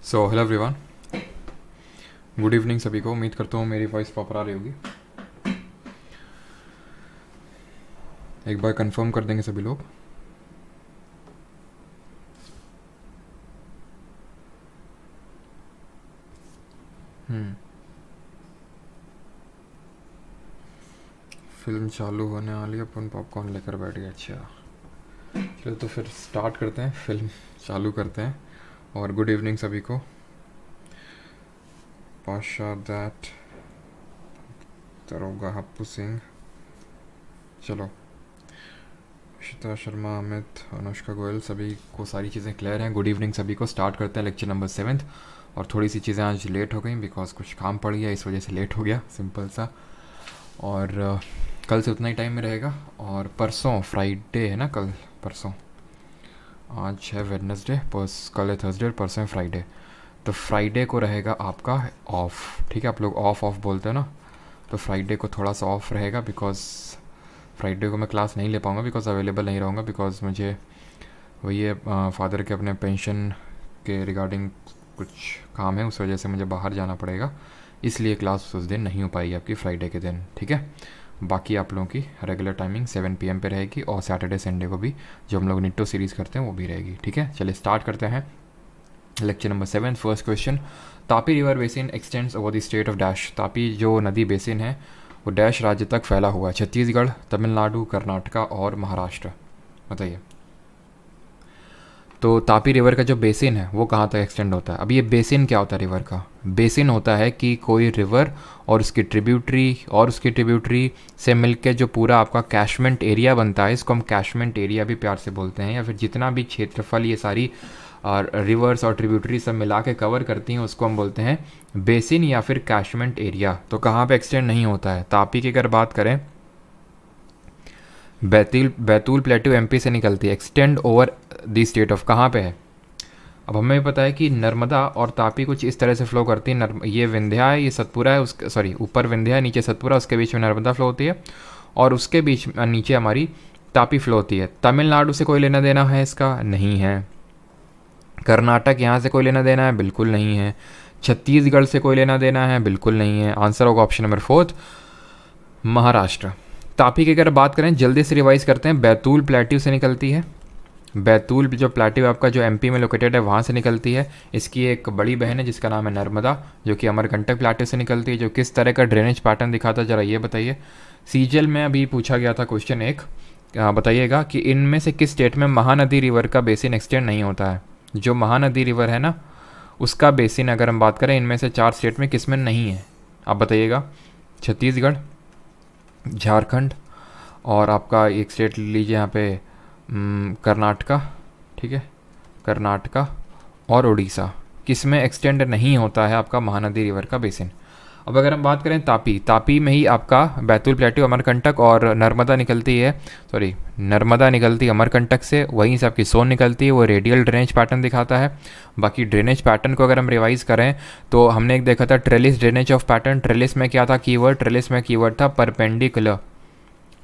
So hello everyone, good evening सभी को। उम्मीद करता हूँ मेरी वॉइस प्रॉपर आ रही होगी। एक बार कंफर्म कर देंगे सभी लोग। फिल्म चालू होने वाली है, अपन पॉपकॉर्न लेकर बैठ गए। अच्छा चलो तो फिर स्टार्ट करते हैं, फिल्म चालू करते हैं। और गुड इवनिंग सभी को। पाशा दैट दरोगा हप्पू सिंह, चलो इशिता शर्मा, अमित, अनुष्का गोयल, सभी को सारी चीज़ें क्लियर हैं। गुड इवनिंग सभी को। स्टार्ट करते हैं लेक्चर नंबर 7। और थोड़ी सी चीज़ें आज लेट हो गई बिकॉज कुछ काम पड़ गया, इस वजह से लेट हो गया, सिंपल सा। और कल से उतना ही टाइम में रहेगा। और परसों फ्राइडे है ना, कल परसों, आज है वेडनेसडे, कल है थर्सडे और परसों है फ्राइडे। तो फ्राइडे को रहेगा आपका ऑफ, ठीक है। आप लोग ऑफ ऑफ बोलते हैं ना, तो फ्राइडे को थोड़ा सा ऑफ रहेगा बिकॉज फ्राइडे को मैं क्लास नहीं ले पाऊँगा बिकॉज अवेलेबल नहीं रहूँगा, बिकॉज मुझे वही है फादर के अपने पेंशन के रिगार्डिंग कुछ काम है, उस वजह से मुझे बाहर जाना पड़ेगा, इसलिए क्लास उस दिन नहीं हो पाएगी आपकी फ्राइडे के दिन, ठीक है। बाकी आप लोगों की रेगुलर टाइमिंग 7 PM पे रहेगी और सैटरडे संडे को भी जो हम लोग निट्टो सीरीज़ करते हैं वो भी रहेगी, ठीक है। चलिए स्टार्ट करते हैं lecture number 7। First question, Tapi river basin x tends over the state of dash. Tapi जो नदी बेसिन है वो डैश राज्य तक फैला हुआ है, छत्तीसगढ़, तमिलनाडु, कर्नाटका और महाराष्ट्र। बताइए। तो तापी रिवर का जो बेसिन है वो कहाँ तक एक्सटेंड होता है। अब ये बेसिन क्या होता है रिवर का? बेसिन होता है कि कोई रिवर और उसकी ट्रिब्यूटरी से मिलके जो पूरा आपका कैशमेंट एरिया बनता है, इसको हम कैशमेंट एरिया भी प्यार से बोलते हैं, या फिर जितना भी क्षेत्रफल ये सारी रिवर्स और ट्रिब्यूटरी सब मिला के कवर करती हैं उसको हम बोलते हैं बेसिन या फिर कैशमेंट एरिया। तो कहाँ पे एक्सटेंड नहीं होता है? तापी की अगर बात करें, बैतूल प्लेट्यू एमपी से निकलती है, extend over the state of, कहाँ पे है? अब हमें पता है कि नर्मदा और तापी कुछ इस तरह से फ्लो करती है। ये विंध्या है, ये सतपुरा है, उसके सॉरी ऊपर विंध्या है, नीचे सतपुरा, उसके बीच में नर्मदा फ्लो होती है और उसके बीच नीचे हमारी तापी फ्लो होती है। तमिलनाडु से कोई लेना देना है इसका? नहीं है। कर्नाटक यहाँ से कोई लेना देना है? बिल्कुल नहीं है। छत्तीसगढ़ से कोई लेना देना है? बिल्कुल नहीं है। आंसर होगा ऑप्शन नंबर 4, महाराष्ट्र। तापी की अगर बात करें, जल्दी से रिवाइज करते हैं, बैतूल प्लेट्यू से निकलती है। बैतूल जो प्लेट्यू आपका जो एमपी में लोकेटेड है वहाँ से निकलती है। इसकी एक बड़ी बहन है जिसका नाम है नर्मदा, जो कि अमरकंटक प्लेट्यू से निकलती है। जो किस तरह का ड्रेनेज पैटर्न दिखाता है जरा ये बताइए। सीजल में अभी पूछा गया था क्वेश्चन एक, बताइएगा कि इनमें से किस स्टेट में महानदी रिवर का बेसिन एक्सटेंड नहीं होता है। जो महानदी रिवर है ना उसका बेसिन अगर हम बात करें, इनमें से 4 स्टेट में किस में नहीं है, आप बताइएगा। छत्तीसगढ़, झारखंड, और आपका एक स्टेट लीजिए यहाँ पे कर्नाटका, ठीक है, कर्नाटका और उड़ीसा, किस में एक्सटेंड नहीं होता है आपका महानदी रिवर का बेसिन। अब अगर हम बात करें तापी में ही आपका बैतूल प्लेट्यू, अमरकंटक और नर्मदा निकलती है, सॉरी नर्मदा निकलती है अमरकंटक से, वहीं से आपकी सोन निकलती है, वो रेडियल ड्रेनेज पैटर्न दिखाता है। बाकी ड्रेनेज पैटर्न को अगर हम रिवाइज करें तो हमने एक देखा था trellis drainage of pattern. Trellis में क्या था कीवर्ड? ट्रेलिस में कीवर्ड था परपेंडिकुलर,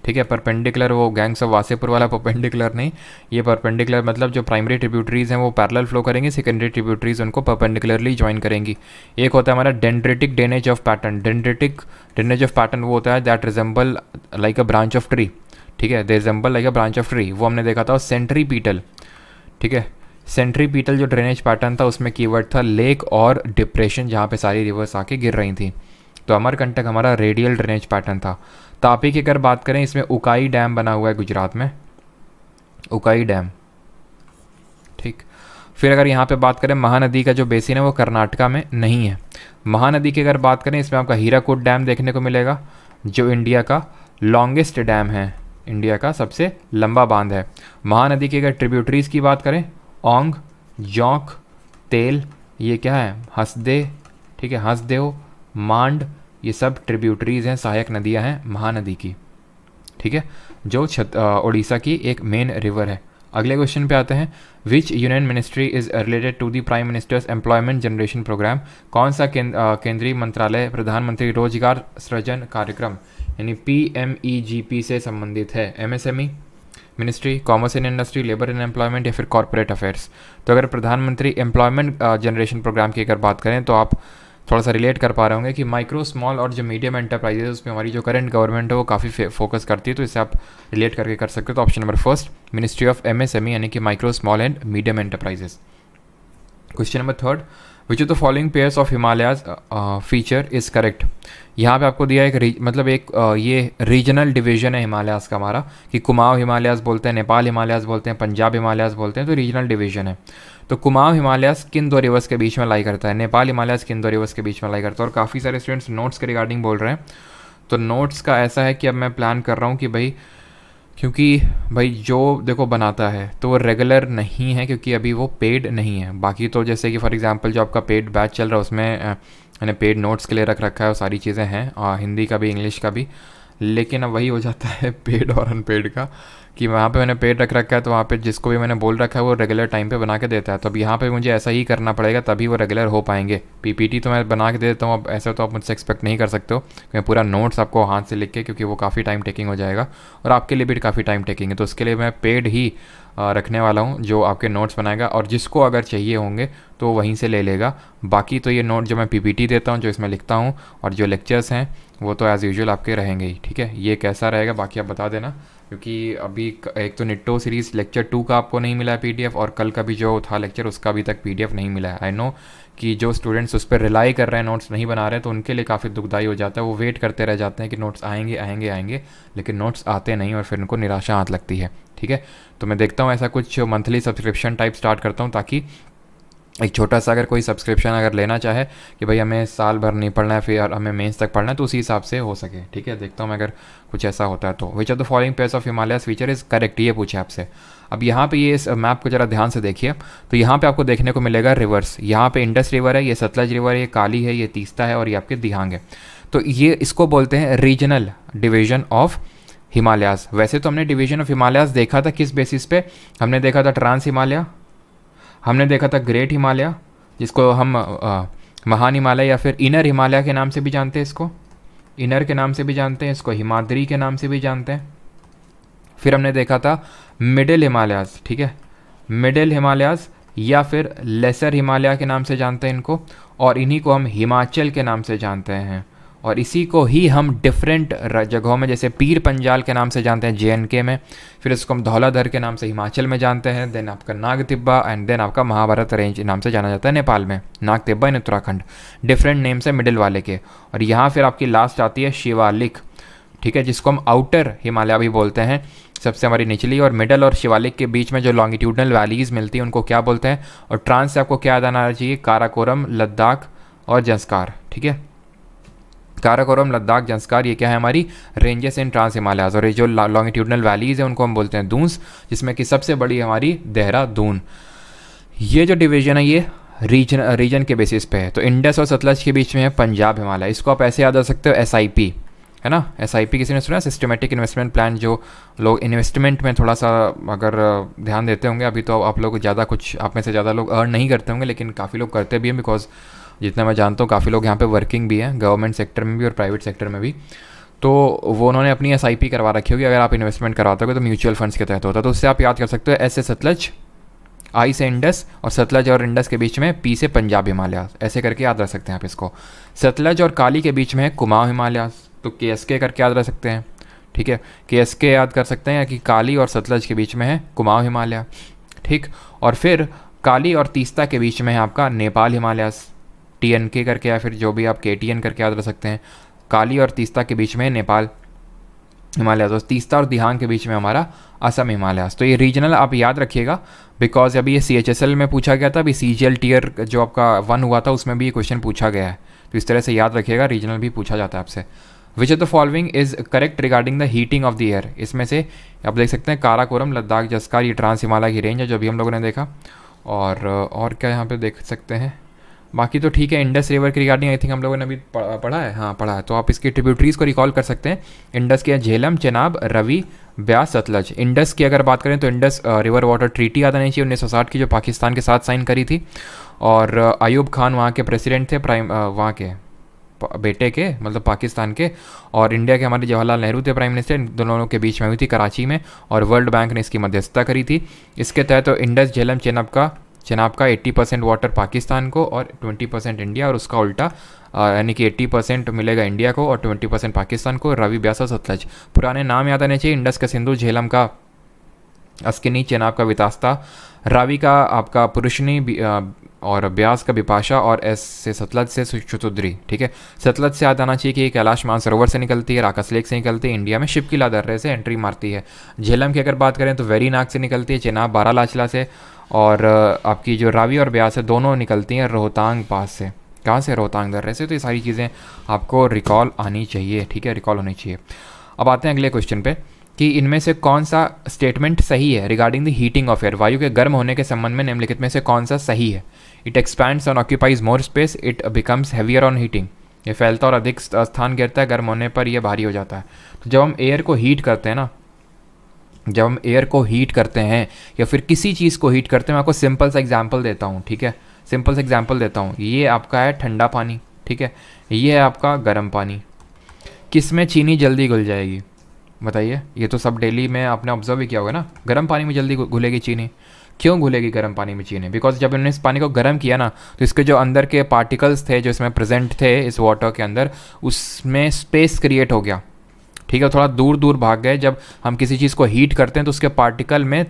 ठीक है, परपेंडिकुलर, वो गैंग्स ऑफ वासेपुर वाला परपेंडिकुलर नहीं, ये परपेंडिकुलर मतलब जो प्राइमरी ट्रिब्यूटरीज हैं वो पैरेलल फ्लो करेंगी, सेकेंडरी ट्रिब्यूटरीज उनको परपेंडिकुलरली ज्वाइन करेंगी। एक होता है हमारा dendritic drainage of pattern. Dendritic drainage of pattern वो होता है that resemble like a branch of tree, ठीक है, they resemble like a branch of tree, वो हमने देखा था। सेंट्रीपीटल, ठीक है, सेंट्रीपीटल जो ड्रेनेज पैटर्न था उसमें कीवर्ड था लेक और डिप्रेशन, जहाँ पे सारी रिवर्स आके गिर रही थी। तो अमरकंटक हमारा रेडियल ड्रेनेज पैटर्न था। तापी की अगर बात करें, इसमें उकाई डैम बना हुआ है गुजरात में, उकाई डैम, ठीक। फिर अगर यहाँ पे बात करें महानदी का जो बेसिन है वो कर्नाटका में नहीं है। महानदी की अगर बात करें, इसमें आपका हीराकुड डैम देखने को मिलेगा जो इंडिया का लॉन्गेस्ट डैम है, इंडिया का सबसे लंबा बांध है। महानदी की अगर ट्रिब्यूटरीज की बात करें, औंग, जौंक, तेल, ये क्या है, हसदे, ठीक है, हसदेव, मांड, ये सब ट्रिब्यूटरीज हैं, सहायक नदियां हैं महानदी की, ठीक है, जो उड़ीसा की एक मेन रिवर है। अगले क्वेश्चन पे आते हैं, which union ministry is related to the prime minister's employment generation programme. कौन सा केंद्रीय मंत्रालय प्रधानमंत्री रोजगार सृजन कार्यक्रम यानी PMEGP से संबंधित है? MSME, ministry, commerce and industry, labour and employment या फिर कॉर्पोरेट अफेयर्स। तो अगर प्रधानमंत्री एम्प्लॉयमेंट जनरेशन प्रोग्राम की अगर बात करें तो आप थोड़ा सा रिलेट कर पा रहे होंगे कि माइक्रो, स्मॉल और जो मीडियम एंटरप्राइजेज उसमें हमारी जो करंट गवर्नमेंट है वो काफ़ी फोकस करती है, तो इससे आप रिलेट करके कर सकते हो। तो option number first, ministry of MSME यानी कि micro, small and medium enterprises. Question number third, which of the following pairs of Himalayas feature is correct. यहाँ पे आपको दिया ये रीजनल डिवीजन है हिमालयाज का हमारा, कि कुमाऊं हिमालयाज बोलते हैं, नेपाल हिमालयाज बोलते हैं, पंजाब हिमालयाज बोलते हैं, तो रीजनल डिवीजन है। तो कुमाऊं हिमालयाज किन दो रिवर्स के बीच में लाई करता है, नेपाल हिमालयाज किन दो रिवर्स के बीच में लाई करता है। और काफ़ी सारे स्टूडेंट्स नोट्स के रिगार्डिंग बोल रहे हैं, तो नोट्स का ऐसा है कि अब मैं प्लान कर रहा हूँ कि क्योंकि भाई जो देखो बनाता है तो वो रेगुलर नहीं है, क्योंकि अभी वो पेड नहीं है। बाकी तो जैसे कि फॉर एग्जांपल जो आपका पेड बैच चल रहा है उसमें मैंने पेड नोट्स के लिए रख रखा है, वो सारी चीज़ें हैं, हिंदी का भी इंग्लिश का भी। लेकिन अब वही हो जाता है पेड और अनपेड का, कि वहाँ पे मैंने पेड रख रखा है तो वहाँ पे जिसको भी मैंने बोल रखा है वो रेगुलर टाइम पे बना के देता है। तो अब यहाँ पे मुझे ऐसा ही करना पड़ेगा तभी वो रेगुलर हो पाएंगे। पीपीटी तो मैं बना के दे देता हूँ, अब ऐसा तो आप मुझसे एक्सपेक्ट नहीं कर सकते हो मैं पूरा नोट्स आपको हाथ से लिख के, क्योंकि वो काफ़ी टाइम टेकिंग हो जाएगा और आपके लिए भी काफ़ी टाइम टेकिंग है। तो उसके लिए मैं पेड ही रखने वाला हूँ जो आपके नोट्स बनाएगा, और जिसको अगर चाहिए होंगे तो वहीं से ले लेगा। बाकी तो ये नोट जो मैं पीपीटी देता हूँ, जो इसमें लिखता हूँ, और जो लेक्चर्स हैं वो तो एज़ यूजुअल आपके रहेंगे ही। ठीक है, ये कैसा रहेगा बाकी आप बता देना, क्योंकि अभी एक तो निट्टो सीरीज़ लेक्चर 2 का आपको नहीं मिला है पीडीएफ, और कल का भी जो था लेक्चर उसका अभी तक पीडीएफ नहीं मिला है। आई नो कि जो स्टूडेंट्स उस पर रिलाई कर रहे हैं, नोट्स नहीं बना रहे हैं, तो उनके लिए काफ़ी दुखदाई हो जाता है। वो वेट करते रह जाते हैं कि नोट्स आएंगे आएंगे आएंगे, लेकिन नोट्स आते नहीं और फिर उनको निराशा हाथ लगती है। ठीक है, तो मैं देखता हूँ ऐसा कुछ मंथली सब्सक्रिप्शन टाइप स्टार्ट करता हूँ, ताकि एक छोटा सा अगर कोई सब्सक्रिप्शन अगर लेना चाहे कि भाई हमें साल भर नहीं पढ़ना है, फिर हमें मेंस तक पढ़ना है, तो उसी हिसाब से हो सके। ठीक है, देखता हूँ मैं अगर कुछ ऐसा होता है तो। Which of the following pairs of Himalayas feature is correct, ये पूछे आपसे। अब यहाँ पे ये इस मैप को ज़रा ध्यान से देखिए, तो यहाँ पे आपको देखने को मिलेगा रिवर्स। यहाँ पे इंडस रिवर है, ये सतलज रिवर है, ये काली है, ये तीस्ता है और ये आपके दिहांग है। तो ये इसको बोलते हैं रीजनल डिवीजन ऑफ हिमालयाज। वैसे तो हमने डिवीजन ऑफ हिमालयाज देखा था किस बेसिस पे, हमने देखा था ट्रांस हिमालय, हमने देखा था ग्रेट हिमालय, जिसको हम महान हिमालय या फिर इनर हिमालय के नाम से भी जानते हैं, इसको इनर के नाम से भी जानते हैं, इसको हिमाद्री के नाम से भी जानते हैं। फिर हमने देखा था मिडिल हिमालयाज, ठीक है, मिडिल हिमालयाज या फिर लेसर हिमालय के नाम से जानते हैं इनको, और इन्हीं को हम हिमाचल के नाम से जानते हैं। और इसी को ही हम डिफरेंट जगहों में, जैसे पीर पंजाल के नाम से जानते हैं जेएनके में, फिर इसको हम धौलाधर के नाम से हिमाचल में जानते हैं, देन आपका नाग तिब्बा, एंड देन आपका महाभारत रेंज नाम से जाना जाता है नेपाल में, नाग तिब्बा इन उत्तराखंड, डिफरेंट नेम्स है मिडिल वाले के। और यहाँ फिर आपकी लास्ट आती है शिवालिक, ठीक है, जिसको हम आउटर हिमालय भी बोलते हैं, सबसे हमारी निचली। और मिडल और शिवालिक के बीच में जो लॉन्गिट्यूडनल वैलीज़ मिलती हैं उनको क्या बोलते हैं। और ट्रांस से आपको क्या याद आना चाहिए, काराकोरम, लद्दाख और जंस्कार। ठीक है, काराकोरम, लद्दाख, जंस्कार, ये क्या है हमारी रेंजेस इन ट्रांस हिमालयाज। और ये जो लॉन्गिट्यूडनल वैलीज़ है उनको हम बोलते हैं दून्स, जिसमें कि सबसे बड़ी हमारी देहरादून। ये जो डिवीजन है ये रीजन के बेसिस पे है। तो इंडस और सतलज के बीच में है पंजाब हिमालय, इसको आप ऐसे याद रख सकते हो SIP, है ना। SIP किसी ने सुना, सिस्टमेटिक इन्वेस्टमेंट प्लान। जो लोग इन्वेस्टमेंट में थोड़ा सा अगर ध्यान देते होंगे, अभी तो आप लोग ज़्यादा कुछ, आप में से ज़्यादा लोग अर्न नहीं करते होंगे, लेकिन काफ़ी लोग करते भी हैं, बिकॉज जितना मैं जानता हूँ काफ़ी लोग यहाँ पे वर्किंग भी हैं, गवर्नमेंट सेक्टर में भी और प्राइवेट सेक्टर में भी। तो वो उन्होंने अपनी SIP करवा रखी होगी, अगर आप इन्वेस्टमेंट करवाते हो तो म्यूचुअल फंड्स के तहत होता है। तो उससे आप याद कर सकते हो S से सतलज, I से इंडस, और सतलज और इंडस के बीच में P से पंजाब हिमालय, ऐसे करके याद रख सकते हैं आप इसको। सतलज और काली के बीच में है कुमाऊं हिमालय, तो KSK करके याद रख सकते हैं। ठीक है, KSK याद कर सकते हैं कि काली और सतलज के बीच में है कुमाऊं हिमालय। ठीक, और फिर काली और तीस्ता के बीच में है आपका नेपाल हिमालय, TNK करके, या फिर जो भी आप KTN करके याद रख सकते हैं। काली और तीस्ता के बीच में नेपाल हिमालय, तो तीस्ता और दिहांग के बीच में हमारा असम हिमालय। तो ये रीजनल आप याद रखिएगा, बिकॉज अभी ये CHSL में पूछा गया था, अभी CGL टीयर जो आपका 1 हुआ था उसमें भी ये क्वेश्चन पूछा गया है, तो इस तरह से याद रखिएगा, रीजनल भी पूछा जाता है आपसे। विच of the following is correct regarding the heating of the air, इसमें से आप देख सकते हैं काराकोरम, लद्दाख, जंस्कार, ये ट्रांस हिमालय की रेंज है जो अभी हम लोगों ने देखा। और क्या यहाँ पे देख सकते हैं, बाकी तो ठीक है। इंडस रिवर की रिगार्डिंग आई थिंक हम लोगों ने अभी पढ़ा है, हाँ पढ़ा है, तो आप इसकी ट्रिब्यूटरीज को रिकॉल कर सकते हैं। इंडस के झेलम, चेनाब, रवि, ब्यास, सतलज। इंडस की अगर बात करें तो इंडस रिवर वाटर ट्रीटी याद आनी चाहिए 1960 की, जो पाकिस्तान के साथ साइन करी थी, और अयूब खान वहाँ के प्रेसिडेंट थे, वहाँ के बेटे के मतलब पाकिस्तान के, और इंडिया के हमारे जवाहरलाल नेहरू थे प्राइम मिनिस्टर, इन दोनों के बीच में हुई थी कराची में, और वर्ल्ड बैंक ने इसकी मध्यस्थता करी थी। इसके तहत तो इंडस झेलम चेनाब का 80% वाटर पाकिस्तान को और 20% इंडिया, और उसका उल्टा यानी कि 80% मिलेगा इंडिया को और 20% पाकिस्तान को। रावी, ब्यास और सतलज, पुराने नाम याद आने चाहिए। इंडस का सिंधु, झेलम का अस्किनी, चेनाब का वितास्ता, रावी का आपका पुरुषनी, और ब्यास का बिपाशा, और एस से सतलज से शुतुद्री। ठीक है, सतलज से याद आना चाहिए कि कैलाश मानसरोवर से निकलती है, राकस लेक से निकलती है, इंडिया में शिपकिला दर्रे से एंट्री मारती है। झेलम की अगर बात करें तो वेरीनाग से निकलती है, चेनाब बारालाचला से, और आपकी जो रावी और ब्यास है दोनों निकलती हैं रोहतांग पास से। कहाँ से? रोहतांग दर्रे से। तो ये सारी चीज़ें आपको रिकॉल आनी चाहिए। ठीक है, रिकॉल होनी चाहिए। अब आते हैं अगले क्वेश्चन पे कि इनमें से कौन सा स्टेटमेंट सही है regarding the heating of air, वायु के गर्म होने के संबंध में निम्नलिखित में से कौन सा सही है? It expands on occupies more space, it becomes heavier on heating. ये फैलता और अधिक स्थान घेरता है, गर्म होने पर यह भारी हो जाता है। तो जब हम एयर को हीट करते हैं ना, जब हम एयर को हीट करते हैं या फिर किसी चीज़ को हीट करते हैं, मैं आपको सिंपल सा एग्जांपल देता हूँ। ठीक है, सिंपल सा एग्जांपल देता हूँ। ये आपका है ठंडा पानी, ठीक है, ये है आपका गर्म पानी। किस में चीनी जल्दी घुल जाएगी बताइए? ये तो सब डेली में आपने ऑब्जर्व ही किया होगा ना, गर्म पानी में जल्दी घुलेगी चीनी। क्यों घुलेगी गर्म पानी में चीनी? बिकॉज जब इन्होंने इस पानी को गर्म किया ना, तो इसके जो अंदर के पार्टिकल्स थे जो इसमें प्रेजेंट थे इस वाटर के अंदर, उसमें स्पेस क्रिएट हो गया। ठीक है, थोड़ा दूर दूर भाग गए। जब हम किसी चीज़ को हीट करते हैं तो उसके पार्टिकल में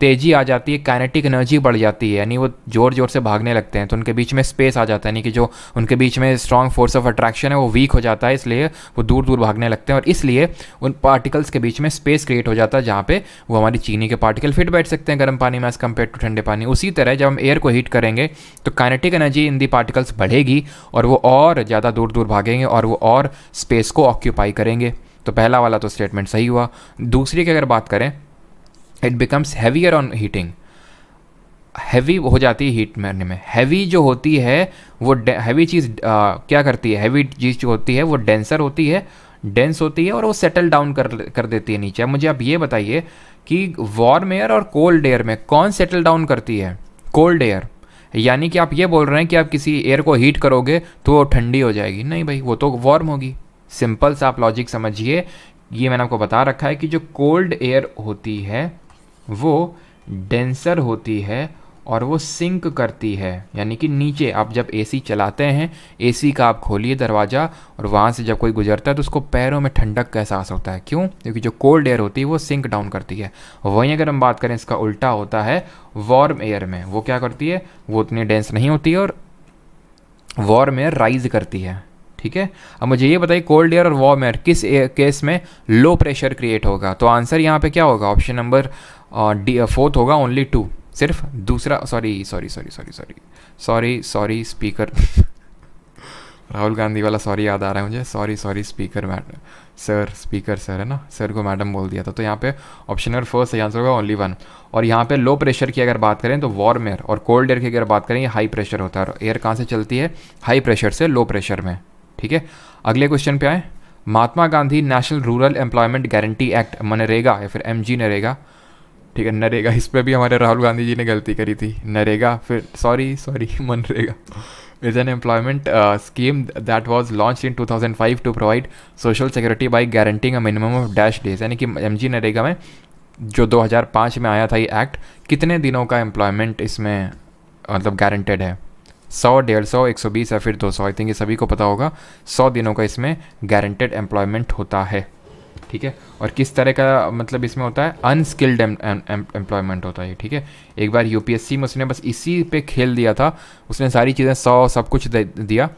तेज़ी आ जाती है, काइनेटिक एनर्जी बढ़ जाती है, यानी वो ज़ोर ज़ोर से भागने लगते हैं, तो उनके बीच में स्पेस आ जाता है, यानी कि जो उनके बीच में स्ट्रॉन्ग फोर्स ऑफ अट्रैक्शन है वो वीक हो जाता है, इसलिए वो दूर दूर भागने लगते हैं, और इसलिए उन पार्टिकल्स के बीच में स्पेस क्रिएट हो जाता है जहाँ पे वो हमारी चीनी के पार्टिकल फिट बैठ सकते हैं गर्म पानी में एज़ कम्पेयर टू ठंडे पानी। उसी तरह जब हम एयर को हीट करेंगे तो kinetic energy in the particles बढ़ेगी और वो और ज़्यादा दूर दूर भागेंगे और वो और स्पेस को ऑक्यूपाई करेंगे। तो पहला वाला तो स्टेटमेंट सही हुआ। दूसरी की अगर बात करें, it becomes heavier on heating, heavy हो जाती है हीट मारने में। हैवी जो होती है वो हैवी चीज़ क्या करती है? हैवी चीज़ जो होती है वो डेंसर होती है, डेंस होती है, और वो सेटल डाउन कर देती है नीचे। अब मुझे आप ये बताइए कि वार्म एयर और कोल्ड एयर में कौन सेटल डाउन करती है? Cold air. यानी कि आप ये बोल रहे हैं कि आप किसी एयर को हीट करोगे तो वो ठंडी हो जाएगी? नहीं भाई, वो तो वार्म होगी। सिंपल सा आप लॉजिक समझिए, ये मैंने आपको बता रखा है कि जो कोल्ड एयर होती है वो डेंसर होती है और वो सिंक करती है, यानी कि नीचे। आप जब एसी चलाते हैं, एसी का आप खोलिए दरवाज़ा और वहाँ से जब कोई गुजरता है तो उसको पैरों में ठंडक का एहसास होता है। क्यों? क्योंकि जो कोल्ड एयर होती है वो सिंक डाउन करती है। वहीं अगर हम बात करें, इसका उल्टा होता है वार्म एयर में। वो क्या करती है? वो उतनी डेंस नहीं होती है और वार्म एयर राइज करती है। ठीक है, अब मुझे ये बताइए कोल्ड एयर और वार्म एयर किस केस में लो प्रेशर क्रिएट होगा? तो आंसर यहाँ पे क्या होगा? ऑप्शन नंबर फोर्थ होगा, ओनली 2। सिर्फ दूसरा, सॉरी स्पीकर राहुल गांधी वाला सॉरी याद आ रहा है मुझे, sorry speaker madam sir, speaker sir है ना, सर को मैडम बोल दिया था। तो यहाँ पे ऑप्शन नंबर फर्स्ट सही आंसर होगा, ओनली 1। और यहाँ पे लो प्रेशर की अगर बात करें तो वार्म एयर, और कोल्ड एयर की अगर बात करें ये हाई प्रेशर होता है। और एयर कहाँ से चलती है? हाई प्रेशर से लो प्रेशर में। ठीक है, अगले क्वेश्चन पे आए। Mahatma Gandhi national rural employment guarantee act, मनरेगा या फिर MG नरेगा, ठीक है नरेगा, इस पर भी हमारे राहुल गांधी जी ने गलती करी थी। नरेगा, फिर sorry MNREGA is an employment scheme that was launched in 2005 to provide social security by guaranteeing a minimum of dash days। यानी कि MG नरेगा में जो 2005 में आया था ये एक्ट, कितने दिनों का एम्प्लॉयमेंट इसमें मतलब गारंटेड है? 100, 150, 120 या फिर 200। आई थिंक ये सभी को पता होगा, 100 दिनों का इसमें गारंटेड एम्प्लॉयमेंट होता है। ठीक है, और किस तरह का मतलब इसमें होता है? अनस्किल्ड एम्प्लॉयमेंट होता है। ठीक है, एक बार UPSC में उसने बस इसी पे खेल दिया था, उसने सारी चीज़ें 100 सब कुछ दिया,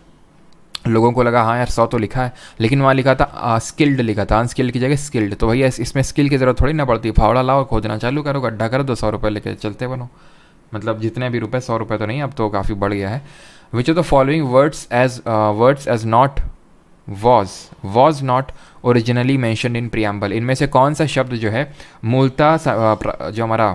लोगों को लगा हाँ यार 100 तो लिखा है, लेकिन वहाँ लिखा था स्किल्ड लिखा था, अनस्किल्ड की जगह स्किल्ड। तो भैया इसमें स्किल की ज़रूरत थोड़ी ना पड़ती, फावड़ा लाओ, खोदना चालू करो, गड्ढा करो, 200 रुपये लेके चलते बनो। मतलब जितने भी रुपए, 100 रुपये तो नहीं, अब तो काफ़ी बढ़ गया है। Which of the following words as not was not originally mentioned in preamble। इनमें से कौन सा शब्द जो है मूलतः जो हमारा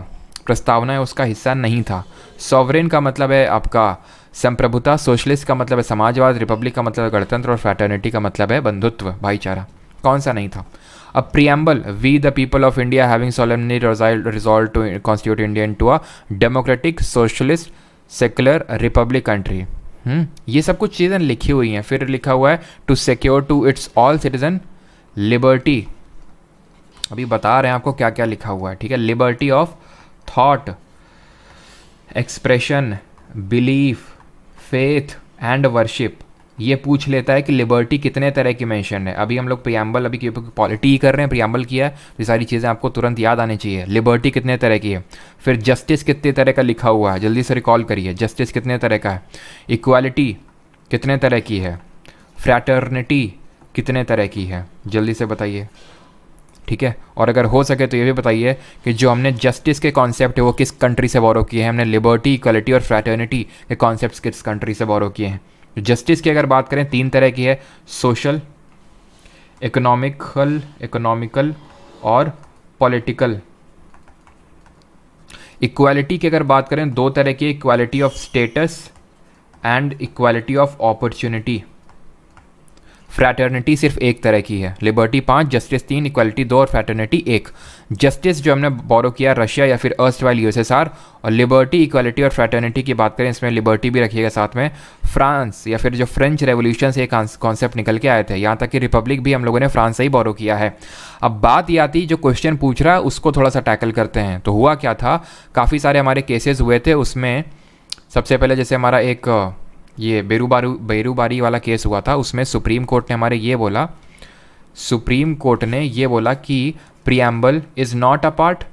प्रस्तावना है उसका हिस्सा नहीं था? सॉवरेन का मतलब है आपका संप्रभुता, सोशलिस्ट का मतलब है समाजवाद, रिपब्लिक का मतलब है गणतंत्र, और फ्रैटर्निटी का मतलब है बंधुत्व, भाईचारा। कौन सा नहीं था? अब preamble, we the people of India having solemnly resolved to constitute India into a democratic, socialist, secular, republic country। ये सब कुछ चीज़ें लिखी हुई हैं। फिर लिखा हुआ है to secure to its all citizen liberty, अभी बता रहे हैं आपको क्या क्या लिखा हुआ है, ठीक है। Liberty of thought, expression, belief, faith and worship. ये पूछ लेता है कि लिबर्टी कितने तरह की मेंशन है। अभी हम लोग प्रियम्बल अभी पॉलिटी कर रहे हैं, प्रियम्बल किया है, ये सारी चीज़ें आपको तुरंत याद आनी चाहिए। लिबर्टी कितने तरह की है, फिर जस्टिस कितने तरह का लिखा हुआ है, जल्दी से रिकॉल करिए, जस्टिस कितने तरह का है, इक्वालिटी कितने तरह की है, फ्रैटर्निटी कितने तरह की है, जल्दी से बताइए, ठीक है। और अगर हो सके तो ये भी बताइए कि जो हमने जस्टिस के कॉन्सेप्ट है वो किस कंट्री से बोरो किए हैं। हमने लिबर्टी, इक्वालिटी और फ्रैटर्निटी के कॉन्सेप्ट्स किस कंट्री से बोरो किए हैं। जस्टिस की अगर बात करें 3 तरह की है, सोशल, इकोनॉमिकल और पॉलिटिकल। इक्वालिटी की अगर बात करें 2 तरह की, equality of status and equality of opportunity. Fraternity सिर्फ एक तरह की है, लिबर्टी 5, जस्टिस 3, इक्वालिटी 2 और फ्रैटर्निटी 1। जस्टिस जो हमने बोरो किया रशिया या फिर अर्स्टवाइल यूएसएसआर, और लिबर्टी, इक्वालिटी और फ्रैटर्निटी की बात करें, इसमें लिबर्टी भी रखिएगा साथ में, फ्रांस या फिर जो फ्रेंच रेवोल्यूशन से एक कॉन्सेप्ट निकल के आए थे। यहाँ तक कि रिपब्लिक भी हम लोगों ने फ्रांस से ही बोरो किया है। अब बात ये आती, जो क्वेश्चन पूछ रहा है उसको थोड़ा सा टैकल करते हैं। तो हुआ क्या था, काफ़ी सारे हमारे केसेस हुए थे, उसमें सबसे पहले जैसे हमारा एक ये बेरूबारी वाला केस हुआ था, उसमें सुप्रीम कोर्ट ने हमारे ये बोला, सुप्रीम कोर्ट ने ये बोला कि preamble is not a part,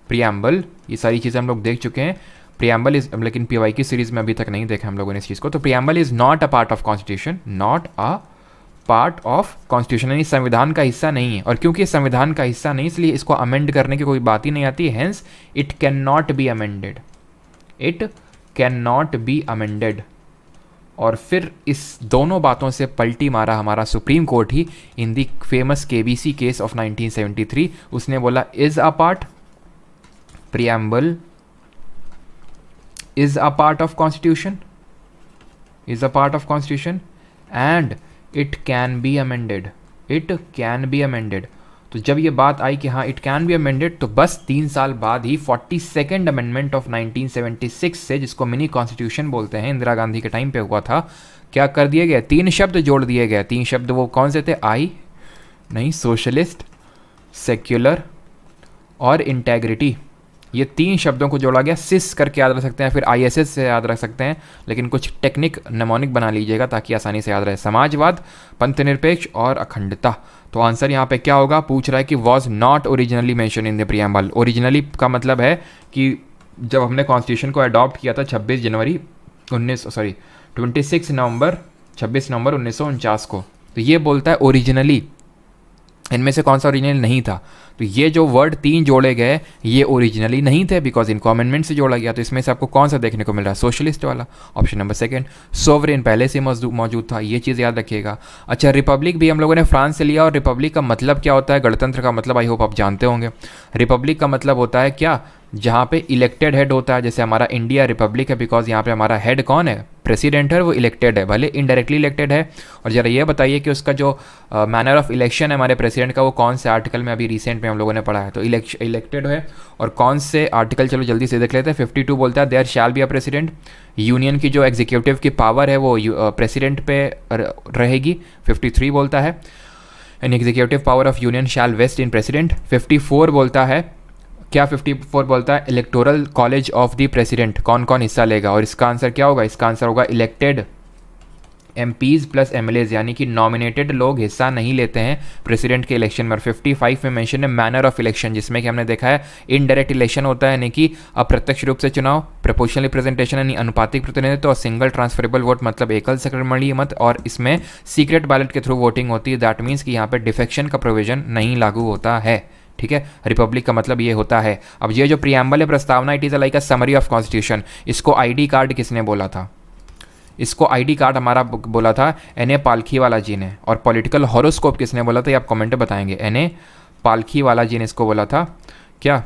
preamble, ये सारी चीज़ें हम लोग देख चुके हैं, प्रियम्बल इज, लेकिन पीवाई की सीरीज़ में अभी तक नहीं देखा हम लोगों ने इस चीज़ को। तो preamble is not a part of constitution, not a part of constitution, यानी संविधान का हिस्सा नहीं है। और क्योंकि संविधान का हिस्सा नहीं, इसलिए इसको अमेंड करने की कोई बात ही नहीं आती, hence it can not be amended, it can not be amended. और फिर इस दोनों बातों से पलटी मारा हमारा supreme court he in the famous KBC case of 1973। उसने बोला is a part, preamble is a part of constitution, is a part of constitution and it can be amended, it can be amended. तो जब ये बात आई कि हाँ it can be amended, तो बस 3 साल बाद ही 42nd अमेंडमेंट ऑफ 1976 से, जिसको मिनी कॉन्स्टिट्यूशन बोलते हैं, इंदिरा गांधी के टाइम पे हुआ था, क्या कर दिए गए, 3 शब्द जोड़ दिए गए। 3 शब्द वो कौन से थे, सोशलिस्ट, सेक्युलर और इंटेग्रिटी। ये 3 शब्दों को जोड़ा गया, सिस करके याद रख सकते हैं, फिर ISS से याद रख सकते हैं, लेकिन कुछ टेक्निक नेमोनिक बना लीजिएगा ताकि आसानी से याद रहे। समाजवाद, पंथनिरपेक्ष और अखंडता। तो आंसर यहाँ पे क्या होगा, पूछ रहा है कि was not originally mention in the preamble. Originally का मतलब है कि जब हमने कॉन्स्टिट्यूशन को अडॉप्ट किया था 26 नवंबर 1949 को, तो ये बोलता है ओरिजिनली, इनमें से कौन सा ओरिजिनल नहीं था। तो ये जो वर्ड 3 जोड़े गए ये ओरिजिनली नहीं थे, बिकॉज इनको अमेंडमेंट से जोड़ा गया। तो इसमें से आपको कौन सा देखने को मिल रहा है, सोशलिस्ट वाला, ऑप्शन नंबर 2। सोवरेन पहले से मौजूद था, ये चीज़ याद रखिएगा। अच्छा, रिपब्लिक भी हम लोगों ने फ्रांस से लिया, और रिपब्लिक का मतलब क्या होता है, गणतंत्र का मतलब आई होप आप जानते होंगे। रिपब्लिक का मतलब होता है क्या, जहाँ पे इलेक्टेड हेड होता है। जैसे हमारा इंडिया रिपब्लिक है बिकॉज यहाँ पे हमारा हेड कौन है, प्रेसिडेंट है, वो इलेक्टेड है, भले इनडायरेक्टली इलेक्टेड है। और जरा ये बताइए कि उसका जो मैनर ऑफ इलेक्शन है हमारे प्रेसिडेंट का, वो कौन से आर्टिकल में अभी रिसेंट में हम लोगों ने पढ़ा है। तो इलेक्टेड है, और कौन से आर्टिकल, चलो जल्दी से देख लेते हैं। 52 बोलता है there shall be a president. Union की जो एग्जीक्यूटिव की पावर है वो प्रेसिडेंट पे रहेगी। 53 बोलता है an executive power of union shall vest in president. 54 बोलता है क्या, 54 बोलता है electoral college of the president, कौन कौन हिस्सा लेगा। और इसका आंसर क्या होगा, इसका आंसर होगा इलेक्टेड MPs प्लस MLAs, यानी कि नॉमिनेटेड लोग हिस्सा नहीं लेते हैं प्रेसिडेंट के इलेक्शन में। और 55 में मेंशन है मैनर ऑफ इलेक्शन, जिसमें कि हमने देखा है इनडायरेक्ट इलेक्शन होता है, यानी कि अप्रत्यक्ष रूप से चुनाव, प्रोपोर्शनल रिप्रेजेंटेशन यानी अनुपातिक प्रतिनिधित्व, और सिंगल ट्रांसफरेबल वोट मतलब एकल संक्रमणीय मत, और इसमें सीक्रेट बैलेट के थ्रू वोटिंग होती है। दैट मीन्स कि यहाँ पे डिफेक्शन का प्रोविजन नहीं लागू होता है, ठीक है। रिपब्लिक का मतलब ये होता है। अब ये जो प्रियम्बल है प्रस्तावना, it is like a summary of constitution. इसको ID कार्ड किसने बोला था, इसको ID कार्ड हमारा बोला था NA पालखीवाला जी ने। और पॉलिटिकल हॉरोस्कोप किसने बोला था, ये आप कमेंट में बताएंगे। NA पालखीवाला जी ने इसको बोला था क्या,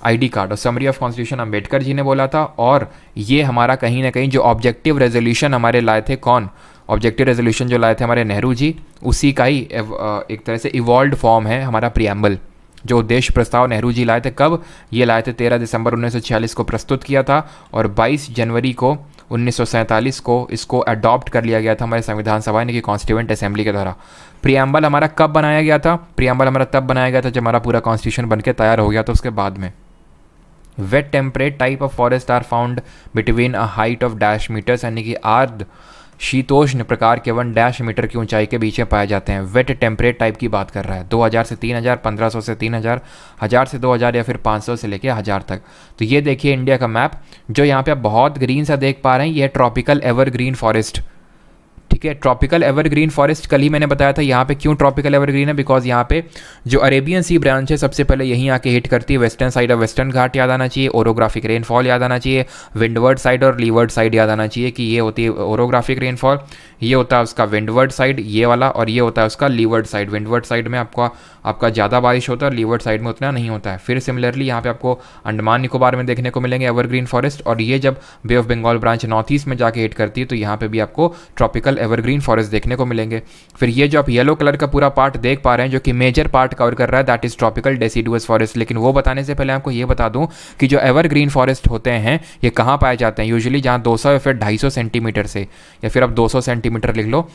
ID कार्ड। और summary of constitution Ambedkar ji ने बोला था। और ये हमारा कहीं ना कहीं जो ऑब्जेक्टिव रेजोल्यूशन हमारे लाए थे, कौन, ऑब्जेक्टिव रेजोल्यूशन जो लाए थे हमारे नेहरू जी, उसी का ही एक तरह से इवॉल्व्ड फॉर्म है हमारा प्रियम्बल। जो उद्देश्य प्रस्ताव नेहरू जी लाए थे, कब ये लाए थे, 13 दिसंबर 1946 को प्रस्तुत किया था, और 22 जनवरी को 1947 को इसको अडॉप्ट कर लिया गया था हमारे संविधान सभा यानी कि कॉन्स्टिट्यूएंट असेंबली के द्वारा। प्रियम्बल हमारा कब बनाया गया था? प्रियम्बल हमारा तब बनाया गया था जब हमारा पूरा कॉन्स्टिट्यूशन बन के तैयार हो गया था उसके बाद में। Wet temperate type of forest are found between a height of dash metres यानी कि आर्द्र शीतोष्ण प्रकार के 1 डैश मीटर की ऊंचाई के बीच में पाए जाते हैं। वेट टेम्परेट टाइप की बात कर रहा है। 2000 से 3000, 1500 से 3000, 1000 से 2000 या फिर 500 से लेके 1000 तक। तो ये देखिए इंडिया का मैप, जो यहाँ पे आप बहुत ग्रीन सा देख पा रहे हैं, ये है ट्रॉपिकल एवरग्रीन फॉरेस्ट। ठीक है, ट्रॉपिकल एवरग्रीन फॉरेस्ट कल ही मैंने बताया था यहाँ पे क्यों ट्रॉपिकल एवरग्रीन है, बिकॉज यहाँ पे जो अरेबियन सी ब्रांच है सबसे पहले यहीं आके हिट करती है। वेस्टर्न साइड ऑफ वेस्टर्न घाट याद आना चाहिए, ओरोग्राफिक रेनफॉल याद आना चाहिए, विंडवर्ड साइड और लीवर्ड साइड याद आना चाहिए कि ये होती है ओरोग्राफिक रेनफॉल, ये होता है उसका विंडवर्ड साइड ये वाला, और ये होता है उसका लीवर्ड साइड। विंडवर्ड साइड में आपका ज़्यादा बारिश होता है और लीवर्ड साइड में उतना नहीं होता है। फिर सिमिलरली यहाँ पे आपको अंडमान निकोबार में देखने को मिलेंगे एवरग्रीन फॉरेस्ट, और ये जब Bay of Bengal branch north east में जाके हिट करती है तो यहाँ पे भी आपको ट्रॉपिकल एवरग्रीन फॉरेस्ट देखने को मिलेंगे। फिर ये जो आप येलो कलर का पूरा पार्ट देख पा रहे हैं जो कि मेजर पार्ट कवर कर रहा है, that is tropical deciduous forest. लेकिन वो बताने से पहले आपको ये बता दूं कि जो एवरग्रीन फॉरेस्ट होते हैं ये कहाँ पाए जाते हैं? यूजुअली जहाँ 200 या फिर 250 सेंटीमीटर से, या फिर आप 200 सेंटीमीटर लिख लो,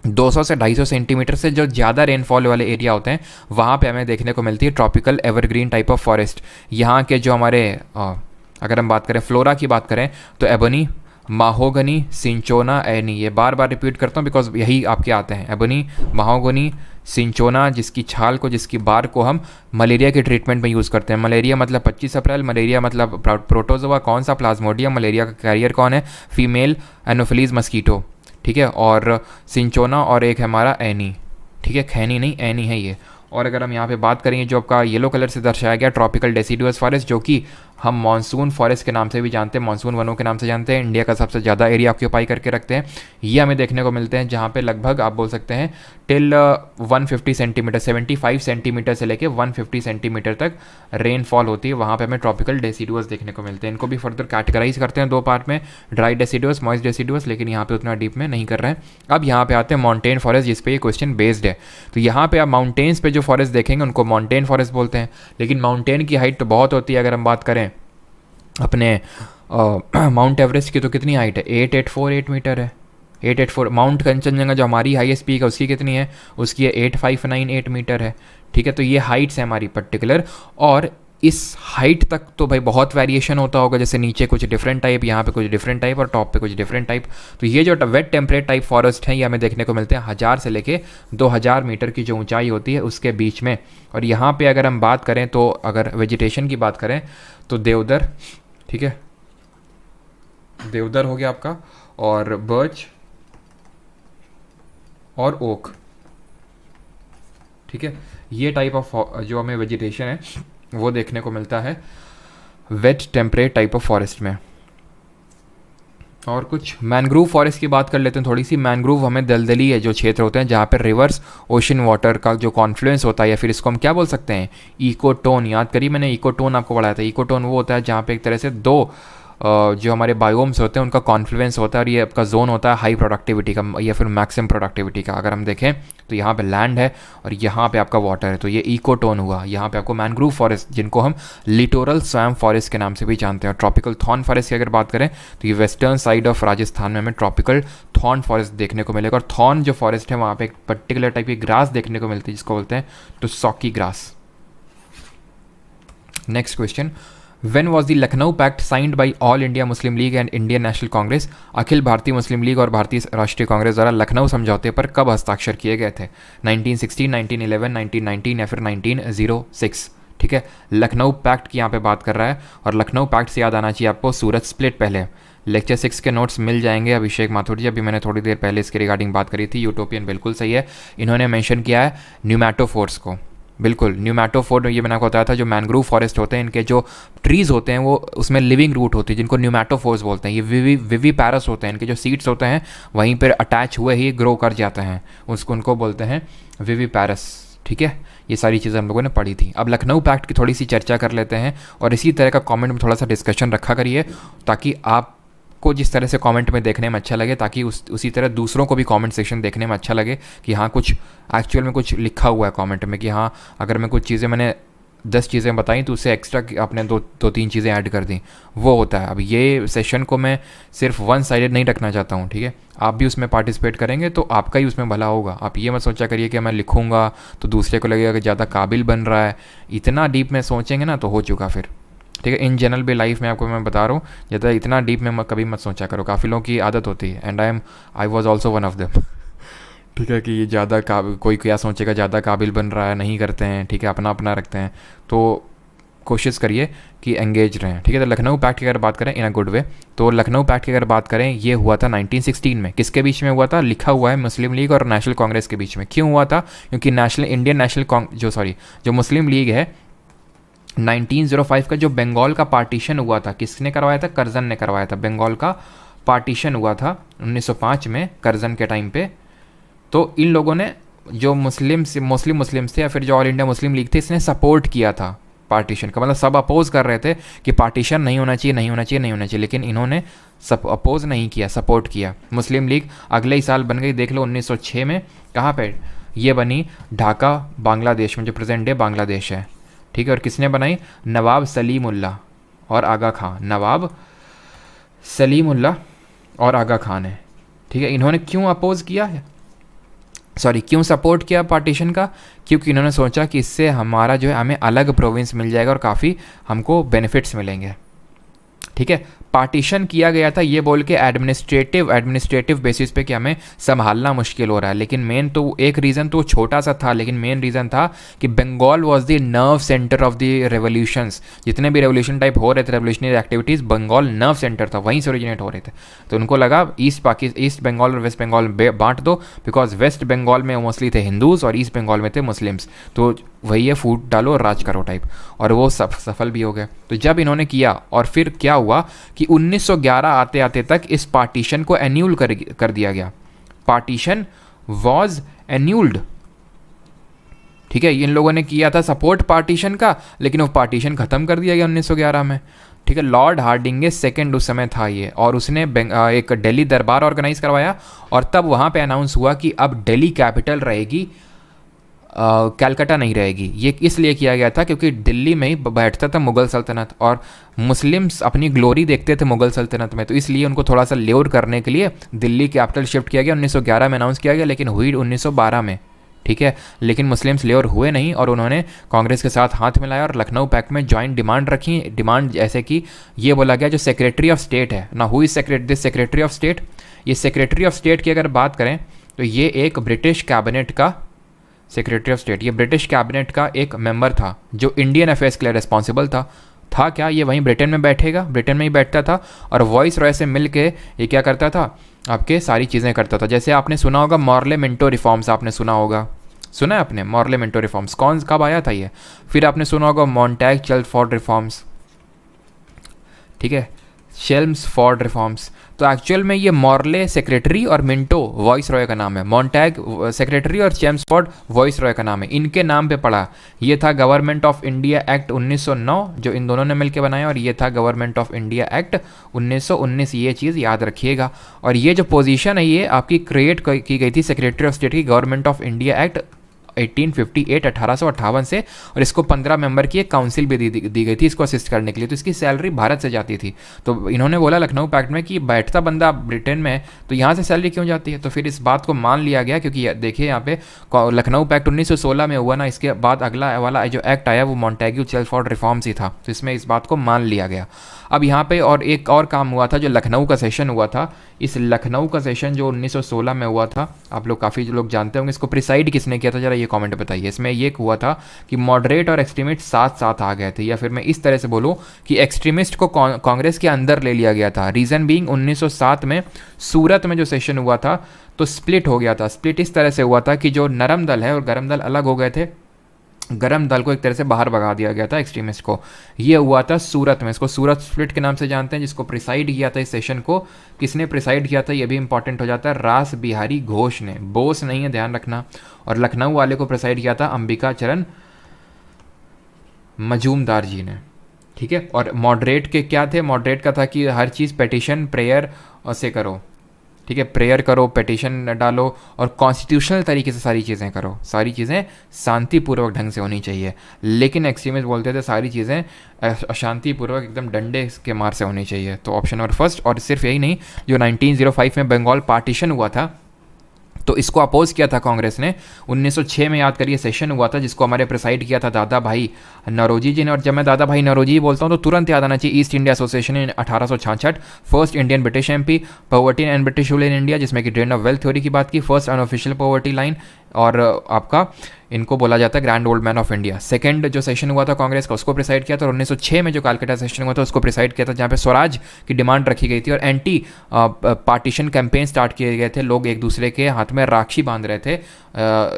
200 से 250 सेंटीमीटर से जो ज़्यादा रेनफॉल वाले एरिया होते हैं वहाँ पे हमें देखने को मिलती है tropical evergreen type of forest. यहाँ के जो हमारे अगर हम बात करें फ्लोरा की बात करें तो एबनी, माहोगनी, सिंचोना, एनी, ये बार बार रिपीट करता हूँ बिकॉज यही आपके आते हैं। एबनी, माहोगनी, सिंचोना, जिसकी छाल को जिसकी बार को हम मलेरिया के ट्रीटमेंट में यूज़ करते हैं। मलेरिया मतलब 25 अप्रैल, मलेरिया मतलब प्रोटोजोआ, कौन सा? प्लाज्मोडियम। मलेरिया का कैरियर कौन है? Female anopheles mosquito. ठीक है, और सिंचोना और एक है हमारा एनी। ठीक है, खैनी नहीं एनी है ये। और अगर हम यहाँ पे बात करेंगे जो आपका येलो कलर से दर्शाया गया ट्रॉपिकल डेसिडुअस फॉरेस्ट, जो कि हम मानसून फॉरेस्ट के नाम से भी जानते हैं, मानसून वनों के नाम से जानते हैं, इंडिया का सबसे ज़्यादा एरिया ऑक्यूपाई करके रखते हैं, ये हमें देखने को मिलते हैं जहाँ पे लगभग आप बोल सकते हैं टिल 150 सेंटीमीटर, 75 सेंटीमीटर से लेके 150 सेंटीमीटर तक रेनफॉल होती है। वहाँ पे हमें ट्रॉपिकल डेसिडुअस देखने को मिलते हैं। इनको भी फर्दर कैटेगराइज करते हैं 2 पार्ट में, ड्राई डेसिडुअस, मॉइस्ट डेसिडुअस, लेकिन यहाँ पे उतना डीप में नहीं कर रहे हैं। अब यहाँ पे आते हैं माउंटेन फॉरेस्ट, जिस पे ये क्वेश्चन बेस्ड है। तो यहाँ पे आप माउंटेन्स पे जो फॉरेस्ट देखेंगे उनको माउंटेन फॉरेस्ट बोलते हैं, लेकिन माउंटेन की हाइट तो बहुत होती है। अगर हम बात करें अपने माउंट एवरेस्ट की तो कितनी हाइट है? 884 मीटर है। 884। माउंट कंचनजंगा जो हमारी हाईएस्ट पीक है उसकी कितनी है? उसकी 8598 मीटर है। ठीक है, तो ये हाइट्स है हमारी पर्टिकुलर, और इस हाइट तक तो भाई बहुत वेरिएशन होता होगा, जैसे नीचे कुछ डिफरेंट टाइप, यहाँ पे कुछ डिफरेंट टाइप और टॉप पे कुछ डिफरेंट टाइप। तो ये जो वेट टेम्परेट टाइप फॉरेस्ट है ये हमें देखने को मिलते हैं 1000 से लेके 2000 मीटर की जो ऊंचाई होती है उसके बीच में। और यहाँ पे अगर हम बात करें तो अगर वेजिटेशन की बात करें तो देवदर, ठीक है, देवदर हो गया आपका, और बर्च और ओक। ठीक है, ये टाइप ऑफ जो हमें वेजिटेशन है वो देखने को मिलता है wet temperate type of forest में। और कुछ मैनग्रोव फॉरेस्ट की बात कर लेते हैं थोड़ी सी। मैनग्रोव हमें दलदली है जो क्षेत्र होते हैं जहाँ पर रिवर्स ओशन वाटर का जो कॉन्फ्लुएंस होता है, या फिर इसको हम क्या बोल सकते हैं? इकोटोन। याद करिए, मैंने इकोटोन आपको पढ़ाया था। इकोटोन वो होता है जहाँ पे एक तरह से 2 जो हमारे बायोम्स होते हैं उनका कॉन्फ्लुएंस होता है, और ये आपका जोन होता है हाई प्रोडक्टिविटी का या फिर मैक्सिमम प्रोडक्टिविटी का। अगर हम देखें तो यहाँ पे लैंड है और यहाँ पे आपका वाटर है, तो ये इकोटोन हुआ। यहाँ पे आपको मैनग्रोव फॉरेस्ट, जिनको हम लिटोरल स्वैम्प फॉरेस्ट के नाम से भी जानते हैं। और ट्रॉपिकल थॉर्न फॉरेस्ट की अगर बात करें तो ये वेस्टर्न साइड ऑफ राजस्थान में हमें ट्रॉपिकल थॉर्न फॉरेस्ट देखने को मिलेगा। और थॉर्न जो फॉरेस्ट है वहाँ पे एक पर्टिकुलर टाइप की ग्रास देखने को मिलती है जिसको बोलते हैं तो सॉकी grass. Next question, When was the Lucknow Pact signed by All India Muslim League and Indian National Congress? Akhil Bharatiya Muslim league और भारतीय राष्ट्रीय कांग्रेस द्वारा लखनऊ समझौते पर कब हस्ताक्षर किए गए थे? 1916, 1911, 1919 या फिर 1906? ठीक है, लखनऊ पैक्ट की यहाँ पे बात कर रहा है, और लखनऊ पैक्ट से याद आना चाहिए आपको सूरत स्प्लिट। पहले लेक्चर 6 के नोट्स मिल जाएंगे अभिषेक माथुर जी, अभी मैंने थोड़ी देर पहले इसके रिगार्डिंग बात करी थी। यूटोपियन बिल्कुल सही है, इन्होंने मेंशन किया है न्यूमैटोफोर्स को। बिल्कुल, न्यूमैटोफोर ये मैंने आपको बताया था, जो मैनग्रोव फॉरेस्ट होते हैं इनके जो ट्रीज़ होते हैं वो उसमें लिविंग रूट होती है जिनको न्यूमैटोफोर्स बोलते हैं। ये विवीपैरस होते हैं, इनके जो सीड्स होते हैं वहीं पर अटैच हुए ही ग्रो कर जाते हैं, उनको बोलते हैं विवीपैरस। ठीक है, ये सारी चीज़ें हम लोगों ने पढ़ी थी। अब लखनऊ पैक्ट की थोड़ी सी चर्चा कर लेते हैं, और इसी तरह का कमेंट में थोड़ा सा डिस्कशन रखा करिए ताकि आपको जिस तरह से कमेंट में देखने में अच्छा लगे, ताकि उसी तरह दूसरों को भी कमेंट सेक्शन देखने में अच्छा लगे कि हाँ कुछ एक्चुअल में कुछ लिखा हुआ है कमेंट में, कि हाँ अगर मैं कुछ चीज़ें मैंने 10 चीज़ें बताई तो उससे एक्स्ट्रा आपने दो तीन चीज़ें ऐड कर दी, वो होता है। अब ये सेशन को मैं सिर्फ वन साइडेड नहीं रखना चाहता हूँ, ठीक है, आप भी उसमें पार्टिसिपेट करेंगे तो आपका ही उसमें भला होगा। आप ये मत सोचा करिए कि मैं लिखूँगा तो दूसरे को लगेगा कि ज़्यादा काबिल बन रहा है, इतना डीप में सोचेंगे ना तो हो चुका फिर, ठीक है। इन जनरल भी लाइफ में आपको मैं बता रहा हूँ, ज़्यादा इतना डीप में कभी मत सोचा करो, काफ़ी लोगों की आदत होती है, and I was also one of them, ठीक है, कि ये ज़्यादा कोई क्या सोचेगा, ज़्यादा काबिल बन रहा है, नहीं करते हैं, ठीक है, अपना अपना रखते हैं। तो कोशिश करिए कि एंगेज रहें, ठीक है। तो लखनऊ पैक्ट की अगर बात करें इन अ गुड वे, तो लखनऊ पैक्ट की अगर बात करें ये हुआ था 1916 में। किसके बीच में हुआ था? लिखा हुआ है मुस्लिम लीग और नेशनल कांग्रेस के बीच में। क्यों हुआ था? क्योंकि इंडियन नेशनल जो मुस्लिम लीग है, 1905 का जो बंगाल का पार्टीशन हुआ था, किसने करवाया था? करजन ने करवाया था। बंगाल का पार्टीशन हुआ था 1905 में करजन के टाइम पे। तो इन लोगों ने जो मुस्लिम्स थे या फिर जो ऑल इंडिया मुस्लिम लीग थे, इसने सपोर्ट किया था पार्टीशन का। मतलब सब अपोज कर रहे थे कि पार्टीशन नहीं होना चाहिए, नहीं होना चाहिए, नहीं होना चाहिए, लेकिन इन्होंने सब अपोज नहीं किया, सपोर्ट किया। मुस्लिम लीग अगले ही साल बन गई, देख लो 1906 में। कहाँ पे ये बनी? ढाका, बांग्लादेश में, जो प्रेजेंट डे बांग्लादेश है, ठीक है। और किसने बनाई? नवाब सलीमुल्लाह और आगा खान। नवाब सलीमुल्लाह और आगा खान है, ठीक है। इन्होंने क्यों अपोज किया है, क्यों सपोर्ट किया पार्टीशन का? क्योंकि इन्होंने सोचा कि इससे हमारा जो है, हमें अलग प्रोविंस मिल जाएगा और काफ़ी हमको बेनिफिट्स मिलेंगे, ठीक है। पार्टीशन किया गया था ये बोल के एडमिनिस्ट्रेटिव बेसिस पे कि हमें संभालना मुश्किल हो रहा है। लेकिन मेन तो एक रीज़न तो छोटा सा था, लेकिन मेन रीज़न था कि Bengal was the nerve centre of the revolutions. जितने भी रेवोल्यूशन टाइप हो रहे थे, revolutionary activities, Bengal nerve centre था, वहीं से ओरिजिनेट हो रहे थे। तो उनको लगा ईस्ट बंगाल और वेस्ट बंगाल बांट दो, बिकॉज वेस्ट बंगाल में मोस्टली थे हिंदूज और ईस्ट बंगाल में थे मुस्लिम्स। तो वही है, फूट डालो और राज करो टाइप। और वो सफल भी हो गए। तो जब इन्होंने किया, और फिर क्या हुआ कि 1911 आते आते तक इस पार्टीशन को एन्यूल कर दिया गया। पार्टीशन वॉज एन्यूल्ड, ठीक है। इन लोगों ने किया था सपोर्ट पार्टीशन का, लेकिन वो पार्टीशन खत्म कर दिया गया 1911 में, ठीक है। लॉर्ड हार्डिंगे सेकंड उस समय था ये, और उसने एक दिल्ली दरबार ऑर्गेनाइज करवाया, और तब वहाँ पे अनाउंस हुआ कि अब दिल्ली कैपिटल रहेगी, कलकत्ता नहीं रहेगी। ये इसलिए किया गया था क्योंकि दिल्ली में ही बैठता था मुग़ल सल्तनत, और मुस्लिम्स अपनी ग्लोरी देखते थे मुग़ल सल्तनत में, तो इसलिए उनको थोड़ा सा ल्योर करने के लिए दिल्ली कैपिटल शिफ्ट किया गया। 1911 में अनाउंस किया गया, लेकिन हुई 1912 में, ठीक है। लेकिन मुस्लिम्स ल्योर हुए नहीं, और उन्होंने कांग्रेस के साथ हाथ मिलाया और लखनऊ पैक्ट में जॉइंट डिमांड रखी। डिमांड जैसे कि ये बोला गया, जो सेक्रेटरी ऑफ स्टेट है ना, who is this secretary of state? ये सेक्रेटरी ऑफ स्टेट की अगर बात करें तो ये एक ब्रिटिश कैबिनेट का सेक्रेटरी ऑफ स्टेट, ये ब्रिटिश कैबिनेट का एक मेंबर था जो इंडियन अफेयर्स के लिए रिस्पॉन्सिबल था क्या? ये वहीं ब्रिटेन में बैठेगा, ब्रिटेन में ही बैठता था, और वॉइस रॉय से मिल के ये क्या करता था? आपके सारी चीज़ें करता था। जैसे आपने सुना होगा मॉर्ले मिंटो रिफॉर्म्स, आपने सुना होगा, सुना है आपने मॉर्ले मिंटो रिफॉर्म्स? कब आया था ये? फिर आपने सुना होगा मॉन्टैग चेल्मसफोर्ड रिफॉर्म्स, ठीक है, चेल्मसफोर्ड रिफॉर्म्स। तो एक्चुअल में ये मॉर्ले सेक्रेटरी और मिंटो वॉइस रॉय का नाम है, मॉन्टैग सेक्रेटरी और चेल्मसफोर्ड वॉइस रॉय का नाम है, इनके नाम पे पड़ा। ये था गवर्नमेंट ऑफ इंडिया एक्ट 1909 जो इन दोनों ने मिलकर बनाया, और ये था गवर्नमेंट ऑफ इंडिया एक्ट 1919। ये चीज़ याद रखिएगा। और ये जो पोजीशन है ये आपकी क्रिएट की गई थी सेक्रेटरी ऑफ स्टेट की गवर्नमेंट ऑफ इंडिया एक्ट 1858 से, और इसको 15 मेंबर की एक काउंसिल भी दी गई थी इसको असिस्ट करने के लिए। तो इसकी सैलरी भारत से जाती थी। तो इन्होंने बोला लखनऊ पैक्ट में कि बैठता बंदा ब्रिटेन में, तो यहाँ से सैलरी क्यों जाती है? तो फिर इस बात को मान लिया गया, क्योंकि देखिए यहाँ पे लखनऊ पैक्ट 1916 में हुआ ना, इसके बाद अगला वाला जो एक्ट आया वो मॉन्टेग्यू चेल्मसफोर्ड रिफॉर्म्स ही था। तो इसमें इस बात को मान लिया गया। अब यहाँ पे और एक और काम हुआ था, जो लखनऊ का सेशन हुआ था। इस लखनऊ का सेशन जो 1916 में हुआ था, आप लोग काफ़ी लोग जानते होंगे, इसको प्रिसाइड किसने किया था, जरा ये कमेंट बताइए। इसमें ये हुआ था कि मॉडरेट और एक्सट्रीमिस्ट साथ साथ आ गए थे, या फिर मैं इस तरह से बोलूँ कि एक्सट्रीमिस्ट को कांग्रेस के अंदर ले लिया गया था। रीज़न बीइंग 1907 में सूरत में जो सेशन हुआ था तो स्प्लिट हो गया था। स्प्लिट इस तरह से हुआ था कि जो नरम दल है और गरम दल अलग हो गए थे। गरम दल को एक तरह से बाहर भगा दिया गया था एक्सट्रीमिस्ट को। ये हुआ था सूरत में, इसको सूरत स्प्लिट के नाम से जानते हैं। जिसको प्रिसाइड किया था इस सेशन को, किसने प्रिसाइड किया था ये भी इंपॉर्टेंट हो जाता है, रास बिहारी घोष ने, बोस नहीं है, ध्यान रखना। और लखनऊ वाले को प्रिसाइड किया था अंबिका चरण मजूमदार जी ने, ठीक है। और मॉडरेट के क्या थे? मॉडरेट का था कि हर चीज़ पेटिशन प्रेयर से करो, ठीक है, प्रेयर करो, पिटिशन डालो और कॉन्स्टिट्यूशनल तरीके से सारी चीज़ें करो, सारी चीज़ें शांतिपूर्वक ढंग से होनी चाहिए। लेकिन एक्सट्रीमिस्ट बोलते थे सारी चीज़ें अशांतिपूर्वक एकदम डंडे के मार से होनी चाहिए। तो ऑप्शन नंबर फर्स्ट। और सिर्फ यही नहीं, जो 1905 में बंगाल पार्टीशन हुआ था तो इसको अपोज किया था कांग्रेस ने। 1906 में याद करिए सेशन हुआ था जिसको हमारे प्रिसाइड किया था दादा भाई नौरोजी जी ने। और जब मैं दादा भाई नौरोजी बोलता हूँ तो तुरंत याद आना चाहिए east India association in 1866, first Indian British MP, poverty and British rule in India जिसमें कि ड्रेन ऑफ वेल्थ थ्योरी की बात की, फर्स्ट अनऑफिशियल पॉवर्टी लाइन, और आपका इनको बोला जाता है grand old man of India. Second जो सेशन हुआ था कांग्रेस का उसको प्रिसाइड किया था। और 1906 में जो कालकाटा सेशन हुआ था उसको प्रिसाइड किया था जहाँ पे स्वराज की डिमांड रखी गई थी और एंटी पार्टीशन कैंपेन स्टार्ट किए गए थे। लोग एक दूसरे के हाथ में राखी बांध रहे थे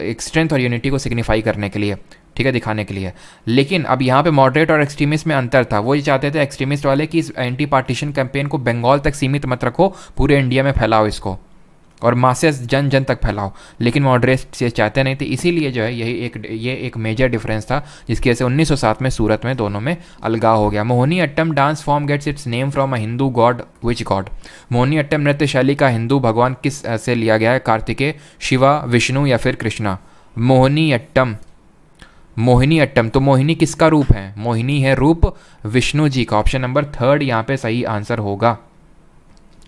एक स्ट्रेंथ और यूनिटी को सिग्निफाई करने के लिए, ठीक है, दिखाने के लिए। लेकिन अब यहाँ पे मॉडरेट और एक्सट्रीमिस्ट में अंतर था। वो ये चाहते थे एक्सट्रीमिस्ट वाले कि इस एंटी पार्टीशन कैंपेन को बंगाल तक सीमित मत रखो, पूरे इंडिया में फैलाओ इसको और मासेस जन जन तक फैलाओ। लेकिन मॉडरेट से चाहते नहीं थे, इसीलिए जो है ये एक मेजर डिफरेंस था जिसकी वजह से 1907 में सूरत में दोनों में अलगाव हो गया। Mohiniyattam dance form gets its name from a Hindu god, which god? Mohiniyattam नृत्य शैली का हिंदू भगवान किस से लिया गया है? कार्तिकेय, शिवा, विष्णु या फिर कृष्णा? मोहिनी अट्टम, मोहिनी अट्टम, तो मोहिनी किसका रूप है? मोहिनी है रूप विष्णु जी का। ऑप्शन नंबर थर्ड यहाँ पे सही आंसर होगा।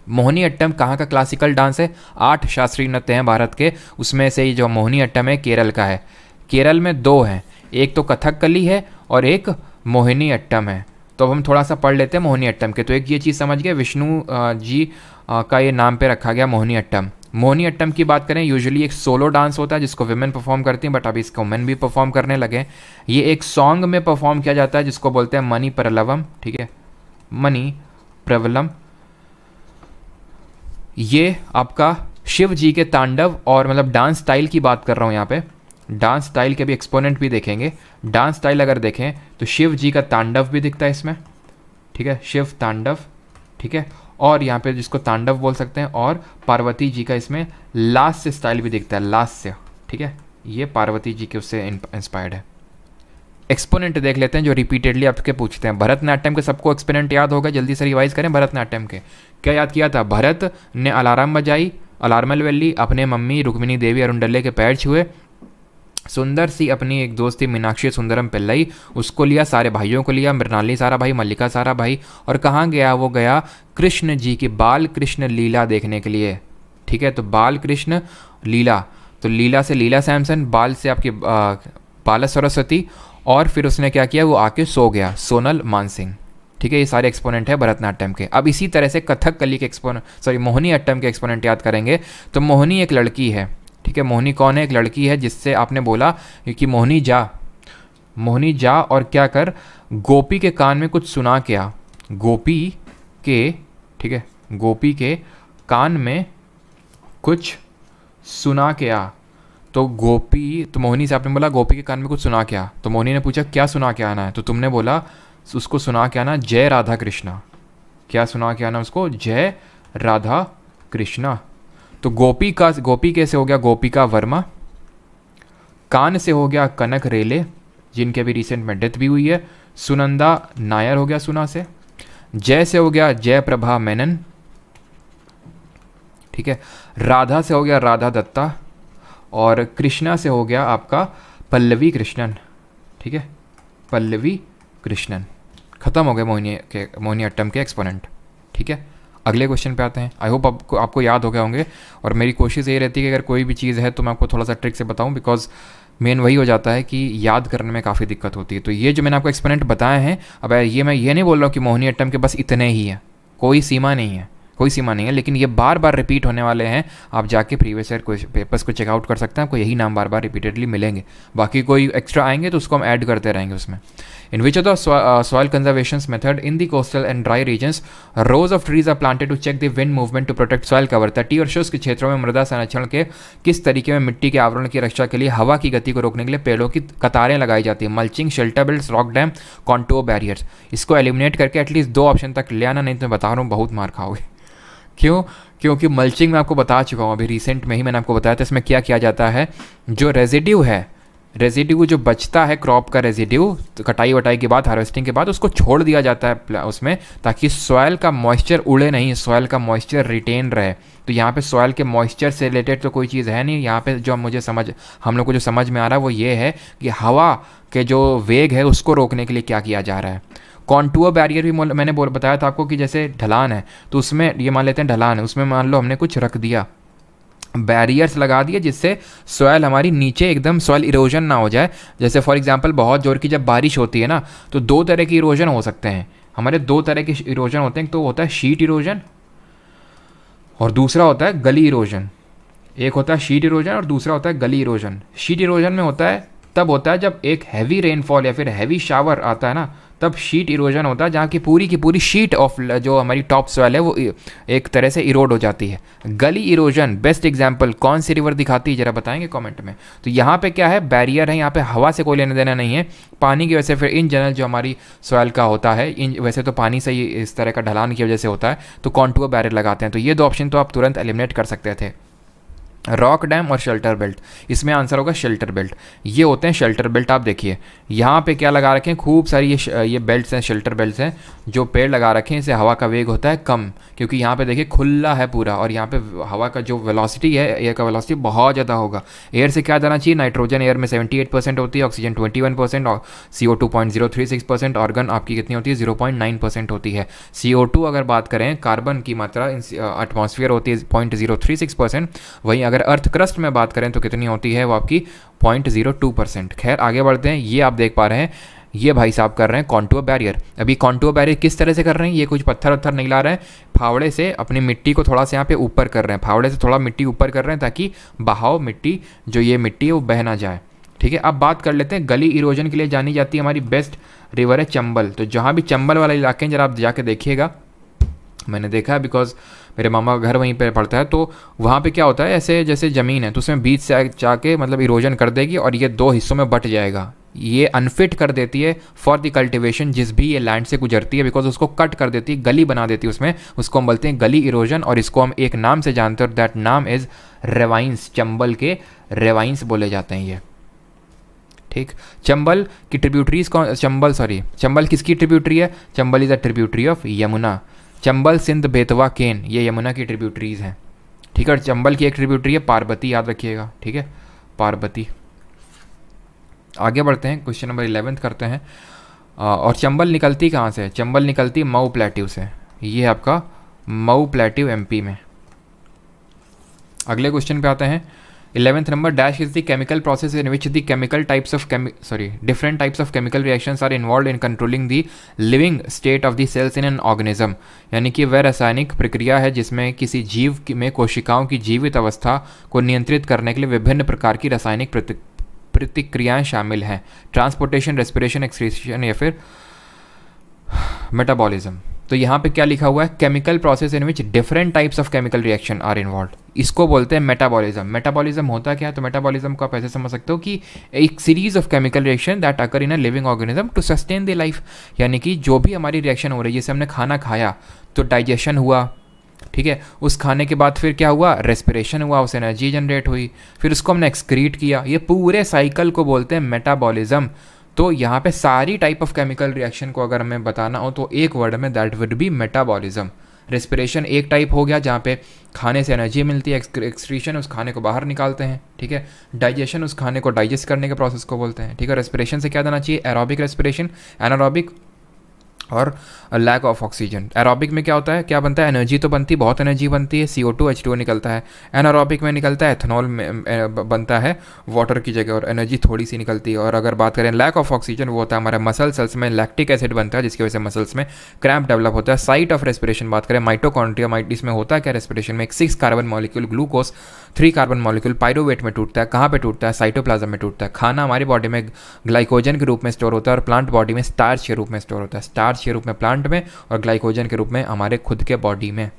मोहिनी अट्टम कहाँ का क्लासिकल डांस है? 8 शास्त्रीय नृत्य हैं भारत के, उसमें से जो मोहिनी अट्टम है केरल का है। केरल में 2 हैं, एक तो कथकली है और एक मोहिनी अट्टम है। तो अब हम थोड़ा सा पढ़ लेते हैं मोहिनी अट्टम के। तो एक ये चीज़ समझ गए, विष्णु जी का ये नाम पे रखा गया मोहिनी अट्टम। मोहिनी अट्टम की बात करें, यूजुअली एक सोलो डांस होता है जिसको विमेन परफॉर्म करती हैं, बट अभी इसको मेन भी परफॉर्म करने लगे। ये एक सॉन्ग में परफॉर्म किया जाता है जिसको बोलते हैं मणि प्रलवम, ठीक है, मणि प्रवलम। ये आपका शिव जी के तांडव और मतलब डांस स्टाइल की बात कर रहा हूँ यहाँ पे। डांस स्टाइल के भी एक्सपोनेंट भी देखेंगे। डांस स्टाइल अगर देखें तो शिव जी का तांडव भी दिखता है इसमें, ठीक है, शिव तांडव, ठीक है, और यहाँ पे जिसको तांडव बोल सकते हैं, और पार्वती जी का इसमें लास्य स्टाइल भी दिखता है, लास्य, ठीक है, ये पार्वती जी के उससे इंस्पायर्ड है। एक्सपोनेंट देख लेते हैं जो रिपीटेडली आपके पूछते हैं। भरतनाट्यम के सबको एक्सपोनेंट याद होगा, जल्दी से रिवाइज करें भरतनाट्यम के। क्या याद किया था? भरत ने अलार्म बजाई, अलार्मल वैली, अपने मम्मी रुक्मिणी देवी अरुंडले के पैर छुए, सुंदर सी अपनी एक दोस्त थी मीनाक्षी सुंदरम पिल्लई, उसको लिया, सारे भाइयों को लिया, मृणाली सारा भाई, मल्लिका सारा भाई। और कहाँ गया? वो गया कृष्ण जी की बाल कृष्ण लीला देखने के लिए, ठीक है। तो बाल कृष्ण लीला, तो लीला से लीला सैमसन, बाल से आपकी बाला सरस्वती, और फिर उसने क्या किया? वो आके सो गया, सोनल मानसिंह, ठीक है। ये सारे एक्सपोनेंट है भरतनाट्यम के। अब इसी तरह से कथकली के मोहिनी अट्टम के एक्सपोनेंट याद करेंगे। तो मोहिनी एक लड़की है, ठीक है। मोहिनी कौन है? एक लड़की है जिससे आपने बोला कि मोहिनी जा और क्या कर? गोपी के कान में कुछ सुना क्या? गोपी के, ठीक है, गोपी के कान में कुछ सुना क्या? तो गोपी, तो मोहिनी से आपने बोला गोपी के कान में कुछ सुना क्या? तो मोहिनी ने पूछा क्या सुना के आना है? तो तुमने बोला उसको सुना के आना जय राधा कृष्णा। क्या सुना के आना उसको? जय राधा कृष्णा। तो गोपी कैसे हो गया? गोपिका वर्मा। कान से हो गया कनक रेले, जिनके अभी रिसेंट में डेथ भी हुई है। सुनंदा नायर हो गया सुना से। जय से हो गया जयप्रभा मेनन, ठीक है। राधा से हो गया राधा दत्ता, और कृष्णा से हो गया आपका पल्लवी कृष्णन, ठीक है, पल्लवी कृष्णन। खत्म हो गए मोहिनी अट्टम के एक्सपोनेंट, ठीक है। अगले क्वेश्चन पे आते हैं। आई होप आपको याद हो गए होंगे, और मेरी कोशिश ये रहती है कि अगर कोई भी चीज़ है तो मैं आपको थोड़ा सा ट्रिक से बताऊं, बिकॉज मेन वही हो जाता है कि याद करने में काफ़ी दिक्कत होती है। तो ये जो मैंने आपको एक्सपोनेंट बताए हैं, अब ये मैं ये नहीं बोल रहा हूँ कि मोहिनी अट्टम के बस इतने ही है, कोई सीमा नहीं है, कोई सीमा नहीं है, लेकिन ये बार बार रिपीट होने वाले हैं। आप जाके प्रीवियस ईयर पेपर्स को चेकआउट कर सकते हैं, आपको यही नाम बार बार रिपीटेडली मिलेंगे। बाकी कोई एक्स्ट्रा आएंगे तो उसको हम ऐड करते रहेंगे उसमें। In which of the soil conservation method in the coastal and dry regions rows of trees are planted to check the wind movement to protect soil cover. तटीय और शुष्क क्षेत्रों में मृदा संरक्षण के किस तरीके में मिट्टी के आवरण की रक्षा के लिए हवा की गति को रोकने के लिए पेड़ों की कतारें लगाई जाती है? Mulching, shelter belt, rock dam, contour barriers. इसको एलिमिनेट करके एटलीस्ट 2 ऑप्शन तक ले आना, नहीं तो मैं बता रहा हूँ बहुत मार खाओगे। क्यों? क्योंकि मल्चिंग मैं आपको बता चुका हूँ, अभी रिसेंट में ही मैंने आपको बताया था। इसमें क्या किया जाता है? जो रेजिड्यू है, रेजिड्यू जो बचता है क्रॉप का रेजिड्यू, तो कटाई वटाई के बाद, हार्वेस्टिंग के बाद उसको छोड़ दिया जाता है उसमें, ताकि सॉयल का मॉइस्चर उड़े नहीं, सॉयल का मॉइस्चर रिटेन रहे। तो यहाँ पे सॉयल के मॉइस्चर से रिलेटेड तो कोई चीज़ है नहीं। यहाँ पे जो हम लोग को जो समझ में आ रहा है वो ये है कि हवा के जो वेग है उसको रोकने के लिए क्या किया जा रहा है। कॉन्टूर बैरियर भी मैंने बताया था आपको कि जैसे ढलान है, तो उसमें ये मान लेते हैं ढलान है, उसमें मान लो हमने कुछ रख दिया, बैरियर्स लगा दिए, जिससे सॉयल हमारी नीचे एकदम सॉयल इरोजन ना हो जाए। जैसे फॉर एग्जांपल बहुत जोर की जब बारिश होती है ना, तो दो तरह की इरोजन हो सकते हैं हमारे, दो तरह के इरोजन होते हैं। तो होता है शीट इरोजन और दूसरा होता है गली इरोजन। एक होता है शीट इरोजन और दूसरा होता है गली इरोजन। शीट इरोजन में होता है तब होता है जब एक हैवी रेनफॉल या फिर हैवी शावर आता है ना, तब शीट इरोजन होता है, जहाँ की पूरी शीट ऑफ जो हमारी टॉप सॉइल है वो एक तरह से इरोड हो जाती है। गली इरोजन बेस्ट एग्जांपल कौन सी रिवर दिखाती है जरा बताएंगे कमेंट में। तो यहाँ पे क्या है, बैरियर है, यहाँ पे हवा से कोई लेना देना नहीं है, पानी की वजह से। फिर इन जनरल जो हमारी सॉइल का होता है, इन वैसे तो पानी से ही इस तरह का ढलान की वजह से होता है, तो कॉन्टूर बैरियर लगाते हैं। तो ये दो ऑप्शन तो आप तुरंत एलिमिनेट कर सकते थे, रॉक डैम और शेल्टर बेल्ट। इसमें आंसर होगा शेल्टर बेल्ट। ये होते हैं शेल्टर बेल्ट। आप देखिए यहाँ पे क्या लगा रखे हैं, खूब सारी ये बेल्ट्स हैं, शेल्टर बेल्ट्स हैं, जो पेड़ लगा रखे हैं। इससे हवा का वेग होता है कम, क्योंकि यहाँ पे देखिए खुला है पूरा, और यहाँ पे हवा का जो वेलोसिटी है, एयर का वेलोसिटी बहुत ज़्यादा होगा। एयर से क्या जाना चाहिए, नाइट्रोजन एयर में 78% होती है, ऑक्सीजन 21% और CO2 0.036%, ऑर्गन आपकी कितनी होती है 0.9% होती है। CO2 अगर बात करें, कार्बन की मात्रा एटमॉस्फेयर होती है 0.036%। वहीं अगर अर्थ क्रस्ट में बात करें तो कितनी होती है, वो आपकी 0.02%। खैर आगे बढ़ते हैं। ये आप देख पा रहे हैं, ये भाई साहब कर रहे हैं कॉन्टूर बैरियर। अभी कॉन्टूर बैरियर किस तरह से कर रहे हैं, ये कुछ पत्थर वत्थर नहीं ला रहे हैं, फावड़े से अपनी मिट्टी को थोड़ा सा यहाँ पे ऊपर कर रहे हैं, फावड़े से थोड़ा मिट्टी ऊपर कर रहे हैं, ताकि बहाव मिट्टी जो ये मिट्टी है वो बह ना जाए। ठीक है, अब बात कर लेते हैं गली इरोजन के लिए जानी जाती है हमारी बेस्ट रिवर है चंबल। तो जहाँ भी चंबल वाला इलाके हैं, जरा आप जाके देखिएगा, मैंने देखा है बिकॉज मेरे मामा का घर वहीं पे पड़ता है। तो वहाँ पे क्या होता है, ऐसे जैसे ज़मीन है तो उसमें बीच से जाके मतलब इरोजन कर देगी और ये दो हिस्सों में बट जाएगा। ये अनफिट कर देती है फॉर द कल्टिवेशन, जिस भी ये लैंड से गुजरती है, बिकॉज उसको कट कर देती है, गली बना देती है उसमें। उसको हम बोलते हैं गली इरोजन, और इसको हम एक नाम से जानते हैं, और दैट नाम इज़ रेवाइंस। चंबल के रेवाइंस बोले जाते हैं ये। ठीक, चंबल की ट्रिब्यूटरीज कौन, चंबल किसकी ट्रिब्यूटरी है, Chambal is a tributary of Yamuna. Chambal, Sindh, Betwa, Ken, ये यमुना की ट्रिब्यूटरीज हैं। ठीक है, और चंबल की एक ट्रिब्यूटरी है पार्वती, याद रखिएगा। ठीक है, पार्वती। आगे बढ़ते हैं, क्वेश्चन नंबर 11 करते हैं। और चंबल निकलती कहाँ से है, चंबल निकलती मऊ प्लेट्यू से। ये आपका मऊ प्लेट्यू MP में। अगले क्वेश्चन पे आते हैं, 11th number, dash is the chemical process in which the chemical types of different types of chemical reactions are involve in controlling the living state of the cells in an organism. यानी कि वह रासायनिक प्रक्रिया है जिसमें किसी जीव में कोशिकाओं की जीवित अवस्था को नियंत्रित करने के लिए विभिन्न प्रकार की रासायनिक प्रतिक्रियाएं शामिल हैं। ट्रांसपोर्टेशन, रेस्पिरेशन, एक्सक्रीशन या फिर मेटाबॉलिज्म। तो यहाँ पे क्या लिखा हुआ है, chemical process in which different types of chemical reaction are involve. इसको बोलते हैं मेटाबॉलिज्म। मेटाबॉलिज्म होता क्या है, तो मेटाबॉलिज्म को आप ऐसे समझ सकते हो कि एक series of chemical reaction that occur in a living organism to sustain the life. यानी कि जो भी हमारी रिएक्शन हो रही है, जैसे हमने खाना खाया तो डाइजेशन हुआ, ठीक है, उस खाने के बाद फिर क्या हुआ, रेस्पिरेशन हुआ, उस एनर्जी जनरेट हुई, फिर उसको हमने एक्सक्रीट किया। ये पूरे साइकिल को बोलते हैं मेटाबॉलिज्म। तो यहाँ पे सारी टाइप ऑफ केमिकल रिएक्शन को अगर हमें बताना हो तो एक वर्ड में, that would be metabolism. Respiration एक टाइप हो गया जहाँ पे खाने से एनर्जी मिलती है, एक्सक्रीशन उस खाने को बाहर निकालते हैं, ठीक है, डाइजेशन उस खाने को डाइजेस्ट करने के प्रोसेस को बोलते हैं, ठीक है। रेस्पिरेशन से क्या देना चाहिए, एरोबिक रेस्पिरेशन, एनारोबिक और लैक ऑफ ऑक्सीजन। एरोबिक में क्या होता है, क्या बनता है, एनर्जी तो बनती, बहुत एनर्जी बनती है, CO2 H2O निकलता है। एनारोबिक में निकलता है एथेनॉल में बनता है वाटर की जगह, और एनर्जी थोड़ी सी निकलती है। और अगर बात करें लैक ऑफ ऑक्सीजन, वो होता है हमारे मसल सेल्स में लैक्टिक एसिड बनता है, जिसकी वजह से मसल्स में क्रैम्प डेवलप होता है। साइट ऑफ रेस्पिरेशन बात करें, माइटोकॉन्ड्रिया, इसमें होता है क्या रेस्पिरेशन में, एक 6 carbon molecule glucose, 3 carbon molecule pyruvate में टूटता है। कहाँ पे टूटता है, साइटोप्लाज्म में टूटता है। खाना हमारी बॉडी में ग्लाइकोजन के रूप में स्टोर होता है, और प्लांट बॉडी में स्टार्च के रूप में स्टोर होता है। स्टार्च के रूप में प्लांट में और ग्लाइकोजन के रूप में हमारे खुद के बॉडी में,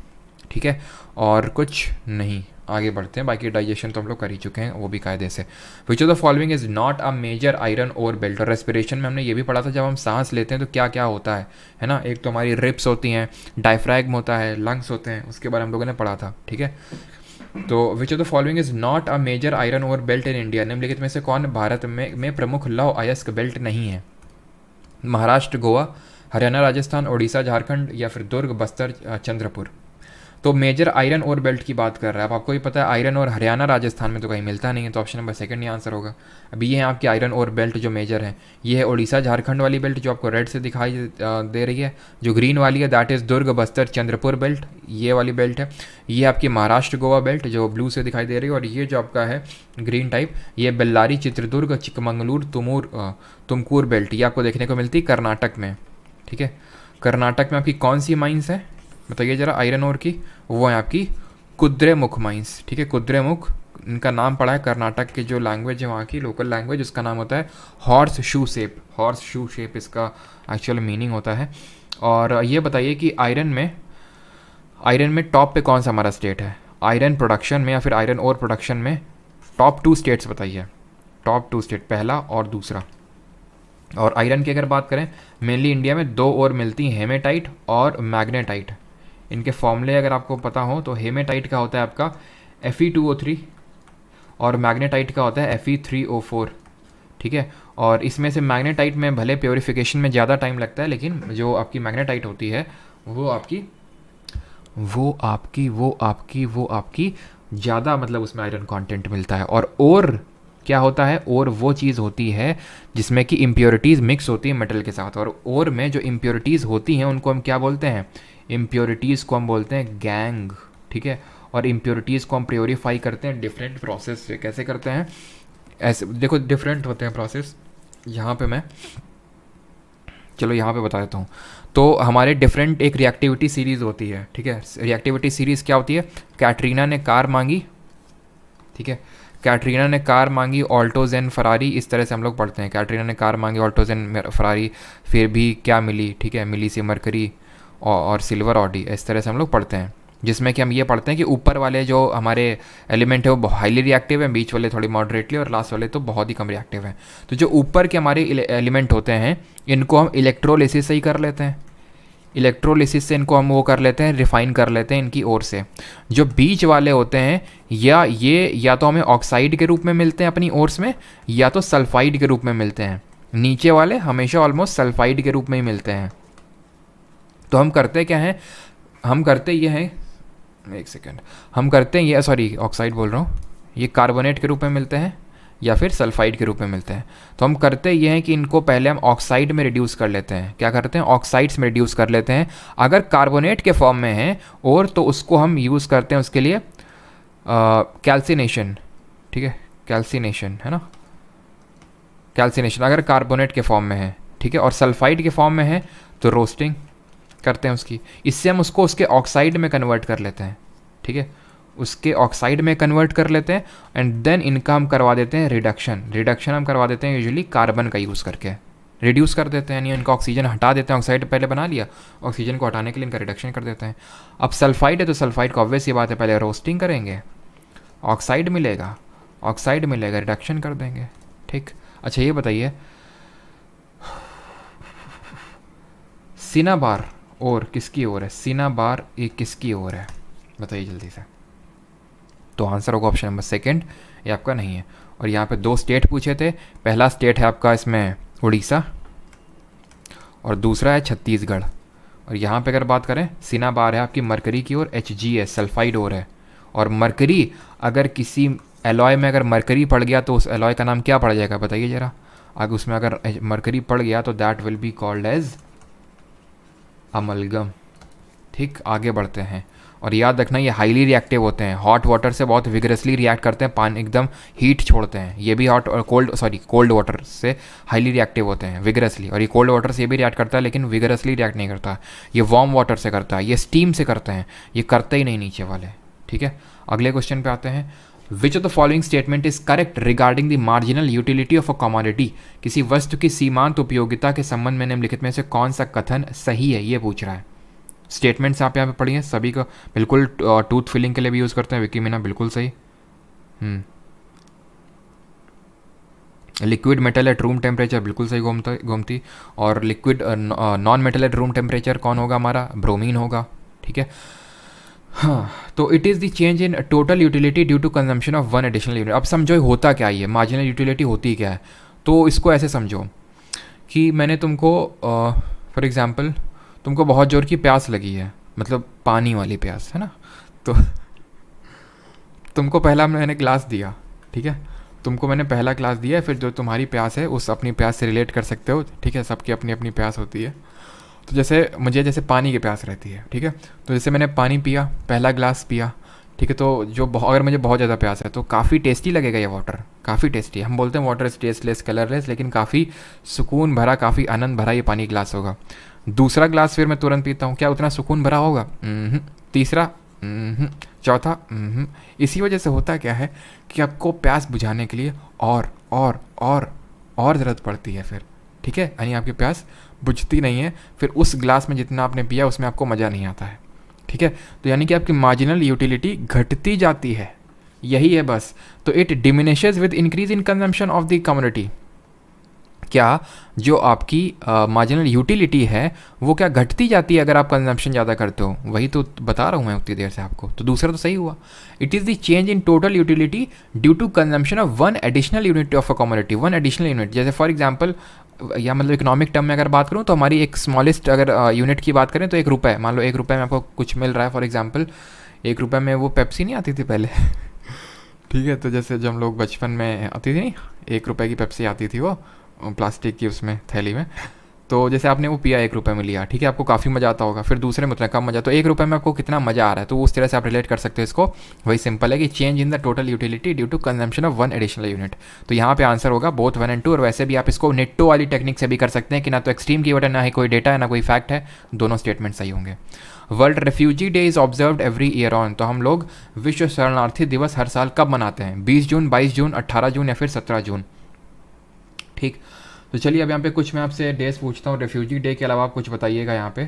ठीक है, और कुछ नहीं। आगे बढ़ते हैं, बाकी डाइजेशन तो हम लोग कर ही चुके हैं, वो भी कायदे से। Which of the following is not a major iron ore belt. और रेस्पिरेशन में हमने ये भी पढ़ा था, जब हम सांस लेते हैं तो क्या क्या होता है ना, एक तो हमारी रिप्स होती हैं, डायफ्रैगम होता है, लंग्स होते हैं, उसके बारे में हम लोगों ने पढ़ा था, ठीक है। तो which of the following is not a major iron ore belt in India, निम्नलिखित में से कौन भारत में प्रमुख लौह अयस्क बेल्ट नहीं है? महाराष्ट्र, गोवा, हरियाणा, राजस्थान, उड़ीसा, झारखंड या फिर दुर्ग, बस्तर, चंद्रपुर। तो मेजर आयरन और बेल्ट की बात कर रहा है। अब आपको ही पता है आयरन और हरियाणा राजस्थान में तो कहीं मिलता नहीं है, तो ऑप्शन नंबर सेकंड ही आंसर होगा। अभी ये है आपकी आयरन और बेल्ट जो मेजर है, ये है उड़ीसा झारखंड वाली बेल्ट जो आपको रेड से दिखाई दे रही है। जो ग्रीन वाली है that is Durg Bastar Chandrapur belt, ये वाली बेल्ट है। ये आपकी महाराष्ट्र गोवा बेल्ट जो ब्लू से दिखाई दे रही है, और ये जो आपका है ग्रीन टाइप, ये बेल्लारी चित्रदुर्ग चिकमंगलूर तुमकूर बेल्ट, ये आपको देखने को मिलती है कर्नाटक में। ठीक है, कर्नाटक में आपकी कौन सी माइंस है बताइए जरा आयरन ओर की? वो है आपकी कुद्रेमुख माइंस। ठीक है, कुद्रेमुख, इनका नाम पड़ा है कर्नाटक की जो लैंग्वेज है वहाँ की लोकल लैंग्वेज, उसका नाम होता है horse shoe shape. Horse shoe shape इसका एक्चुअल मीनिंग होता है। और ये बताइए कि आयरन में टॉप पे कौन सा हमारा स्टेट है आयरन प्रोडक्शन में या फिर आयरन ओर प्रोडक्शन में? टॉप 2 स्टेट्स बताइए, टॉप 2 स्टेट, पहला और दूसरा। और आयरन की अगर बात करें मेनली इंडिया में 2 और मिलती हैं, हेमेटाइट और मैग्नेटाइट। इनके फॉर्मूले अगर आपको पता हो तो हेमेटाइट का होता है आपका Fe2O3 और मैग्नेटाइट का होता है Fe3O4। ठीक है, और इसमें से मैग्नेटाइट में भले प्योरीफिकेशन में ज़्यादा टाइम लगता है, लेकिन जो आपकी मैग्नेटाइट होती है वो आपकी ज़्यादा मतलब उसमें आयरन कंटेंट मिलता है। और क्या होता है? और वो चीज़ होती है जिसमें कि इम्प्योरिटीज़ मिक्स होती है मेटल के साथ, और में जो इम्प्योरिटीज़ होती हैं उनको हम क्या बोलते हैं? इम्प्योरिटीज़ को हम बोलते हैं गैंग। ठीक है, और इम्प्योरिटीज़ को हम प्योरीफाई करते हैं डिफरेंट प्रोसेस से। कैसे करते हैं? ऐसे देखो, डिफरेंट होते हैं प्रोसेस। यहाँ पे मैं चलो यहाँ पे बता देता हूँ। तो हमारे डिफरेंट एक रिएक्टिविटी सीरीज़ होती है। ठीक है, रिएक्टिविटी सीरीज़ क्या होती है? कैटरीना ने कार मांगी, ठीक है, कैटरीना ने कार मांगी, ऑल्टोजेन फरारी, इस तरह से हम लोग पढ़ते हैं। कैटरीना ने कार मांगी, ऑल्टोजेन फरारी, फिर भी क्या मिली? ठीक है, मिली से मरकरी और सिल्वर ऑडी, इस तरह से हम लोग पढ़ते हैं। जिसमें कि हम ये पढ़ते हैं कि ऊपर वाले जो हमारे एलिमेंट है वो हाईली रिएक्टिव है, बीच वाले थोड़ी मॉडरेटली, और लास्ट वाले तो बहुत ही कम रिएक्टिव हैं। तो जो ऊपर के हमारे एलिमेंट होते हैं इनको हम इलेक्ट्रोलिसिस से ही कर लेते हैं। इलेक्ट्रोलिसिस से इनको हम वो कर लेते हैं, रिफाइन कर लेते हैं इनकी ओर से। जो बीच वाले होते हैं या तो हमें ऑक्साइड के रूप में मिलते हैं अपनी ओर्स में, या तो सल्फाइड के रूप में मिलते हैं। नीचे वाले हमेशा ऑलमोस्ट सल्फाइड के रूप में ही मिलते हैं। तो हम करते क्या हैं? हम करते ये हैं, एक सेकेंड, हम करते हैं ये, सॉरी ऑक्साइड बोल रहा हूँ, ये कार्बोनेट के रूप में मिलते हैं या फिर सल्फाइड के रूप में मिलते हैं। तो हम करते ये हैं कि इनको पहले हम ऑक्साइड में रिड्यूस कर लेते हैं। क्या करते हैं? ऑक्साइड्स में रिड्यूस कर लेते हैं। अगर कार्बोनेट के फॉर्म में है और तो उसको हम यूज़ करते हैं उसके लिए कैल्सिनेशन। ठीक है, कैल्सिनेशन है ना, कैल्सिनेशन अगर कार्बोनेट के फॉर्म में है। ठीक है, और सल्फाइड के फॉर्म में है तो रोस्टिंग करते हैं उसकी। इससे हम उसको उसके ऑक्साइड में कन्वर्ट कर लेते हैं। ठीक है, उसके ऑक्साइड में कन्वर्ट कर लेते हैं, एंड देन इनका हम करवा देते हैं रिडक्शन हम करवा देते हैं यूजुअली कार्बन का यूज़ करके, रिड्यूस कर देते हैं, यानी इनका ऑक्सीजन हटा देते हैं। ऑक्साइड पहले बना लिया, ऑक्सीजन को हटाने के लिए इनका रिडक्शन कर देते हैं। अब सल्फाइड है तो सल्फाइड को ऑब्वियस ये बात है पहले रोस्टिंग करेंगे, ऑक्साइड मिलेगा, रिडक्शन कर देंगे। ठीक, अच्छा ये बताइए सिनाबार और किसकी ओर है? सिनाबार ये किसकी ओर है बताइए जल्दी से। तो आंसर होगा ऑप्शन नंबर सेकंड, ये आपका नहीं है। और यहाँ पे 2 स्टेट पूछे थे, पहला स्टेट है आपका इसमें उड़ीसा और दूसरा है छत्तीसगढ़। और यहाँ पे अगर बात करें सिनाबार है आपकी मरकरी की ओर, Hg है सल्फाइड ओर है। और मरकरी अगर किसी एलॉय में अगर मरकरी पड़ गया तो उस एलॉय का नाम क्या पड़ जाएगा बताइए ज़रा। अगर उसमें अगर मरकरी पड़ गया तो that will be called as amalgam. ठीक, आगे बढ़ते हैं। और याद रखना ये हाईली रिएक्टिव होते हैं, हॉट वाटर से बहुत विगरसली रिएक्ट करते हैं, पानी एकदम हीट छोड़ते हैं। ये भी हॉट और कोल्ड वाटर से हाईली रिएक्टिव होते हैं विगरसली। और ये कोल्ड वाटर से ये भी रिएक्ट करता है लेकिन विगरसली रिएक्ट नहीं करता। ये वार्म वाटर से करता है, ये स्टीम से करते हैं, ये करते ही नहीं नीचे वाले। ठीक है, अगले क्वेश्चन पे आते हैं। विच of the following statement is correct regarding the marginal utility of a commodity? किसी वस्तु की सीमांत उपयोगिता के संबंध में निम्नलिखित में से कौन सा कथन सही है, ये पूछ रहा है। स्टेटमेंट्स आप यहाँ पे पढ़िए, सभी का बिल्कुल टूथ फिलिंग के लिए भी यूज़ करते हैं। विकी मीना बिल्कुल सही। Liquid metal at room temperature बिल्कुल सही गोमती। और liquid non metal at room temperature कौन होगा हमारा? ब्रोमीन होगा। ठीक है, हाँ, तो it is the change in total utility due to consumption of one additional unit. अब समझो होता क्या है, मार्जिनल यूटिलिटी होती क्या है। तो इसको ऐसे समझो कि मैंने तुमको फॉर एग्ज़ाम्पल तुमको बहुत ज़ोर की प्यास लगी है, मतलब पानी वाली प्यास है ना। तो तुमको पहला मैंने ग्लास दिया, ठीक है, तुमको मैंने पहला ग्लास दिया है, फिर जो तुम्हारी प्यास है उस अपनी प्यास से रिलेट कर सकते हो, ठीक है, सबकी अपनी अपनी प्यास होती है। तो जैसे मुझे जैसे पानी की प्यास रहती है, ठीक है, तो जैसे मैंने पानी पिया, पहला ग्लास पिया, ठीक है, तो अगर मुझे बहुत ज़्यादा प्यास है तो काफ़ी टेस्टी लगेगा ये वाटर, काफ़ी टेस्टी। हम बोलते हैं वाटर इज़ टेस्टलेस कलरलेस, लेकिन काफ़ी सुकून भरा, काफ़ी आनंद भरा ये पानी ग्लास होगा। दूसरा ग्लास फिर मैं तुरंत पीता हूँ, क्या उतना सुकून भरा होगा? तीसरा, चौथा, इसी वजह से होता क्या है कि आपको प्यास बुझाने के लिए और ज़रूरत पड़ती है फिर, ठीक है, यानी आपकी प्यास बुझती नहीं है, फिर उस ग्लास में जितना आपने पिया उसमें आपको मज़ा नहीं आता है, ठीक है। तो यानी कि आपकी मार्जिनल यूटिलिटी घटती जाती है, यही है बस। तो it diminishes with increase in consumption of the community. क्या जो आपकी मार्जिनल यूटिलिटी है वो क्या घटती जाती है अगर आप कंजम्पशन ज़्यादा करते हो? वही तो बता रहा हूँ मैं उतनी देर से आपको। तो दूसरा तो सही हुआ, it is the change in total utility due to consumption of one additional unit of a community, one additional unit. जैसे फॉर एग्जाम्पल, या मतलब इकोनॉमिक टर्म में अगर बात करूँ तो हमारी एक स्मॉलेस्ट अगर यूनिट की बात करें तो 1 रुपये, मान लो 1 रुपये में आपको कुछ मिल रहा है, फॉर एग्जाम्पल 1 रुपये में वो पेप्सी नहीं आती थी पहले ठीक है, तो जैसे जब हम लोग बचपन में आती थी नहीं, 1 रुपये की पेप्सी आती थी वो प्लास्टिक की उसमें थैली में, तो जैसे आपने वो पिया 1 रुपये में लिया, ठीक है, आपको काफ़ी मज़ा आता होगा, फिर दूसरे में उतना कम मज़ा, तो 1 रुपये में आपको कितना मज़ा आ रहा है, तो उस तरह से आप रिलेट कर सकते हो इसको। वही सिंपल है कि change in the total utility due to consumption of one additional unit. तो यहाँ पे आंसर होगा बोथ 1 एंड 2। और वैसे भी आप इसको नेटो वाली टेक्निक से भी कर सकते हैं कि ना तो एक्सट्रीम कीवर्ड है, ना ही कोई डेटा है, ना कोई फैक्ट है, दोनों स्टेटमेंट सही होंगे। World refugee day is observed every year on. तो हम लोग विश्व शरणार्थी दिवस हर साल कब मनाते हैं? 20 जून, 22 जून, 18 जून या फिर 17 जून, ठीक। तो चलिए अब यहाँ पे कुछ मैं आपसे डेज पूछता हूँ, रेफ्यूजी डे के अलावा आप कुछ बताइएगा यहाँ पे।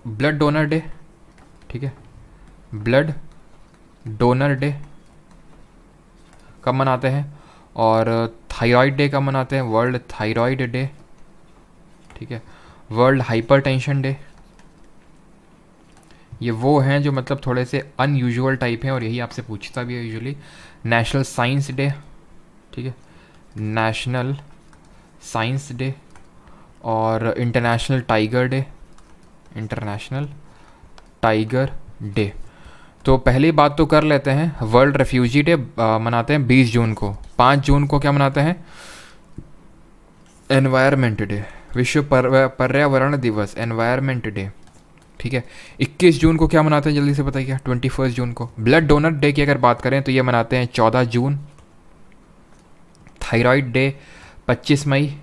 ब्लड डोनर डे, ठीक है, ब्लड डोनर डे कब मनाते हैं? और थायराइड डे कब मनाते हैं? वर्ल्ड थायराइड डे, ठीक है। वर्ल्ड हाइपरटेंशन डे, ये वो हैं जो मतलब थोड़े से अनयूजुअल टाइप हैं और यही आपसे पूछता भी है यूजुअली। नेशनल साइंस डे, ठीक है, नेशनल साइंस डे। और international tiger day, international tiger day. तो पहली बात तो कर लेते हैं, वर्ल्ड रेफ्यूजी डे मनाते हैं 20 जून को। 5 जून को क्या मनाते हैं? एनवायरनमेंट डे, विश्व पर्यावरण दिवस, एनवायरनमेंट डे, ठीक है। 21 जून को क्या मनाते हैं, जल्दी से बताइए? 21 जून को। ब्लड डोनर डे की अगर बात करें तो ये मनाते हैं 14 जून। थायराइड डे 25 मई।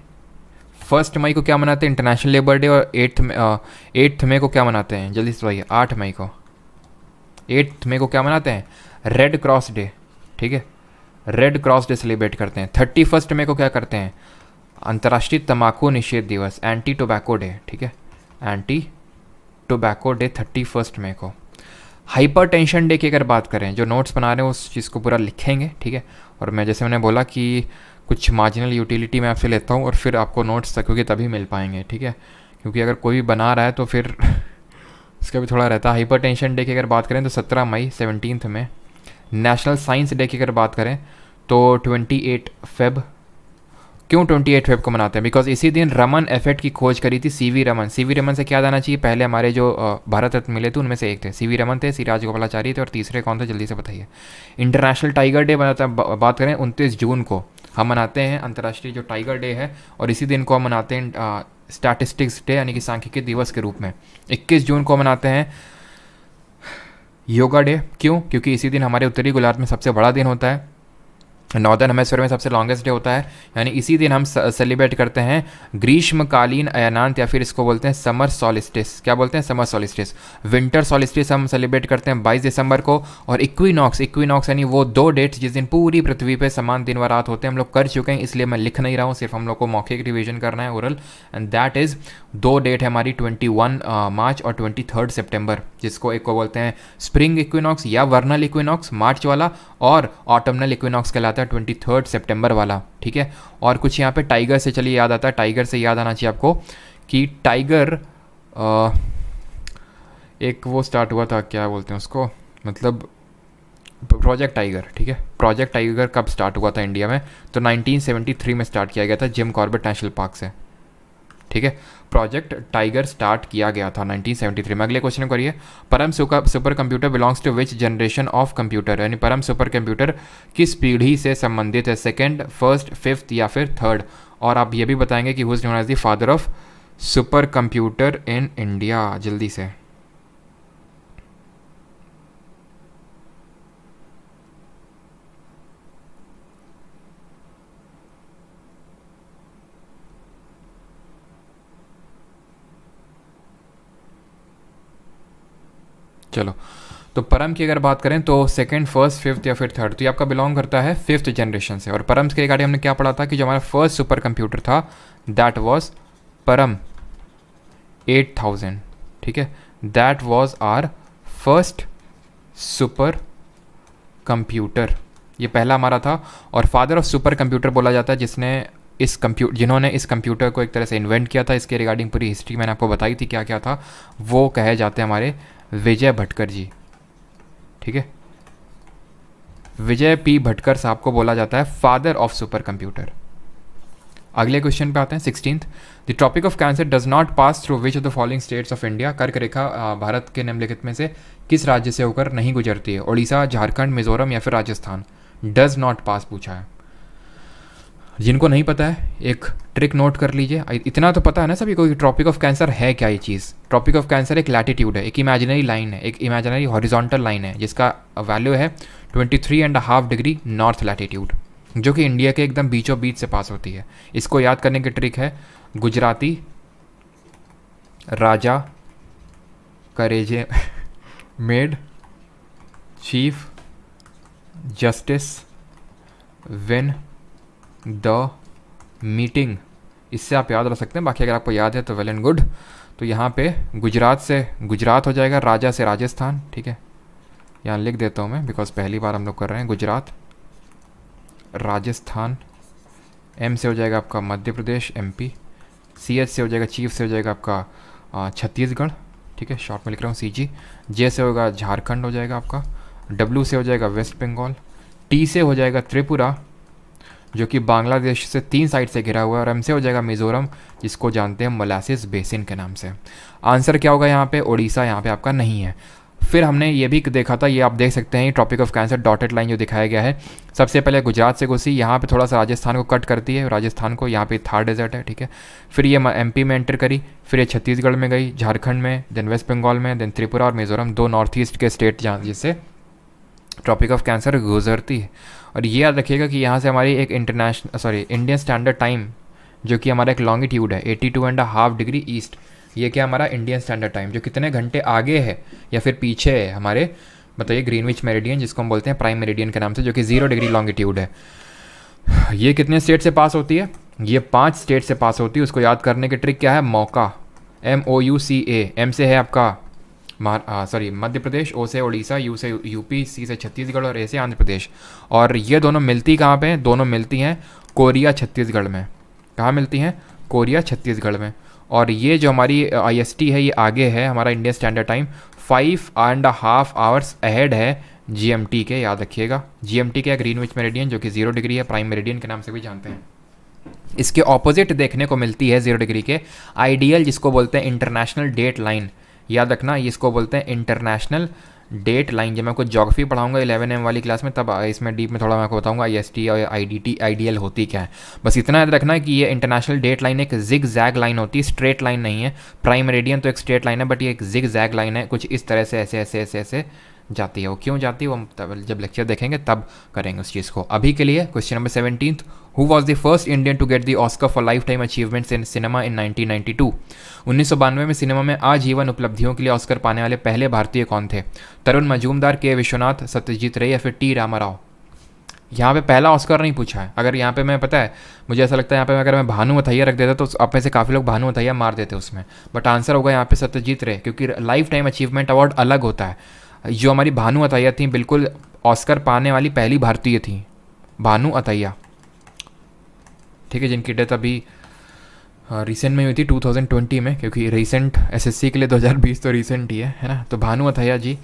1 मई को क्या मनाते हैं? International labour day. और 8 मई को क्या मनाते हैं, जल्दी से बताइए? 8 मई को, 8 मई को क्या मनाते हैं? रेड क्रॉस डे, ठीक है, रेड क्रॉस डे सेलिब्रेट करते हैं। 31 मई को क्या करते हैं? अंतर्राष्ट्रीय तंबाकू निषेध दिवस, एंटी टोबैको डे, ठीक है, एंटी टोबैको डे 31 मई को। हाइपरटेंशन डे की अगर बात करें, जो नोट्स बना रहे हैं उस चीज़ को पूरा लिखेंगे, ठीक है। और मैं जैसे मैंने बोला कि कुछ मार्जिनल यूटिलिटी मैं आपसे लेता हूँ और फिर आपको नोट्स तक क्योंकि तभी मिल पाएंगे, ठीक है, क्योंकि अगर कोई भी बना रहा है तो फिर इसका भी थोड़ा रहता है। हाइपरटेंशन डे की अगर बात करें तो 17 मई, 17 में। नेशनल साइंस डे की अगर बात करें तो 28 फेब। क्यों 28 फेब को मनाते हैं? बिकॉज इसी दिन रमन इफेक्ट की खोज करी थी सीवी रमन। सीवी रमन से क्या जाना चाहिए? पहले हमारे जो भारत रत्न मिले थे उनमें से एक थे सीवी रमन थे, सी राजगोपालाचारी थे, और तीसरे कौन थे, जल्दी से बताइए? इंटरनेशनल टाइगर डे बनाता बात करें 29 जून को हम मनाते हैं अंतर्राष्ट्रीय जो टाइगर डे है, और इसी दिन को हम मनाते हैं स्टैटिस्टिक्स डे यानी कि सांख्यिकी दिवस के रूप में। 21 जून को मनाते हैं योगा डे। क्यों? क्योंकि इसी दिन हमारे उत्तरी गोलार्ध में सबसे बड़ा दिन होता है, नॉर्दर्न हेमिस्फीयर में सबसे लॉन्गेस्ट डे होता है, यानी इसी दिन हम सेलिब्रेट करते हैं ग्रीष्मकालीन अयनांत, या फिर इसको बोलते हैं समर सॉलिस्टिस। क्या बोलते हैं? Summer solstice. विंटर सॉलिस्टिस हम सेलिब्रेट करते हैं 22 दिसंबर को। और इक्विनॉक्स, इक्विनॉक्स यानी वो 2 डेट्स जिस दिन पूरी पृथ्वी पे समान दिन व रात होते हैं, हम लोग कर चुके हैं, इसलिए मैं लिख नहीं रहा हूँ, सिर्फ हम लोग को मौखिक रिविजन करना है, oral. And that is 2 date है हमारी, 21 मार्च और 23 सितंबर, जिसको एक को बोलते हैं स्प्रिंग इक्विनॉक्स या वर्नल इक्विनॉक्स मार्च वाला, और ऑटमनल इक्विनॉक्स कहलाता है 23 सितंबर वाला, ठीक है। और कुछ यहाँ पे टाइगर से चलिए याद आता है, टाइगर से याद आना चाहिए आपको कि टाइगर एक वो स्टार्ट हुआ था, क्या बोलते हैं उसको, मतलब प्रोजेक्ट टाइगर, ठीक है। प्रोजेक्ट टाइगर कब स्टार्ट हुआ था इंडिया में? तो 1973 में स्टार्ट किया गया था जिम कॉर्बेट नेशनल पार्क से, ठीक है। प्रोजेक्ट टाइगर स्टार्ट किया गया था 1973 में। अगले क्वेश्चन को करिए, Param super computer belongs to which generation of computer, यानी परम सुपर कंप्यूटर किस पीढ़ी से संबंधित है, सेकेंड, फर्स्ट, फिफ्थ या फिर थर्ड। और आप ये भी बताएंगे कि who is known as the father of super computer in India, जल्दी से। चलो, तो परम की अगर बात करें तो सेकंड, फर्स्ट, फिफ्थ या फिर थर्ड, तो ये आपका बिलोंग करता है फिफ्थ जनरेशन से। और परम के रिगार्डिंग हमने क्या पढ़ा था कि जो हमारा फर्स्ट सुपर कंप्यूटर था दैट वाज परम 8000, ठीक है। That was our first super computer, ये पहला हमारा था। और फादर ऑफ सुपर कंप्यूटर बोला जाता है जिन्होंने इस कंप्यूटर को एक तरह से इन्वेंट किया था। इसके रिगार्डिंग पूरी हिस्ट्री मैंने आपको बताई थी क्या क्या था, वो कहे जाते हैं हमारे विजय भटकर जी, ठीक है। विजय पी भटकर साहब को बोला जाता है फादर ऑफ सुपर कंप्यूटर। अगले क्वेश्चन पे आते हैं 16th। The Tropic of Cancer does not pass through which of the following states of India, कर्क रेखा भारत के निम्नलिखित में से किस राज्य से होकर नहीं गुजरती है? उड़ीसा, झारखंड, मिजोरम या फिर राजस्थान। डज नॉट पास पूछा है। जिनको नहीं पता है एक ट्रिक नोट कर लीजिए, इतना तो पता है ना सभी को कि ट्रॉपिक ऑफ कैंसर है क्या। ये चीज़, ट्रॉपिक ऑफ कैंसर एक लैटिट्यूड है, एक इमेजिनरी लाइन है, एक इमेजिनरी हॉरिजॉन्टल लाइन है जिसका वैल्यू है 23.5 डिग्री नॉर्थ लैटिट्यूड, जो कि इंडिया के एकदम बीचों बीच से पास होती है। इसको याद करने की ट्रिक है गुजराती राजा करेजे made chief justice win the meeting. इससे आप याद रख सकते हैं, बाकी अगर आपको याद है तो वेल एंड गुड। तो यहाँ पे गुजरात से गुजरात हो जाएगा, राजा से राजस्थान, ठीक है। यहाँ लिख देता हूँ मैं बिकॉज पहली बार हम लोग कर रहे हैं। गुजरात, राजस्थान, एम से हो जाएगा आपका Madhya Pradesh MP, C H से हो जाएगा, चीफ से हो जाएगा आपका छत्तीसगढ़, ठीक है, शॉर्ट में लिख रहा हूँ सीजी। जे से होगा झारखंड हो जाएगा आपका, डब्ल्यू से हो जाएगा वेस्ट बंगाल, टी से हो जाएगा त्रिपुरा जो कि बांग्लादेश से 3 साइड से घिरा हुआ है, और एम से हो जाएगा मिजोरम जिसको जानते हैं मोलासिस बेसिन के नाम से। आंसर क्या होगा यहाँ पे? उड़ीसा यहाँ पे आपका नहीं है। फिर हमने ये भी देखा था, ये आप देख सकते हैं tropic of cancer dotted line जो दिखाया गया है, सबसे पहले गुजरात से घुसी, यहाँ पे थोड़ा सा राजस्थान को कट करती है, राजस्थान को, यहाँ पे थार डेजर्ट है, ठीक है। फिर ये एमपी में एंटर करी, फिर ये छत्तीसगढ़ में गई, झारखंड में, देन वेस्ट बंगाल में, देन त्रिपुरा और मिजोरम, 2 नॉर्थ ईस्ट के स्टेट जहाँ जिससे ट्रॉपिक ऑफ कैंसर गुजरती है। और ये याद रखिएगा कि यहाँ से हमारी एक इंडियन स्टैंडर्ड टाइम जो कि हमारा एक लॉन्गिट्यूड है 82.5 डिग्री ईस्ट, ये क्या हमारा इंडियन स्टैंडर्ड टाइम जो कितने घंटे आगे है या फिर पीछे है हमारे, बताइए, ग्रीनविच मेरिडियन जिसको हम बोलते हैं प्राइम मेरिडियन के नाम से, जो कि 0 डिग्री लॉन्गिट्यूड है। ये कितने स्टेट से पास होती है? ये 5 स्टेट से पास होती है। उसको याद करने की ट्रिक क्या है? मौका, MOUCA। एम से है आपका मध्य प्रदेश, ओ से उड़ीसा, यू से यूपी, सी से छत्तीसगढ़ और ए से आंध्र प्रदेश। और ये दोनों मिलती कहाँ पे हैं? दोनों मिलती हैं कोरिया छत्तीसगढ़ में। कहाँ मिलती हैं? कोरिया छत्तीसगढ़ में। और ये जो हमारी IST है ये आगे है हमारा Indian standard time 5.5 hours ahead है GMT के, याद रखिएगा। GMT के ग्रीनविच मेरिडियन जो कि 0 डिग्री है, प्राइम मेरिडियन के नाम से भी जानते हैं। इसके ऑपोजिट देखने को मिलती है 0 डिग्री के आइडियल, जिसको बोलते हैं इंटरनेशनल डेट लाइन। याद रखना, इसको बोलते हैं इंटरनेशनल डेट लाइन। जब मैं कुछ ज्योग्राफी पढ़ाऊंगा 11M वाली क्लास में तब इसमें डीप में थोड़ा मैं आपको बताऊंगा IST और IDT आइडियल होती क्या है। बस इतना याद रखना है कि ये इंटरनेशनल डेट लाइन एक जिग जैग लाइन होती है, स्ट्रेट लाइन नहीं है। प्राइम मेरिडियन तो एक स्ट्रेट लाइन है, बट ये एक जिग जैग लाइन है, कुछ इस तरह से ऐसे ऐसे ऐसे ऐसे जाती है। वो क्यों जाती है वो हम जब लेक्चर देखेंगे तब करेंगे उस चीज़ को। अभी के लिए question number 17, who was the first Indian to get the Oscar for life time achievements in cinema in 1992? 1992 में सिनेमा में आजीवन उपलब्धियों के लिए ऑस्कर पाने वाले पहले भारतीय कौन थे? तरुण मजूमदार, के विश्वनाथ, सत्यजीत रे या फिर टी रामाराव? यहाँ पे पहला ऑस्कर नहीं पूछा है। अगर यहाँ पे मैं, पता है मुझे ऐसा लगता है यहाँ पे अगर मैं भानु अथैया रख देता तो आप में से काफ़ी लोग भानु अथैया मार देते उसमें, बट आंसर होगा यहाँ पे सत्यजीत रे, क्योंकि लाइफ टाइम अचीवमेंट अवार्ड अलग होता है। जो हमारी भानु अथैया थी बिल्कुल ऑस्कर पाने वाली पहली भारतीय थी भानु अथैया, ठीक है, जिनकी डेथ अभी हाँ, रिसेंट में हुई थी 2020 में, क्योंकि रिसेंट एसएससी के लिए 2020 तो रिसेंट ही है ना। तो भानु अथैया जी,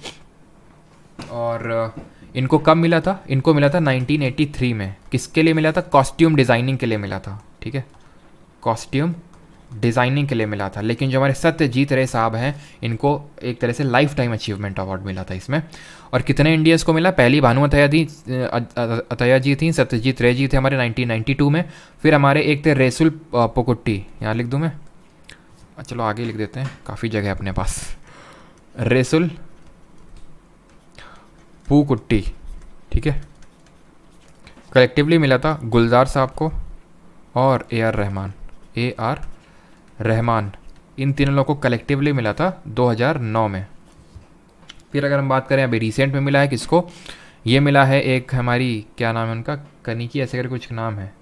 और इनको कब मिला था? इनको मिला था 1983 में। किसके लिए मिला था? कॉस्ट्यूम डिज़ाइनिंग के लिए मिला था, ठीक है, कॉस्ट्यूम डिज़ाइनिंग के लिए मिला था। लेकिन जो हमारे सत्यजीत रे साहब हैं, इनको एक तरह से लाइफ टाइम अचीवमेंट अवार्ड मिला था इसमें। और कितने इंडियंस को मिला? पहली भानु अथैया जी थी, सत्यजीत रे जी थे हमारे 1992 में। फिर हमारे एक थे रेसुल पोकुट्टी, यहाँ लिख दूँ मैं, चलो आगे लिख देते हैं, काफ़ी जगह है अपने पास। रेसुल पूकुट्टी, ठीक है, कलेक्टिवली मिला था गुलजार साहब को और ए आर रहमान, इन तीनों लोगों को कलेक्टिवली मिला था 2009 में। फिर अगर हम बात करें अभी रिसेंट में मिला है किसको, ये मिला है एक हमारी, क्या नाम है उनका, कनिकी ऐसे करके कुछ नाम है,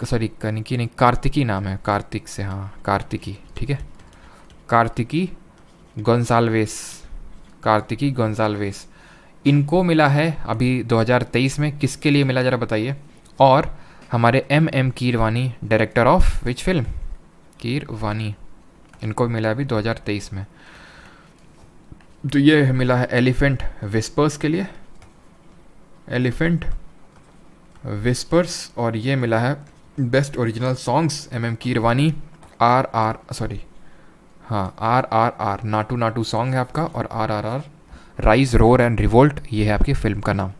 सॉरी कनिकी नहीं, कार्तिकी नाम है, कार्तिक से, हाँ कार्तिकी, ठीक है, कार्तिकी गोंसाल्वेस, कार्तिकी गोंसाल्वेस, इनको मिला है अभी 2023 में। किसके लिए मिला ज़रा बताइए? और हमारे M Keeravani, director of which film, Keeravani, इनको भी मिला अभी 2023 में। तो ये मिला है एलिफेंट विस्पर्स के लिए, एलिफेंट विस्पर्स, और ये मिला है best original songs M Keeravani, R Naatu Naatu song है आपका, और R rise roar and revolt, ये है आपकी फिल्म का नाम।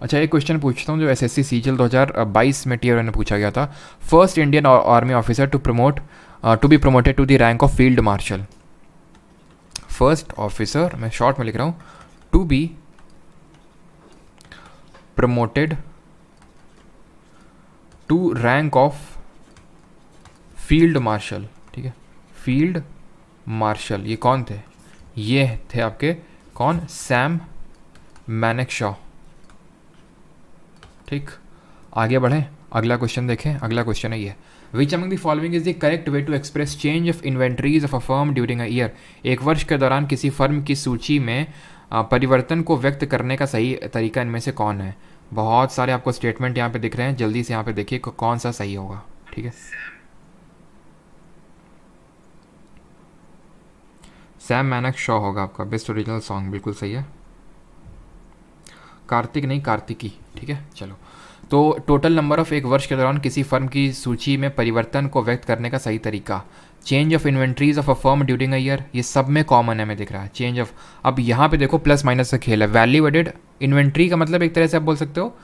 अच्छा, एक क्वेश्चन पूछता हूँ जो एसएससी सीजीएल 2022 में टीआर में पूछा गया था। First Indian army officer to be promoted to the rank of field marshal. First officer, मैं शॉर्ट में लिख रहा हूँ, to be promoted to rank of field marshal, ठीक है, फील्ड मार्शल, ये कौन थे? ये थे आपके कौन? सैम मैनेक्शॉ, ठीक। आगे बढ़ें, अगला क्वेश्चन देखें। अगला क्वेश्चन है ये, which among the following is the correct way to express change of inventories of a firm during a year. एक वर्ष के दौरान किसी फर्म की सूची में परिवर्तन को व्यक्त करने का सही तरीका इनमें से कौन है? बहुत सारे आपको स्टेटमेंट यहाँ पे दिख रहे हैं, जल्दी से यहाँ पे देखिए कौन सा सही होगा, ठीक है। सैम मैनक शॉ होगा आपका बेस्ट ओरिजिनल सॉन्ग, बिल्कुल सही है। कार्तिक नहीं, कार्तिकी, ठीक है। चलो, तो टोटल नंबर ऑफ, एक वर्ष के दौरान किसी फर्म की सूची में परिवर्तन को व्यक्त करने का सही तरीका, change of inventories of a firm during a year, ये सब में कॉमन है, मैं दिख रहा है चेंज ऑफ। अब यहाँ पे देखो प्लस माइनस का खेल है। वैल्यू एडेड इन्वेंट्री का मतलब एक तरह से आप बोल सकते हो,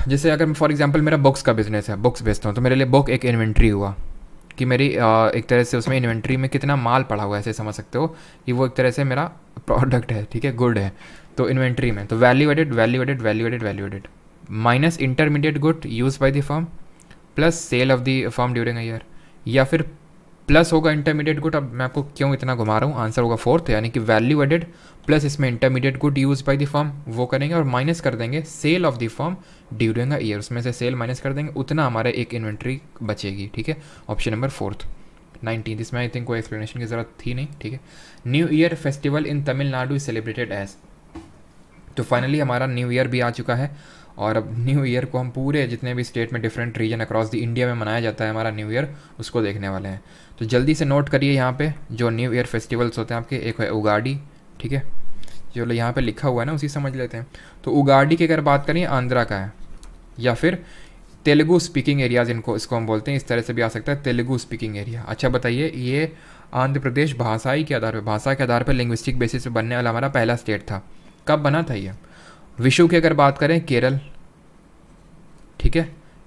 जैसे अगर फॉर एग्जांपल मेरा बुक्स का बिजनेस है, बुक्स बेचता हूँ, तो मेरे लिए बुक एक इन्वेंट्री हुआ कि मेरी एक तरह से उसमें इन्वेंट्री में कितना माल पड़ा हुआ है, ऐसे समझ सकते हो कि वो एक तरह से मेरा प्रोडक्ट है, ठीक है, गुड है, तो इन्वेंट्री में। तो value added, value added, value added, value added minus intermediate good use by the firm plus sale of the firm during a year, या फिर प्लस होगा इंटरमीडिएट गुड। अब मैं आपको क्यों इतना घुमा रहा हूँ, आंसर होगा फोर्थ, यानी कि वैल्यू एडेड प्लस इसमें intermediate good use by the firm, वो करेंगे और माइनस कर देंगे sale of the firm during a year, उसमें से सेल माइनस कर देंगे, उतना हमारे एक इन्वेंट्री बचेगी, ठीक है। ऑप्शन नंबर फोर्थ 19, इसमें आई थिंक कोई एक्सप्लेनेशन की ज़रूरत थी नहीं, ठीक है। New year festival in Tamil Nadu is celebrated as, तो फाइनली हमारा न्यू ईयर भी आ चुका है, और अब न्यू ईयर को हम पूरे जितने भी स्टेट में different region across the India में मनाया जाता है हमारा न्यू ईयर, उसको देखने वाले हैं। तो जल्दी से नोट करिए यहाँ पे जो न्यू ईयर फेस्टिवल्स होते हैं आपके, एक है उगाड़ी, ठीक है, जो यहाँ पे लिखा हुआ है ना उसी समझ लेते हैं। तो उगाड़ी की अगर बात करें आंध्रा का है, या फिर तेलुगु स्पीकिंग एरियाज, इसको हम बोलते हैं, इस तरह से भी आ सकता है तेलुगु स्पीकिंग एरिया। अच्छा बताइए, ये आंध्र प्रदेश भाषा के आधार पर लिंग्विस्टिक बेसिस पे बनने वाला हमारा पहला स्टेट था। कब बना था ये? विशु की अगर बात करें केरल, ठीक है,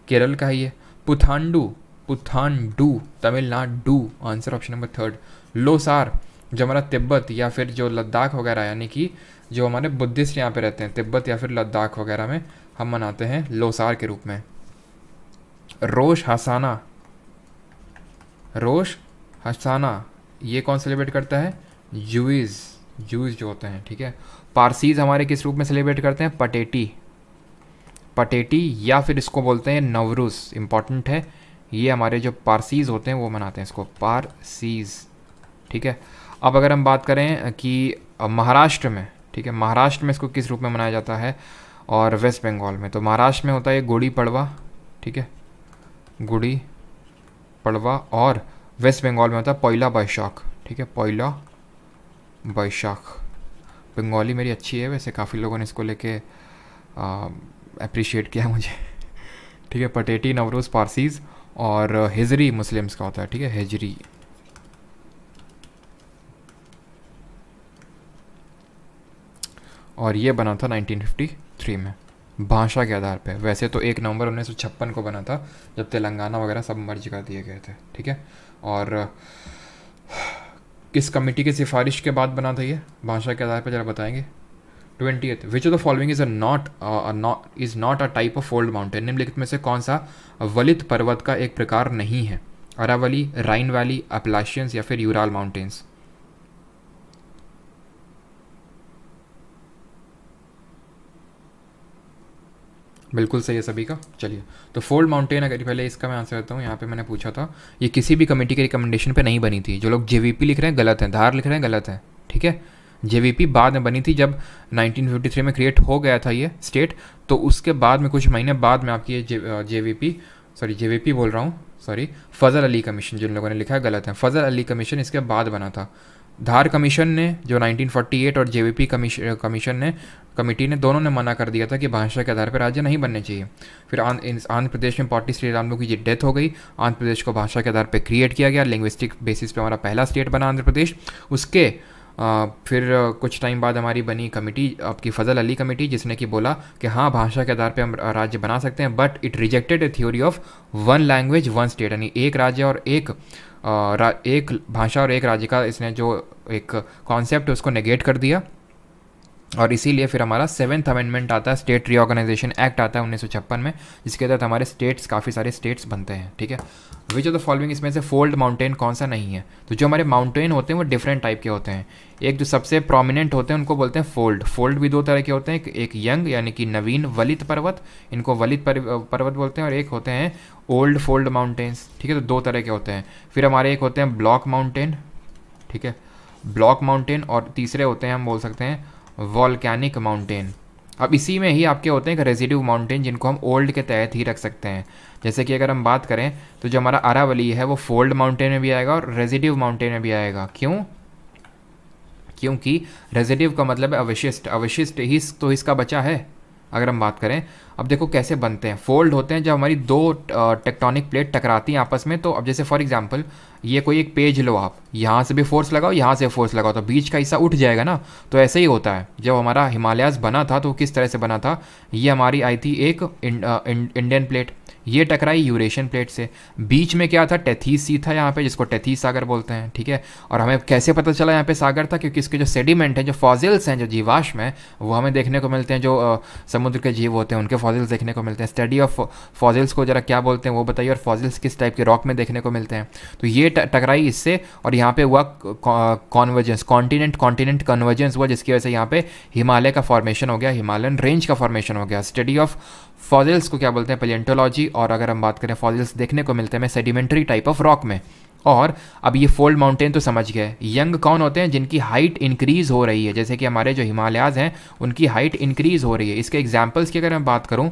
केरल का ही है। Puthandu Tamil Nadu, answer option number third. Losar जो हमारा तिब्बत या फिर जो लद्दाख वगैरह, यानी कि जो हमारे बुद्धिस्ट यहाँ पे रहते हैं तिब्बत या फिर लद्दाख वगैरह में, हम मनाते हैं लोसार के रूप में। रोश हसाना ये कौन सेलिब्रेट करता है? जूज जो होते हैं, ठीक है। पारसीज हमारे किस रूप में सेलिब्रेट करते हैं? पटेटी या फिर इसको बोलते हैं नवरूज, इंपॉर्टेंट है, ये हमारे जो पारसीज होते हैं वो मनाते हैं इसको, पारसीज, ठीक है। अब अगर हम बात करें कि महाराष्ट्र में, ठीक है, महाराष्ट्र में इसको किस रूप में मनाया जाता है, और वेस्ट बंगाल में, तो महाराष्ट्र में होता है गुड़ी पड़वा, ठीक है, गुड़ी पड़वा, और वेस्ट बंगाल में होता है पॉइला बैशाख। ठीक है, पॉइला बैशाख। बंगाली मेरी अच्छी है वैसे, काफ़ी लोगों ने इसको लेके अप्रिशिएट किया मुझे। ठीक है, पटेटी नवरोज़ पारसीज़, और हिजरी मुस्लिम्स का होता है। ठीक है, हिजरी। और ये बना था 1953 में भाषा के आधार पे। वैसे तो 1 नवंबर 1956 को बना था, जब तेलंगाना वगैरह सब मर्ज कर दिए गए थे। ठीक है, और किस कमेटी की सिफारिश के बाद बना था ये भाषा के आधार पर, जरा बताएंगे। 20th, which of the following is not a type of fold mountain. निम्नलिखित में से कौन सा वलित पर्वत का एक प्रकार नहीं है? अरावली, राइन वैली, अपलाशियंस या फिर यूराल माउंटेन्स। बिल्कुल सही है सभी का। चलिए, तो फोल्ड माउंटेन, अगर पहले इसका मैं आंसर देता हूँ। यहाँ पे मैंने पूछा था, ये किसी भी कमेटी के रिकमेंडेशन पे नहीं बनी थी। जो लोग जेवीपी लिख रहे हैं गलत है, धार लिख रहे हैं गलत है। ठीक है, जेवीपी बाद में बनी थी, जब 1953 में क्रिएट हो गया था ये स्टेट, तो उसके बाद में कुछ महीने बाद में आपकी ये जेवीपी बोल रहा हूँ, सॉरी, फजल अली कमीशन, जिन लोगों ने लिखा है गलत है। फजल अली कमीशन इसके बाद बना था। धार कमीशन ने जो 1948 और जेवीपी कमीशन ने कमेटी ने दोनों ने मना कर दिया था कि भाषा के आधार पर राज्य नहीं बनने चाहिए। फिर आंध्र प्रदेश में पॉटी श्रीरामुलु की डेथ हो गई। आंध्र प्रदेश को भाषा के आधार पर क्रिएट किया गया, लिंग्विस्टिक बेसिस पे हमारा पहला स्टेट बना आंध्र प्रदेश। उसके फिर कुछ टाइम बाद हमारी बनी कमेटी, आपकी फजल अली कमेटी, जिसने कि बोला कि हाँ भाषा के आधार पे हम राज्य बना सकते हैं, but it rejected A theory of 1 language 1 state, यानी एक राज्य और एक भाषा और एक राज्य का इसने जो एक कॉन्सेप्ट है उसको नेगेट कर दिया। और इसीलिए फिर हमारा 7th अमेंडमेंट आता है, स्टेट रीऑर्गेनाइजेशन एक्ट आता है 1956 में, जिसके तहत हमारे स्टेट्स, काफ़ी सारे स्टेट्स बनते हैं। ठीक है, विच ऑफ द फॉलोइंग, इसमें से फोल्ड माउंटेन कौन सा नहीं है? तो जो हमारे माउंटेन होते हैं वो डिफरेंट टाइप के होते हैं। एक जो सबसे प्रोमिनेंट होते हैं उनको बोलते हैं फोल्ड। फोल्ड भी 2 तरह के होते हैं, एक यंग यानी कि नवीन वलित पर्वत, इनको वलित पर्वत बोलते हैं, और एक होते हैं ओल्ड फोल्ड माउंटेन्स। ठीक है, तो 2 तरह के होते हैं। फिर हमारे एक होते हैं ब्लॉक माउंटेन, ठीक है, ब्लॉक माउंटेन, और तीसरे होते हैं हम बोल सकते हैं वॉल्केनिक माउंटेन। अब इसी में ही आपके होते हैं रेजिड्यू माउंटेन, जिनको हम ओल्ड के तहत ही रख सकते हैं। जैसे कि अगर हम बात करें तो जो हमारा अरावली है वो फोल्ड माउंटेन में भी आएगा और रेजिड्यू माउंटेन में भी आएगा। क्यों? क्योंकि रेजिड्यू का मतलब है अवशिष्ट, अवशिष्ट ही तो इसका बचा है। अगर हम बात करें, अब देखो कैसे बनते हैं। फोल्ड होते हैं जब हमारी 2 टेक्टोनिक प्लेट टकराती हैं आपस में। तो अब जैसे फॉर एग्जांपल ये कोई एक पेज लो, आप यहाँ से भी फोर्स लगाओ, यहाँ से फोर्स लगाओ, तो बीच का हिस्सा उठ जाएगा ना। तो ऐसे ही होता है। जब हमारा हिमालयाज़ बना था तो किस तरह से बना था, ये हमारी आई थी एक इंडियन प्लेट, ये टकराई यूरेशियन प्लेट से। बीच में क्या था, टेथीस सी था यहाँ पे, जिसको टेथीस सागर बोलते हैं। ठीक है, और हमें कैसे पता चला यहाँ पे सागर था? क्योंकि इसके जो सेडिमेंट हैं, जो फॉसिल्स हैं, जो जीवाश्म है, वो हमें देखने को मिलते हैं। जो समुद्र के जीव होते हैं उनके फॉसिल्स देखने को मिलते हैं। स्टडी ऑफ फॉसिल्स को जरा क्या बोलते हैं वो बताइए, और फॉसिल्स किस टाइप के रॉक में देखने को मिलते हैं। तो ये टकराई इससे, और यहाँ पे हुआ कॉन्वर्जेंस, कॉन्टिनेंट कन्वर्जेंस हुआ, जिसकी वजह से यहाँ पे हिमालय का फॉर्मेशन हो गया, हिमालयन रेंज का फॉर्मेशन हो गया। स्टडी ऑफ फॉसिल्स को क्या बोलते हैं? पैलियोंटोलॉजी। और अगर हम बात करें, फॉसिल्स देखने को मिलते हैं सेडिमेंट्री टाइप ऑफ रॉक में। और अब ये फोल्ड माउंटेन तो समझ गए। यंग कौन होते हैं? जिनकी हाइट इंक्रीज़ हो रही है, जैसे कि हमारे जो हिमालयाज़ हैं उनकी हाइट इंक्रीज़ हो रही है। इसके एग्जाम्पल्स की अगर मैं बात करूँ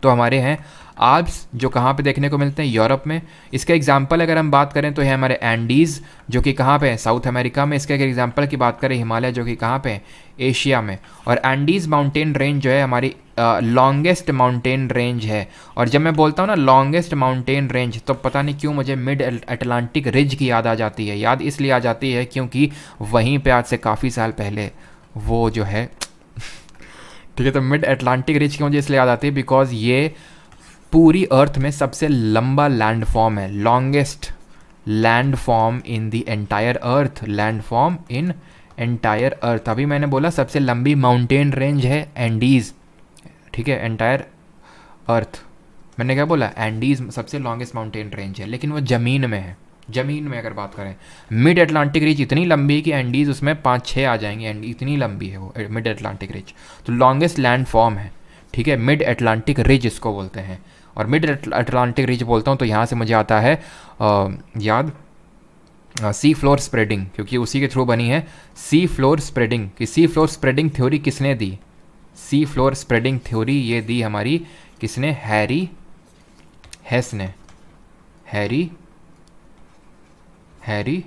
तो हमारे हैं आल्प्स, जो कहाँ पे देखने को मिलते हैं? यूरोप में। इसका एग्जाम्पल अगर हम बात करें तो है हमारे एंडीज़, जो कि कहाँ पे है? साउथ अमेरिका में। इसके अगर एग्जाम्पल की बात करें, हिमालय, जो कि कहाँ पे है? एशिया में। और एंडीज़ माउंटेन रेंज जो है हमारी लॉन्गेस्ट माउंटेन रेंज है। और जब मैं बोलता हूँ ना लॉन्गेस्ट माउंटेन रेंज, तो पता नहीं क्यों मुझे मिड अटलांटिक रिज की याद आ जाती है। याद इसलिए आ जाती है क्योंकि वहीं पे आज से काफ़ी साल पहले वो जो है ठीक है, तो मिड अटलांटिक रिज की मुझे इसलिए याद आती है बिकॉज ये पूरी अर्थ में सबसे लंबा लैंड फॉर्म है। Longest land form in the entire earth, land form in entire earth. अभी मैंने बोला सबसे लंबी माउंटेन रेंज है एंडीज़, ठीक है, एंटायर अर्थ। मैंने क्या बोला? एंडीज़ सबसे लॉन्गेस्ट माउंटेन रेंज है, लेकिन वो ज़मीन में है। ज़मीन में अगर बात करें, मिड अटलांटिक रिज इतनी लंबी है कि एंडीज़ उसमें 5-6 आ जाएंगे। इतनी लंबी है वो मिड अटलांटिक रिज, तो लॉन्गेस्ट लैंड फॉर्म है। ठीक है, मिड अटलांटिक रिज इसको बोलते हैं। और मिड अटलांटिक रिज बोलता हूँ तो यहाँ से मुझे आता है याद सी फ्लोर स्प्रेडिंग, क्योंकि उसी के थ्रू बनी है सी फ्लोर स्प्रेडिंग। कि सी फ्लोर स्प्रेडिंग थ्योरी किसने दी? सी फ्लोर स्प्रेडिंग थ्योरी ये दी हमारी किसने? हैरी हेस ने। हैरी हैरी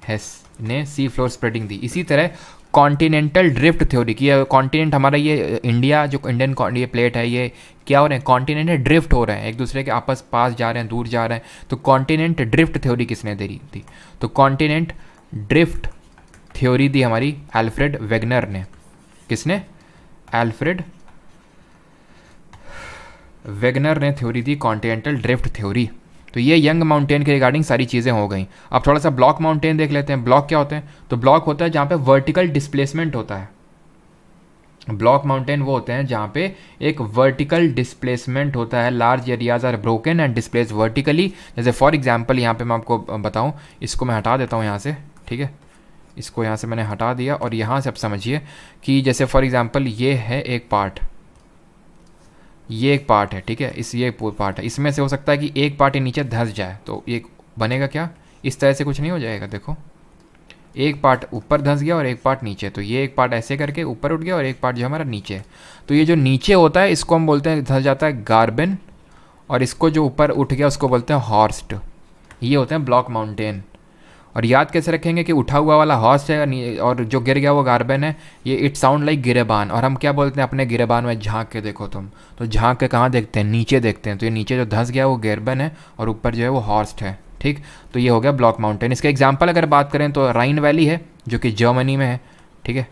हेस ने सी फ्लोर स्प्रेडिंग दी। इसी तरह कॉन्टिनेंटल ड्रिफ्ट थ्योरी की, कॉन्टिनेंट हमारा ये इंडिया जो इंडियन ये प्लेट है, ये क्या हो रहे हैं, कॉन्टिनेंट ड्रिफ्ट हो रहे हैं, एक दूसरे के आपस पास जा रहे हैं, दूर जा रहे हैं। तो कॉन्टिनेंट ड्रिफ्ट थ्योरी किसने दी थी? तो कॉन्टिनेंट ड्रिफ्ट थ्योरी दी हमारी एल्फ्रेड वेगनर ने। किसने? एल्फ्रेड वेगनर ने थ्योरी दी कॉन्टिनेंटल ड्रिफ्ट थ्योरी। तो ये यंग माउंटेन के रिगार्डिंग सारी चीज़ें हो गई। अब थोड़ा सा ब्लॉक माउंटेन देख लेते हैं। ब्लॉक क्या होते हैं? तो ब्लॉक होता है जहाँ पे वर्टिकल डिस्प्लेसमेंट होता है। ब्लॉक माउंटेन वो होते हैं जहाँ पे एक वर्टिकल डिस्प्लेसमेंट होता है, large areas are broken and displaced vertically. जैसे फॉर एग्जांपल यहाँ पे मैं आपको बताऊँ, इसको मैं हटा देता हूँ यहाँ से, ठीक है, इसको यहाँ से मैंने हटा दिया और यहाँ से आप समझिए कि जैसे फॉर एग्जांपल ये है एक पार्ट, ये एक पार्ट है, ठीक है, ये पार्ट है, इसमें से हो सकता है कि एक पार्ट नीचे धंस जाए, तो ये बनेगा क्या, इस तरह से कुछ नहीं हो जाएगा। देखो एक पार्ट ऊपर धंस गया और एक पार्ट नीचे, तो ये एक पार्ट ऐसे करके ऊपर उठ गया और एक पार्ट जो हमारा नीचे। तो ये जो नीचे होता है इसको हम बोलते हैं, धंस जाता है, गार्बन, और इसको जो ऊपर उठ गया उसको बोलते हैं हॉर्स्ट। ये होते हैं ब्लॉक माउंटेन। और याद कैसे रखेंगे कि उठा हुआ वाला हॉर्स है और जो गिर गया वो गार्बन है। ये इट साउंड लाइक गिरेबान, और हम क्या बोलते हैं अपने गिरेबान में, झांक के देखो तुम, तो झांक के कहाँ देखते हैं, नीचे देखते हैं। तो ये नीचे जो धंस गया वो गार्बन है और ऊपर जो है वो हॉर्स्ट है, ठीक। तो ये हो गया ब्लॉक माउंटेन। इसका एग्जाम्पल अगर बात करें तो राइन वैली है जो कि जर्मनी में है, ठीक है,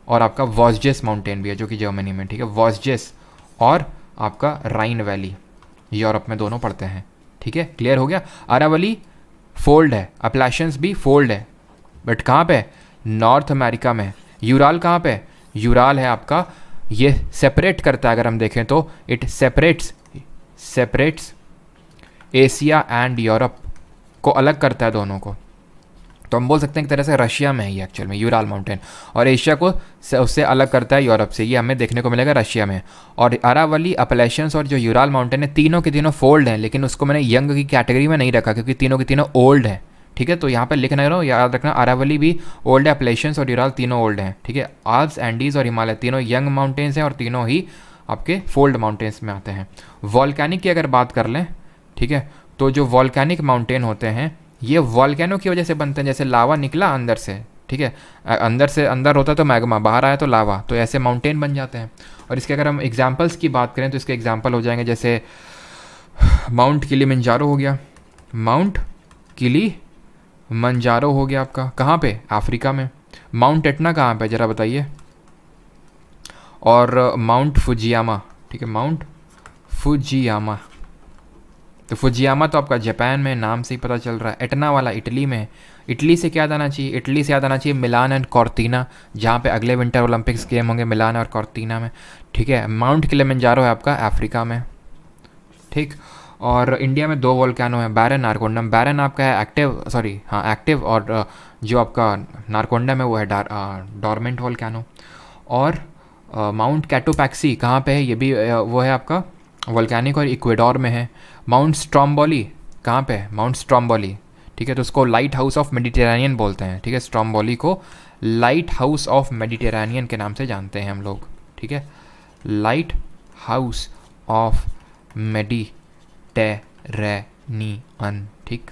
और आपका वॉस्जेस माउंटेन भी है जो कि जर्मनी में, ठीक है, वॉस्जेस और आपका राइन वैली यूरोप में दोनों पड़ते हैं, ठीक है, क्लियर हो गया। अरावली फोल्ड है, अपलाशियंस भी फोल्ड है, बट कहाँ पे, नॉर्थ अमेरिका में। यूराल कहाँ पे, यूराल है आपका, ये सेपरेट करता है, अगर हम देखें तो it separates Asia and Europe को अलग करता है दोनों को। तो हम बोल सकते हैं एक तरह से रशिया में है ये एक्चुअल में यूराल माउंटेन, और एशिया को उससे अलग करता है यूरोप से। ये हमें देखने को मिलेगा रशिया में। और अरावली, अपलेशियंस और जो यूराल माउंटेन है, तीनों के तीनों फोल्ड हैं, लेकिन उसको मैंने यंग की कैटेगरी में नहीं रखा क्योंकि तीनों के तीनों ओल्ड हैं, ठीक है। तो यहाँ पर लिखना रहो, याद रखना, अरावली भी ओल्ड है, अपलेशियंस और यूराल तीनों ओल्ड हैं, ठीक है। आल्प्स, एंडीज और हिमालय तीनों यंग माउंटेन्स हैं और तीनों ही आपके फोल्ड माउंटेन्स में आते हैं। वॉल्केनिक की अगर बात कर लें, ठीक है, तो जो वॉल्केनिक माउंटेन होते हैं ये वॉल्केनो की वजह से बनते हैं। जैसे लावा निकला अंदर से, ठीक है, अंदर से अंदर होता तो मैग्मा, बाहर आया तो लावा, तो ऐसे माउंटेन बन जाते हैं। और इसके अगर हम एग्जांपल्स की बात करें तो इसके एग्जांपल हो जाएंगे जैसे माउंट किलिमंजारो हो गया, माउंट किलिमंजारो हो गया आपका, कहाँ पे, अफ्रीका में। माउंट एटना कहाँ पे ज़रा बताइए, और माउंट फुजियामा, ठीक है, माउंट फुजियामा। तो फुजियामा तो आपका जापान में, नाम से ही पता चल रहा है। एटना वाला इटली में। इटली से क्या याद आना चाहिए, इटली से याद आना चाहिए मिलान एंड कॉर्टिना, जहाँ पे अगले विंटर ओलंपिक्स गेम होंगे मिलान और कॉर्टिना में, ठीक है। माउंट किलिमंजारो है आपका अफ्रीका में, ठीक। और इंडिया में दो वोल्केनो हैं, बैरन, नारकोंडम। बैरन आपका है एक्टिव, सॉरी हाँ एक्टिव, और जो आपका नारकोंडम है वो है डॉर्मेंट वोल्केनो। और माउंट कैटोपैक्सी कहाँ पे है, ये भी वो है आपका वोल्केनिक और इक्वेडोर में है। माउंट स्ट्रोम्बोली कहाँ पे है, माउंट स्ट्रोम्बोली, ठीक है, तो उसको लाइट हाउस ऑफ मेडिटेरेनियन बोलते हैं, ठीक है। स्ट्रोम्बोली को लाइट हाउस ऑफ मेडिटेरेनियन के नाम से जानते हैं हम लोग, ठीक है, लाइट हाउस ऑफ मेडिटेरेनियन, ठीक।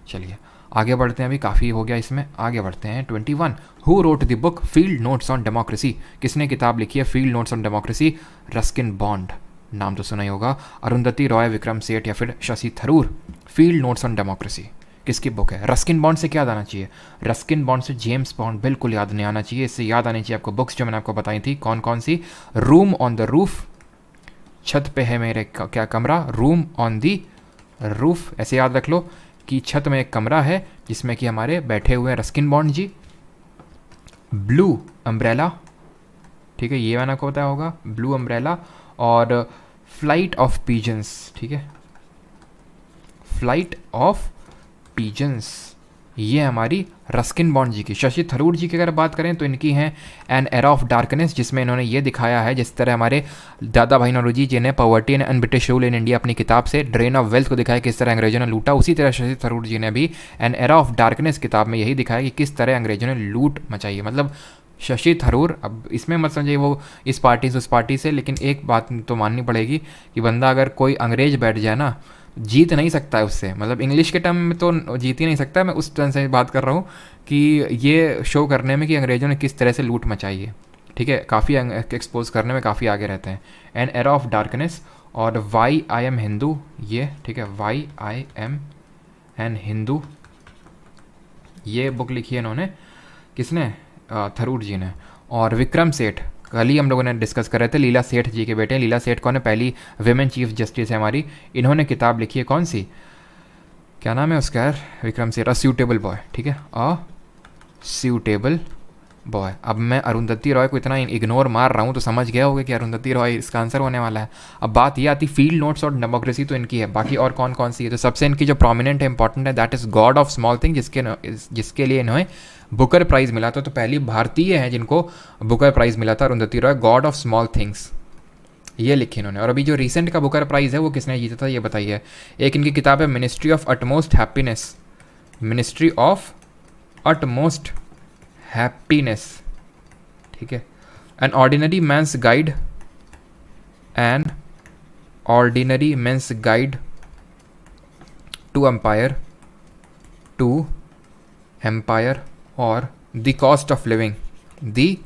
चलिए आगे बढ़ते हैं, अभी काफ़ी हो गया इसमें, आगे बढ़ते हैं। 21 who wrote the book field notes on democracy, किसने किताब लिखी है field notes on democracy, Ruskin bond, नाम तो सुना ही होगा। अरुंधति रॉय, विक्रम सेठ या फिर Shashi Tharoor. Field notes on democracy किसकी बुक है। रस्किन बॉन्ड से क्या याद आना चाहिए, रस्किन बॉन्ड से जेम्स बॉन्ड बिल्कुल याद नहीं आना चाहिए। इससे याद आनी चाहिए आपको बुक्स जो मैंने आपको बताई थी, कौन कौन सी, रूम ऑन द रूफ, छत पे है मेरे क्या कमरा, रूम ऑन दी रूफ, ऐसे याद रख लो कि छत में एक कमरा है जिसमें कि हमारे बैठे हुए हैं रस्किन बॉन्ड जी। ब्लू अम्ब्रेला, ठीक है, ये मैंने को पता होगा, ब्लू अम्ब्रेला। और फ्लाइट ऑफ पीजन्स, ठीक है, फ्लाइट ऑफ पीजन्स, ये हमारी रस्किन बॉन्ड जी की। शशि थरूर जी की अगर बात करें तो इनकी हैं एन एरा ऑफ डार्कनेस, जिसमें इन्होंने ये दिखाया है जिस तरह हमारे दादा भाई नौरोजी जी ने poverty and British rule in India अपनी किताब से ड्रेन ऑफ वेल्थ को दिखाया किस तरह अंग्रेजों ने लूटा, उसी तरह शशि थरूर जी ने भी एन एरा ऑफ डार्कनेस किताब में यही दिखाया कि किस तरह अंग्रेजों ने लूट मचाई है। मतलब शशि थरूर, अब इसमें मत समझिए वो इस पार्टी से उस पार्टी से, लेकिन एक बात तो माननी पड़ेगी कि बंदा अगर कोई अंग्रेज बैठ जाए ना जीत नहीं सकता है उससे, मतलब इंग्लिश के टर्म में तो जीत ही नहीं सकता। मैं उस टर्म से बात कर रहा हूँ कि ये शो करने में कि अंग्रेज़ों ने किस तरह से लूट मचाई है, ठीक है, काफ़ी एक्सपोज करने में काफ़ी आगे रहते हैं। एन एरा ऑफ डार्कनेस और वाई आई एम हिंदू, ये ठीक है, why I am an Hindu, ये बुक लिखी है इन्होंने, किसने, थरूर जी ने। और विक्रम सेठ, कल ही हम लोगों ने डिस्कस कर रहे थे, लीला सेठ जी के बेटे। लीला सेठ कौन है, पहली विमेन चीफ जस्टिस है हमारी। इन्होंने किताब लिखी है कौन सी, क्या नाम है उसका यार, Vikram Seth, a suitable boy, ठीक है, अ सूटेबल बॉय। अब मैं अरुंधति रॉय को इतना इग्नोर मार रहा हूँ तो समझ गया होगा कि अरुंधति रॉय इसका आंसर होने वाला है। अब बात ये आती, फील्ड नोट्स और डेमोक्रेसी तो इनकी है, बाकी और कौन कौन सी है, तो सबसे इनकी जो प्रोमिनेंट है, इंपॉर्टेंट है, that is God of small thing, जिसके लिए इन्हें बुकर प्राइज़ मिला था। तो पहली भारतीय हैं जिनको बुकर प्राइज़ मिला था, Arundhati Roy, God of small things, ये लिखी इन्होंने। और अभी जो रिसेंट का बुकर प्राइज़ है वो किसने जीता था ये बताइए। एक इनकी किताब है ministry of utmost happiness, ministry of utmost happiness, ठीक है। An ordinary man's guide, an ordinary man's guide to empire, to empire, और the cost of living, the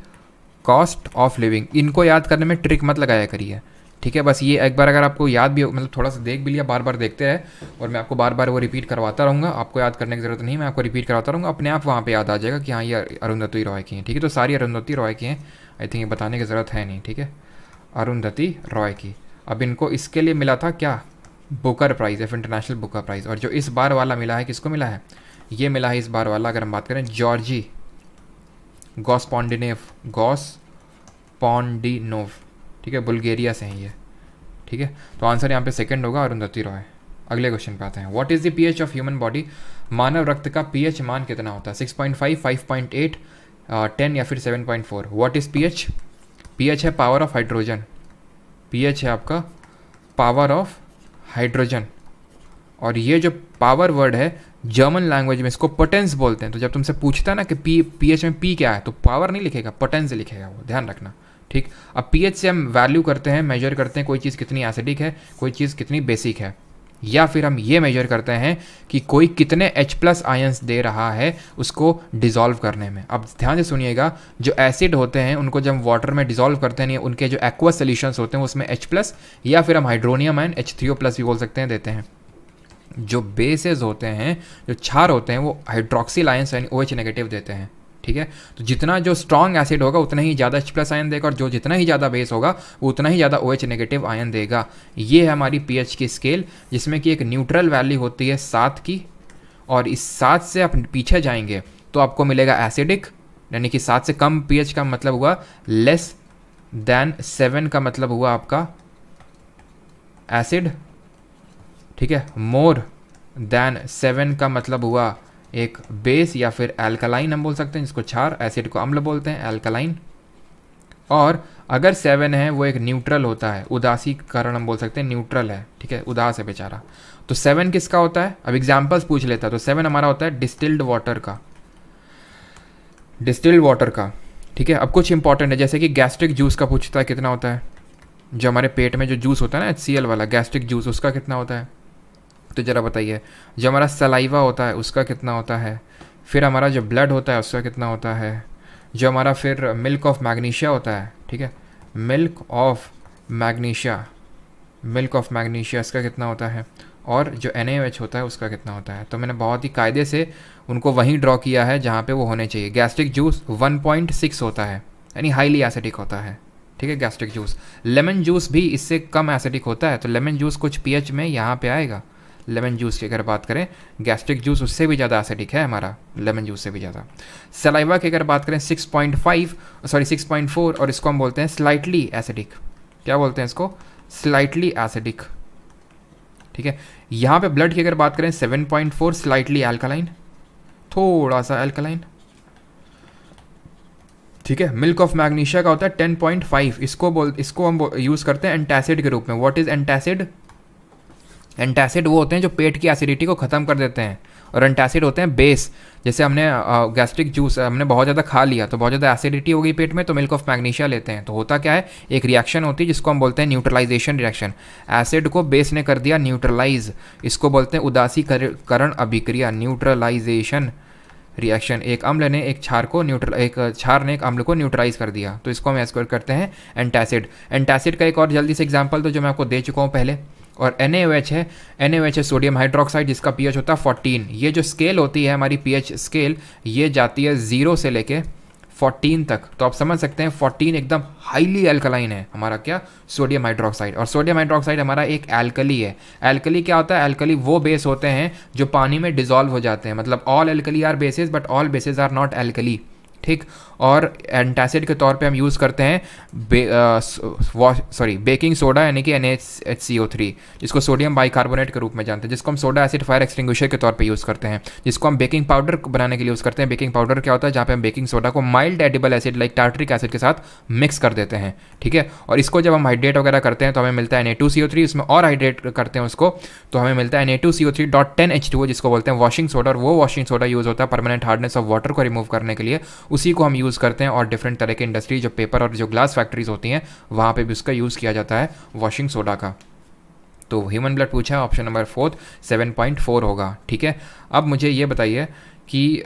cost of living. इनको याद करने में ट्रिक मत लगाया करिए, ठीक है, बस ये एक बार अगर आपको याद भी, मतलब थोड़ा सा देख भी लिया, बार बार देखते रहे, और मैं आपको बार बार वो रिपीट करवाता रहूँगा, आपको याद करने की ज़रूरत नहीं, मैं आपको रिपीट करवाता रहूँगा, अपने आप वहाँ पे याद आ जाएगा कि हाँ ये अरुंधति रॉय की हैं, ठीक है। तो सारी अरुंधति रॉय की हैं, आई थिंक ये बताने की ज़रूरत है नहीं, ठीक है, अरुंधति रॉय की। अब इनको इसके लिए मिला था क्या, बुकर प्राइज़, एफ इंटरनेशनल बुकर प्राइज़। और जो इस बार वाला मिला है, किसको मिला है, ये मिला है इस बार वाला, अगर हम बात करें, जॉर्जी गॉस्पोंडिनेव, गॉस्पोंडिनोव, ठीक है, बुल्गारिया से हैं ये, ठीक है। तो आंसर यहाँ पे सेकंड होगा, अरुंधति रॉय। अगले क्वेश्चन पे आते हैं। What is the pH of human body, मानव रक्त का पीएच मान कितना होता है, 6.5, 5.8, 10 या फिर 7.4। व्हाट इज़ पीएच, पीएच है पावर ऑफ हाइड्रोजन, पीएच है आपका पावर ऑफ हाइड्रोजन। और ये जो पावर वर्ड है जर्मन लैंग्वेज में इसको पोटेंस बोलते हैं। तो जब तुमसे पूछता है ना कि पीएच में पी क्या है, तो पावर नहीं लिखेगा, पोटेंस लिखेगा, वो ध्यान रखना, ठीक। अब पीएच से हम वैल्यू करते हैं, मेजर करते हैं कोई चीज़ कितनी एसिडिक है, कोई चीज़ कितनी बेसिक है, या फिर हम ये मेजर करते हैं कि कोई कितने H+ आयंस दे रहा है उसको डिज़ोल्व करने में। अब ध्यान से सुनिएगा, जो एसिड होते हैं उनको जब वाटर में डिज़ोल्व करते हैं, उनके जो एक्वस सोल्यूशंस होते हैं उसमें H+ या फिर हम हाइड्रोनियम आयन H3O+ भी बोल सकते हैं देते हैं। जो बेसेस होते हैं, जो क्षार होते हैं, वो हाइड्रोक्सिल आयंस यानी OH नेगेटिव देते हैं, ठीक है। तो जितना जो स्ट्रॉन्ग एसिड होगा उतना ही ज़्यादा H+ आयन देगा, और जो जितना ही ज़्यादा बेस होगा वो उतना ही ज़्यादा OH नेगेटिव आयन देगा। ये है हमारी पीएच की स्केल, जिसमें कि एक न्यूट्रल वैल्यू होती है 7 की, और इस 7 से आप पीछे जाएंगे तो आपको मिलेगा एसिडिक, यानी कि 7 से कम पीएच का मतलब हुआ लेस देन 7 का मतलब हुआ आपका एसिड, ठीक है। मोर देन 7 का मतलब हुआ एक बेस या फिर एल्कलाइन हम बोल सकते हैं, जिसको क्षार, एसिड को अम्ल बोलते हैं, एल्कलाइन। और अगर 7 है वो एक न्यूट्रल होता है, उदासीकरण हम बोल सकते हैं, न्यूट्रल है, ठीक है, उदास है बेचारा। तो 7 किसका होता है, अब एग्जाम्पल्स पूछ लेता है। तो 7 हमारा होता है डिस्टिल्ड वाटर का, डिस्टिल्ड वाटर का, ठीक है। अब कुछ इंपॉर्टेंट है, जैसे कि गैस्ट्रिक जूस का पूछता है कितना होता है, जो हमारे पेट में जो जूस होता है ना HCl वाला गैस्ट्रिक जूस, उसका कितना होता है, तो ज़रा बताइए। जो हमारा सलाइवा होता है उसका कितना होता है, फिर हमारा जो ब्लड होता है उसका कितना होता है, जो हमारा फिर मिल्क ऑफ मैग्नीशिया होता है, ठीक है, milk of magnesia, milk of magnesia इसका कितना होता है, और जो NaOH होता है उसका कितना होता है। तो मैंने बहुत ही कायदे से उनको वहीं ड्रॉ किया है जहाँ पे वो होने चाहिए। गैस्ट्रिक जूस 1.6 होता है, यानी हाईली एसिडिक होता है, ठीक है, गैस्ट्रिक जूस। लेमन जूस भी इससे कम एसिडिक होता है, तो लेमन जूस कुछ पीएच में यहाँ पे आएगा। लेमन जूस की अगर बात करें, गैस्ट्रिक जूस उससे भी ज़्यादा एसिडिक है हमारा, लेमन जूस से भी ज़्यादा। सलाइवा की अगर बात करें 6.4, और इसको हम बोलते हैं स्लाइटली एसिडिक। क्या बोलते हैं इसको, स्लाइटली एसिडिक, ठीक है। यहाँ पे ब्लड की अगर बात करें 7.4, स्लाइटली एल्कलाइन, थोड़ा सा एल्कलाइन, ठीक है। मिल्क ऑफ मैग्नीशिया का होता है 10.5, इसको हम यूज़ करते हैं एंटासिड के रूप में। व्हाट इज़ एंटासिड, एंटासिड वो होते हैं जो पेट की एसिडिटी को ख़त्म कर देते हैं, और एंटासिड होते हैं बेस। जैसे हमने गैस्ट्रिक जूस हमने बहुत ज़्यादा खा लिया तो बहुत ज़्यादा एसिडिटी हो गई पेट में, तो मिल्क ऑफ मैग्नीशिया लेते हैं, तो होता क्या है, एक रिएक्शन होती है जिसको हम बोलते हैं न्यूट्रलाइजेशन रिएक्शन। एसिड को बेस ने कर दिया न्यूट्रलाइज, इसको बोलते हैं उदासीकरण अभिक्रिया, न्यूट्रलाइजेशन रिएक्शन। एक अम्ल ने एक क्षार ने एक अम्ल को न्यूट्रलाइज कर दिया, तो इसको हम एस्कोर करते हैं एंटासिड। एंटासिड का एक और जल्दी से एग्जांपल तो जो मैं आपको दे चुका हूँ पहले। और NaOH है, NaOH है सोडियम हाइड्रोक्साइड, जिसका pH होता है 14। ये जो स्केल होती है हमारी pH स्केल, ये जाती है 0 से लेके 14 तक। तो आप समझ सकते हैं 14 एकदम हाईली एल्कलाइन है हमारा क्या, सोडियम हाइड्रोक्साइड। और सोडियम हाइड्रोक्साइड हमारा एक एल्कली है। एल्कली क्या होता है, एल्कली वो बेस होते हैं जो पानी में डिजॉल्व हो जाते हैं, मतलब all alkali are bases but all bases are not alkali, ठीक। और एंटासिड के तौर पे हम यूज़ करते हैं बेकिंग सोडा यानी कि NaHCO3, जिसको सोडियम बाइकार्बोनेट के रूप में जानते हैं, जिसको हम सोडा एसिड फायर एक्सटिंग्विशर के तौर पे यूज़ करते हैं, जिसको हम बेकिंग पाउडर बनाने के लिए यूज़ करते हैं। बेकिंग पाउडर क्या होता है, जहाँ पे हम बेकिंग सोडा को mild edible acid like tartaric acid के साथ मिक्स कर देते हैं, ठीक है। और इसको जब हम हाइड्रेट वगैरह करते हैं तो हमें मिलता है Na2CO3, उसमें और हाइड्रेट करते हैं उसको तो हमें मिलता है Na2CO3.10H2O, जिसको बोलते हैं वॉशिंग सोडा। और वो वॉशिंग सोडा यूज़ होता है परमानेंट हार्डनेस ऑफ वाटर को रिमूव करने के लिए, उसी को हम यूज़ करते हैं। और डिफरेंट तरह के इंडस्ट्री जो पेपर और जो ग्लास फैक्ट्रीज होती हैं वहाँ पे भी उसका यूज़ किया जाता है वॉशिंग सोडा का। तो ह्यूमन ब्लड पूछा, ऑप्शन नंबर 4 7.4 होगा, ठीक है। अब मुझे ये बताइए कि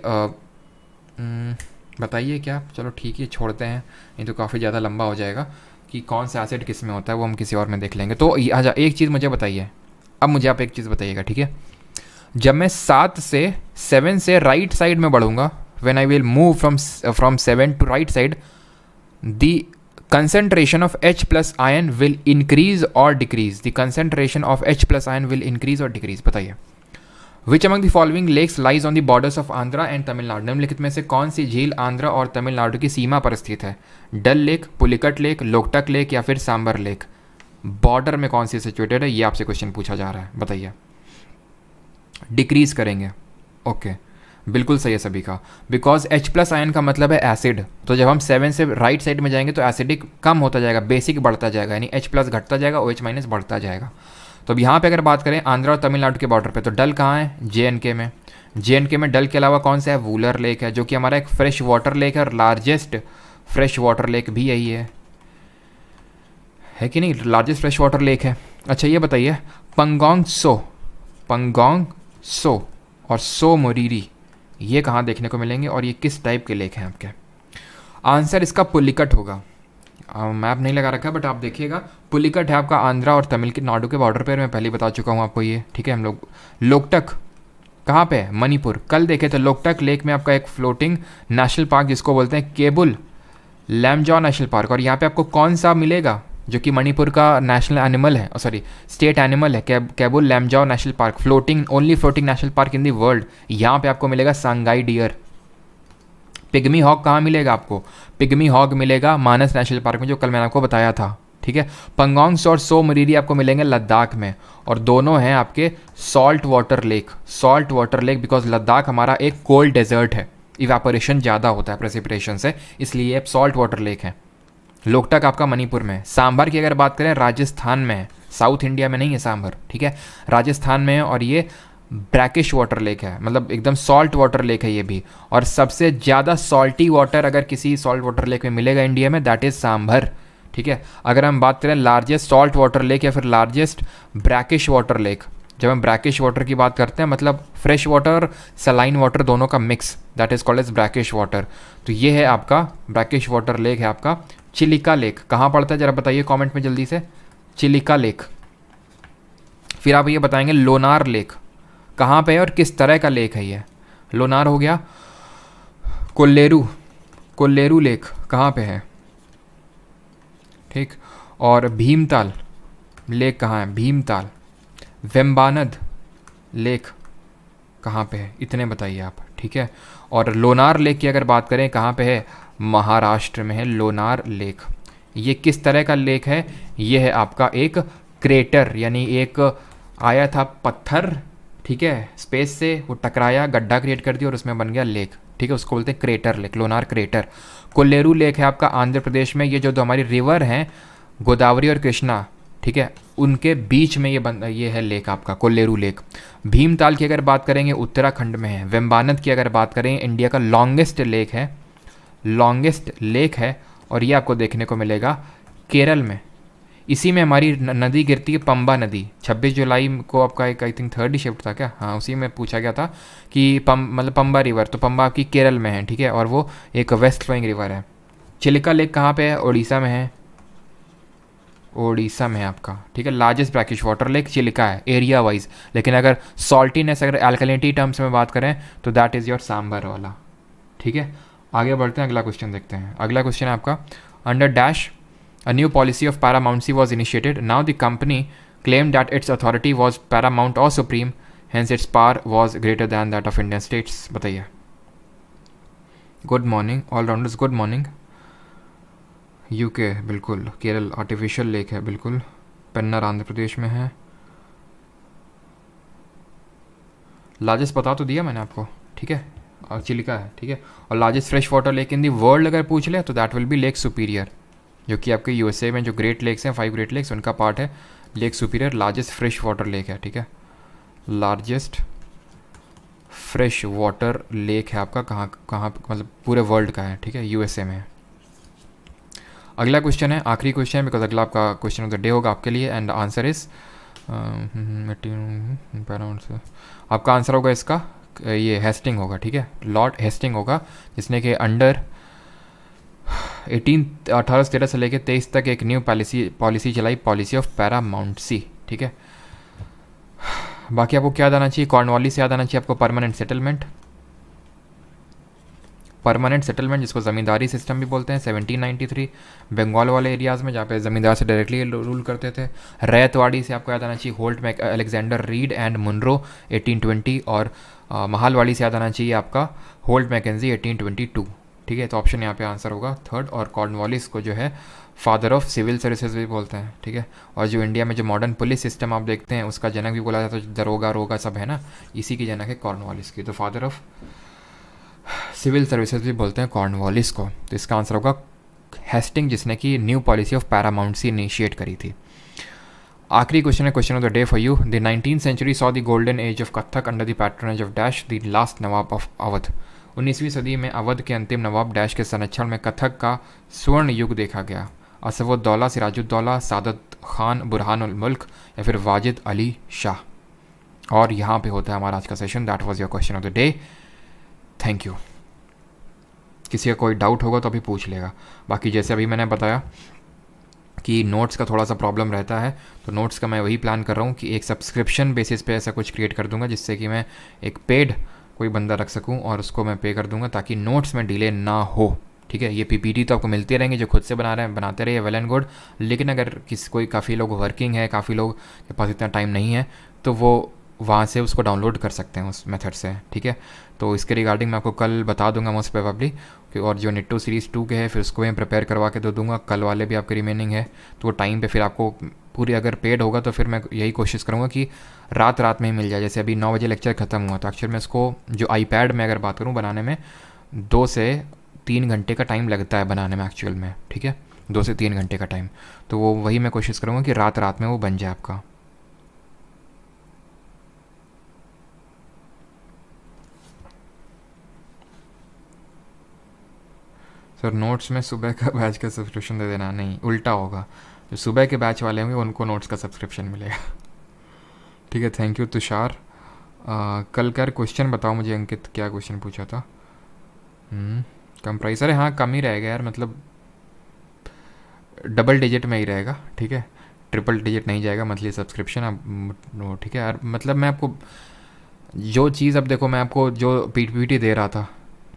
बताइए क्या, चलो ठीक है छोड़ते हैं, नहीं तो काफ़ी ज़्यादा लंबा हो जाएगा कि कौन सा एसिड किस में होता है, वो हम किसी और में देख लेंगे। तो अच्छा एक चीज़ मुझे बताइए, अब मुझे आप एक चीज़ बताइएगा, ठीक है। जब मैं 7 से राइट साइड में बढ़ूंगा, when I will move from 7 to right side, the concentration of H plus ion will increase or decrease? The concentration of H plus ion will increase or decrease? बताइए। Which among the following lakes lies on the borders of Andhra and Tamil Nadu? निम्नलिखित में से कौन सी झील आंध्रा और तमिलनाडु की सीमा पर स्थित है? Dal lake, Pulicat lake, Loktak lake या फिर सांबर लेक? बॉर्डर में कौन सी सिचुएटेड है, ये आपसे क्वेश्चन पूछा जा रहा है, बताइए। डिक्रीज करेंगे, ओके बिल्कुल सही है सभी का, बिकॉज H प्लस आयन का मतलब है एसिड। तो जब हम 7 से राइट साइड में जाएंगे तो एसिडिक कम होता जाएगा, बेसिक बढ़ता जाएगा, यानी H प्लस घटता जाएगा, OH माइनस बढ़ता जाएगा। तो अब यहाँ पे अगर बात करें आंध्रा और तमिलनाडु के बॉर्डर पे, तो डल कहाँ है, JNK में। JNK में डल के अलावा कौन सा है, वूलर लेक है, जो कि हमारा एक फ्रेश वाटर लेक है और लार्जेस्ट फ्रेश वाटर लेक भी यही है कि नहीं, लार्जेस्ट फ्रेश वाटर लेक है। अच्छा ये बताइए पंगोंग सो और सो मोरीरी ये कहाँ देखने को मिलेंगे और ये किस टाइप के लेक हैं आपके? आंसर इसका पुलिकट होगा। मैप नहीं लगा रखा बट आप देखिएगा, पुलिकट है आपका आंध्रा और तमिलनाडु के बॉर्डर पर, मैं पहले बता चुका हूँ आपको ये, ठीक है। हम लोग लोकटक कहाँ पे है, मणिपुर। कल देखे तो लोकटक लेक में आपका एक फ्लोटिंग नेशनल पार्क जिसको बोलते हैं केबुल लैमजाओ नेशनल पार्क, और यहाँ पे आपको कौन सा मिलेगा जो कि मणिपुर का नेशनल एनिमल है, सॉरी स्टेट एनिमल है, Keibul Lamjao national park, only floating national park in the world. यहाँ पे आपको मिलेगा सांगाई डियर। पिग्मी हॉग कहाँ मिलेगा आपको, पिग्मी हॉग मिलेगा मानस नेशनल पार्क में, जो कल मैंने आपको बताया था, ठीक है। पंगोंग और सो मरीरी आपको मिलेंगे लद्दाख में, और दोनों हैं आपके salt water lake, because Ladakh हमारा एक कोल्ड डेजर्ट है, इवेपोरेशन ज़्यादा होता है प्रेसिपिटेशन से, इसलिए ये सॉल्ट वाटर लेक है। लोकटक आपका मणिपुर में। सांभर की अगर बात करें राजस्थान में है, साउथ इंडिया में नहीं है सांभर, ठीक है, राजस्थान में है, और ये ब्रैकिश वाटर लेक है, मतलब एकदम सॉल्ट वाटर लेक है ये भी। और सबसे ज़्यादा सॉल्टी वाटर अगर किसी सॉल्ट वाटर लेक में मिलेगा इंडिया में, दैट इज़ सांभर, ठीक है। अगर हम बात करें लार्जेस्ट सॉल्ट वाटर लेक या फिर लार्जेस्ट ब्रैकिश वाटर लेक, जब हम ब्रैकिश वाटर की बात करते हैं मतलब फ्रेश वाटर सलाइन वाटर दोनों का mix, that is called as brackish water. तो ये है आपका ब्रैकिश वाटर लेक है आपका चिलिका लेक। कहाँ पड़ता है जरा बताइए कमेंट में जल्दी से, चिलिका लेक। फिर आप ये बताएंगे लोनार लेक कहाँ पे है और किस तरह का लेक है ये। लोनार हो गया, कोल्लेरू लेक कहाँ पे है, ठीक। और भीमताल लेक कहाँ है, भीमताल। वेम्बानद लेक कहाँ पे है, इतने बताइए आप, ठीक है। और लोनार लेक की अगर बात करें कहाँ पे है, महाराष्ट्र में है लोनार लेक। ये किस तरह का लेक है, ये है आपका एक क्रेटर, यानी एक आया था पत्थर, ठीक है, स्पेस से वो टकराया, गड्ढा क्रिएट कर दिया और उसमें बन गया लेक, ठीक है, उसको बोलते हैं crater lake, Lonar crater. Kolleru lake है आपका आंध्र प्रदेश में। ये जो हमारी रिवर हैं गोदावरी और कृष्णा, ठीक है, उनके बीच में ये है लेक आपका कोल्लेरू लेक। भीमताल की अगर बात करेंगे उत्तराखंड में है। वेम्बानद की अगर बात करें इंडिया का लॉन्गेस्ट लेक है और ये आपको देखने को मिलेगा केरल में। इसी में हमारी नदी गिरती है, पंबा नदी। 26 जुलाई को आपका एक आई थिंक 3rd शिफ्ट था क्या, हाँ उसी में पूछा गया था कि मतलब पंबा रिवर, तो पंबा आपकी केरल में है, ठीक है, और वो एक वेस्ट फ्लोइंग रिवर है। चिलिका लेक कहाँ पे है, उड़ीसा में है, उड़ीसा में है आपका, ठीक है। Largest brackish water lake Chilika है एरिया वाइज, लेकिन अगर सॉल्टीनेस, अगर एल्कलिनिटी टर्म्स में बात करें तो दैट इज़ योर सांबर वाला, ठीक है। आगे बढ़ते हैं, अगला क्वेश्चन देखते हैं। अगला क्वेश्चन है आपका, under dash a new policy of paramountcy was initiated. Now the company claimed that its authority was paramount or supreme, hence its power was greater than that of Indian states. बताइए। Good morning allrounders, good morning. UK बिल्कुल, Kerala artificial lake है बिल्कुल, पेन्नर आंध्र प्रदेश में है। Largest बता तो दिया मैंने आपको, ठीक है, और चिलिका है, ठीक है। और largest fresh water lake in the world अगर पूछ ले तो that will B lake superior, जो कि आपके यूएसए में जो ग्रेट लेक्स हैं 5 ग्रेट लेक्स उनका पार्ट है। Lake superior largest fresh water lake है, ठीक है, लार्जेस्ट फ्रेश वाटर लेक है आपका। कहाँ मतलब पूरे वर्ल्ड का है, ठीक है, यूएसए में है। अगला क्वेश्चन है, आखिरी क्वेश्चन है, बिकॉज अगला आपका क्वेश्चन ऑफ द डे होगा आपके लिए, एंड आंसर इज आपका आंसर होगा इसका ये हेस्टिंग होगा, ठीक है, लॉर्ड हेस्टिंग होगा, जिसने कि अंडर 1813 से लेकर 23 तक एक न्यू पॉलिसी चलाई, पॉलिसी ऑफ पैरामाउंटसी, ठीक है। बाकी आपको क्या आना चाहिए, कॉर्नवालिस से याद आना चाहिए आपको परमानेंट सेटलमेंट, जिसको ज़मींदारी सिस्टम भी बोलते हैं, 1793 बंगाल वाले एरियाज़ में जहाँ पे ज़मींदार से डायरेक्टली रूल करते थे। रैतवाड़ी से आपको याद आना चाहिए Holt Mack Alexander Read and Munro 1820, और महालवाड़ी से याद आना चाहिए आपका होल्ट मैकेंजी 1822, ठीक है। तो ऑप्शन यहाँ पे आंसर होगा 3rd। और कॉर्नवालिस को जो है फादर ऑफ सिविल सर्विसेज भी बोलते हैं, ठीक है। और जो इंडिया में जो मॉडर्न पुलिस सिस्टम आप देखते हैं उसका जनक भी बोला जाता है, दरोगा रोगा सब है ना, इसी की जनक है कॉर्नवालिस की, तो फादर ऑफ सिविल सर्विसेज भी बोलते हैं कॉर्नवालिस को। तो इसका आंसर होगा हेस्टिंग, जिसने की new policy of paramountcy initiate करी थी। आखिरी क्वेश्चन है, question of the day for you. The 19th century saw the golden age of Kathak under the patronage of dash the last nawab of Awadh. 19वीं सदी में अवध के अंतिम नवाब डैश के संरक्षण में कथक का स्वर्ण युग देखा गया। असफुद्दौला, सिराजुद्दौला, सादत खान, बुरहानुल मुल्क या फिर वाजिद अली शाह। और यहाँ पे होता है हमारा आज का session. That was your question of the day. Thank you. किसी का कोई डाउट होगा तो अभी पूछ लेगा। बाकी जैसे अभी मैंने बताया कि नोट्स का थोड़ा सा प्रॉब्लम रहता है, तो नोट्स का मैं वही प्लान कर रहा हूँ कि एक सब्सक्रिप्शन बेसिस पे ऐसा कुछ क्रिएट कर दूंगा, जिससे कि मैं एक पेड कोई बंदा रख सकूं और उसको मैं पे कर दूंगा, ताकि नोट्स में डिले ना हो, ठीक है। ये पीपीटी तो आपको मिलते रहेंगे, जो खुद से बना रहे हैं बनाते रहिए, वेल एंड गुड। लेकिन अगर काफ़ी लोग वर्किंग है, काफ़ी लोग के पास इतना टाइम नहीं है, तो वो वहाँ से उसको डाउनलोड कर सकते हैं उस मेथड से, ठीक है। तो इसके रिगार्डिंग मैं आपको कल बता दूंगा मोस्ट प्रोबेबली, और जो निट्टो सीरीज़ 2 के है फिर उसको मैं प्रिपेयर करवा के दे दूंगा। कल वाले भी आपके रिमेनिंग है, तो वो टाइम पे फिर आपको पूरी अगर पेड होगा तो फिर मैं यही कोशिश करूँगा कि रात में ही मिल जाए। जैसे अभी 9 बजे लेक्चर ख़त्म हुआ, तो एक्चुअल में इसको जो आईपैड में अगर बात करूँ बनाने में 2 से 3 घंटे का टाइम लगता है बनाने में एक्चुअल में, ठीक है, 2 से 3 घंटे का टाइम। तो वो वही मैं कोशिश करूँगा कि रात में वो बन जाए आपका। सर नोट्स में सुबह का बैच का सब्सक्रिप्शन दे देना, नहीं उल्टा होगा, जो सुबह के बैच वाले होंगे उनको नोट्स का सब्सक्रिप्शन मिलेगा, ठीक है। Thank you Tushar. कल का क्वेश्चन बताओ मुझे अंकित, क्या क्वेश्चन पूछा था? कम प्राइस, अरे हाँ कम ही रहेगा यार, मतलब डबल डिजिट में ही रहेगा, ठीक है, ट्रिपल डिजिट नहीं जाएगा मंथली सब्सक्रिप्शन अब, ठीक है यार। मतलब मैं आपको जो चीज़, अब देखो मैं आपको जो पीपीटी दे रहा था,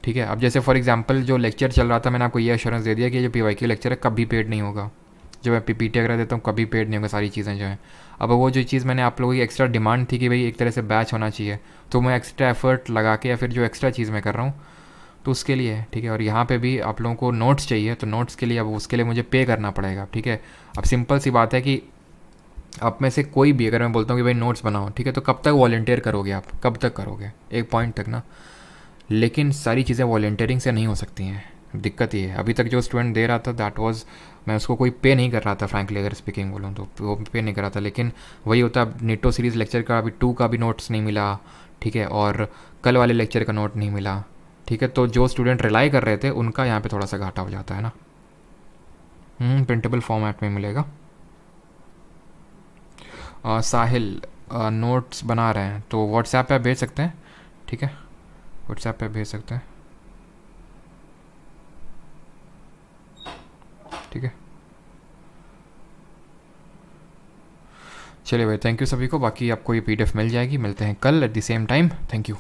ठीक है, अब जैसे फॉर एग्जांपल जो लेक्चर चल रहा था मैंने आपको ये एश्योरेंस दे दिया कि जो पीवाईक्यू लेक्चर है कभी पेड नहीं होगा, जो मैं पीपीटी अगर देता हूँ कभी पेड नहीं होगा, सारी चीज़ें जो हैं। अब वो जो चीज़ मैंने आप लोगों की एक्स्ट्रा डिमांड थी कि भाई एक तरह से बैच होना चाहिए, तो मैं एक्स्ट्रा एफर्ट लगा के या फिर जो एक्स्ट्रा चीज़ मैं कर रहा हूँ तो उसके लिए है, ठीक है। और यहाँ पे भी आप लोगों को नोट्स चाहिए, तो नोट्स के लिए अब उसके लिए मुझे पे करना पड़ेगा, ठीक है। अब सिंपल सी बात है कि आप में से कोई भी अगर मैं बोलता हूँ कि भाई नोट्स बनाओ, ठीक है, तो कब तक वॉलंटियर करोगे आप, कब तक करोगे, एक पॉइंट तक ना। लेकिन सारी चीज़ें वॉलंटियरिंग से नहीं हो सकती हैं, दिक्कत ये है, अभी तक जो स्टूडेंट दे रहा था दैट वाज, मैं उसको कोई पे नहीं कर रहा था फ्रैंकली अगर स्पीकिंग बोलूँ तो, वो पे नहीं कर रहा था। लेकिन वही होता, नीटो सीरीज़ लेक्चर का अभी 2 का भी नोट्स नहीं मिला, ठीक है, और कल वाले लेक्चर का नोट नहीं मिला, ठीक है। तो जो स्टूडेंट रिलाई कर रहे थे उनका यहाँ पे थोड़ा सा घाटा हो जाता है ना। प्रिंटेबल फॉर्मेट में मिलेगा। साहिल नोट्स बना रहे हैं तो व्हाट्सएप पे भेज सकते हैं, ठीक है, व्हाट्सएप पे भेज सकते हैं, ठीक है। चलिए भाई, थैंक यू सभी को, बाकी आपको ये पीडीएफ मिल जाएगी, मिलते हैं कल at the same time, thank you.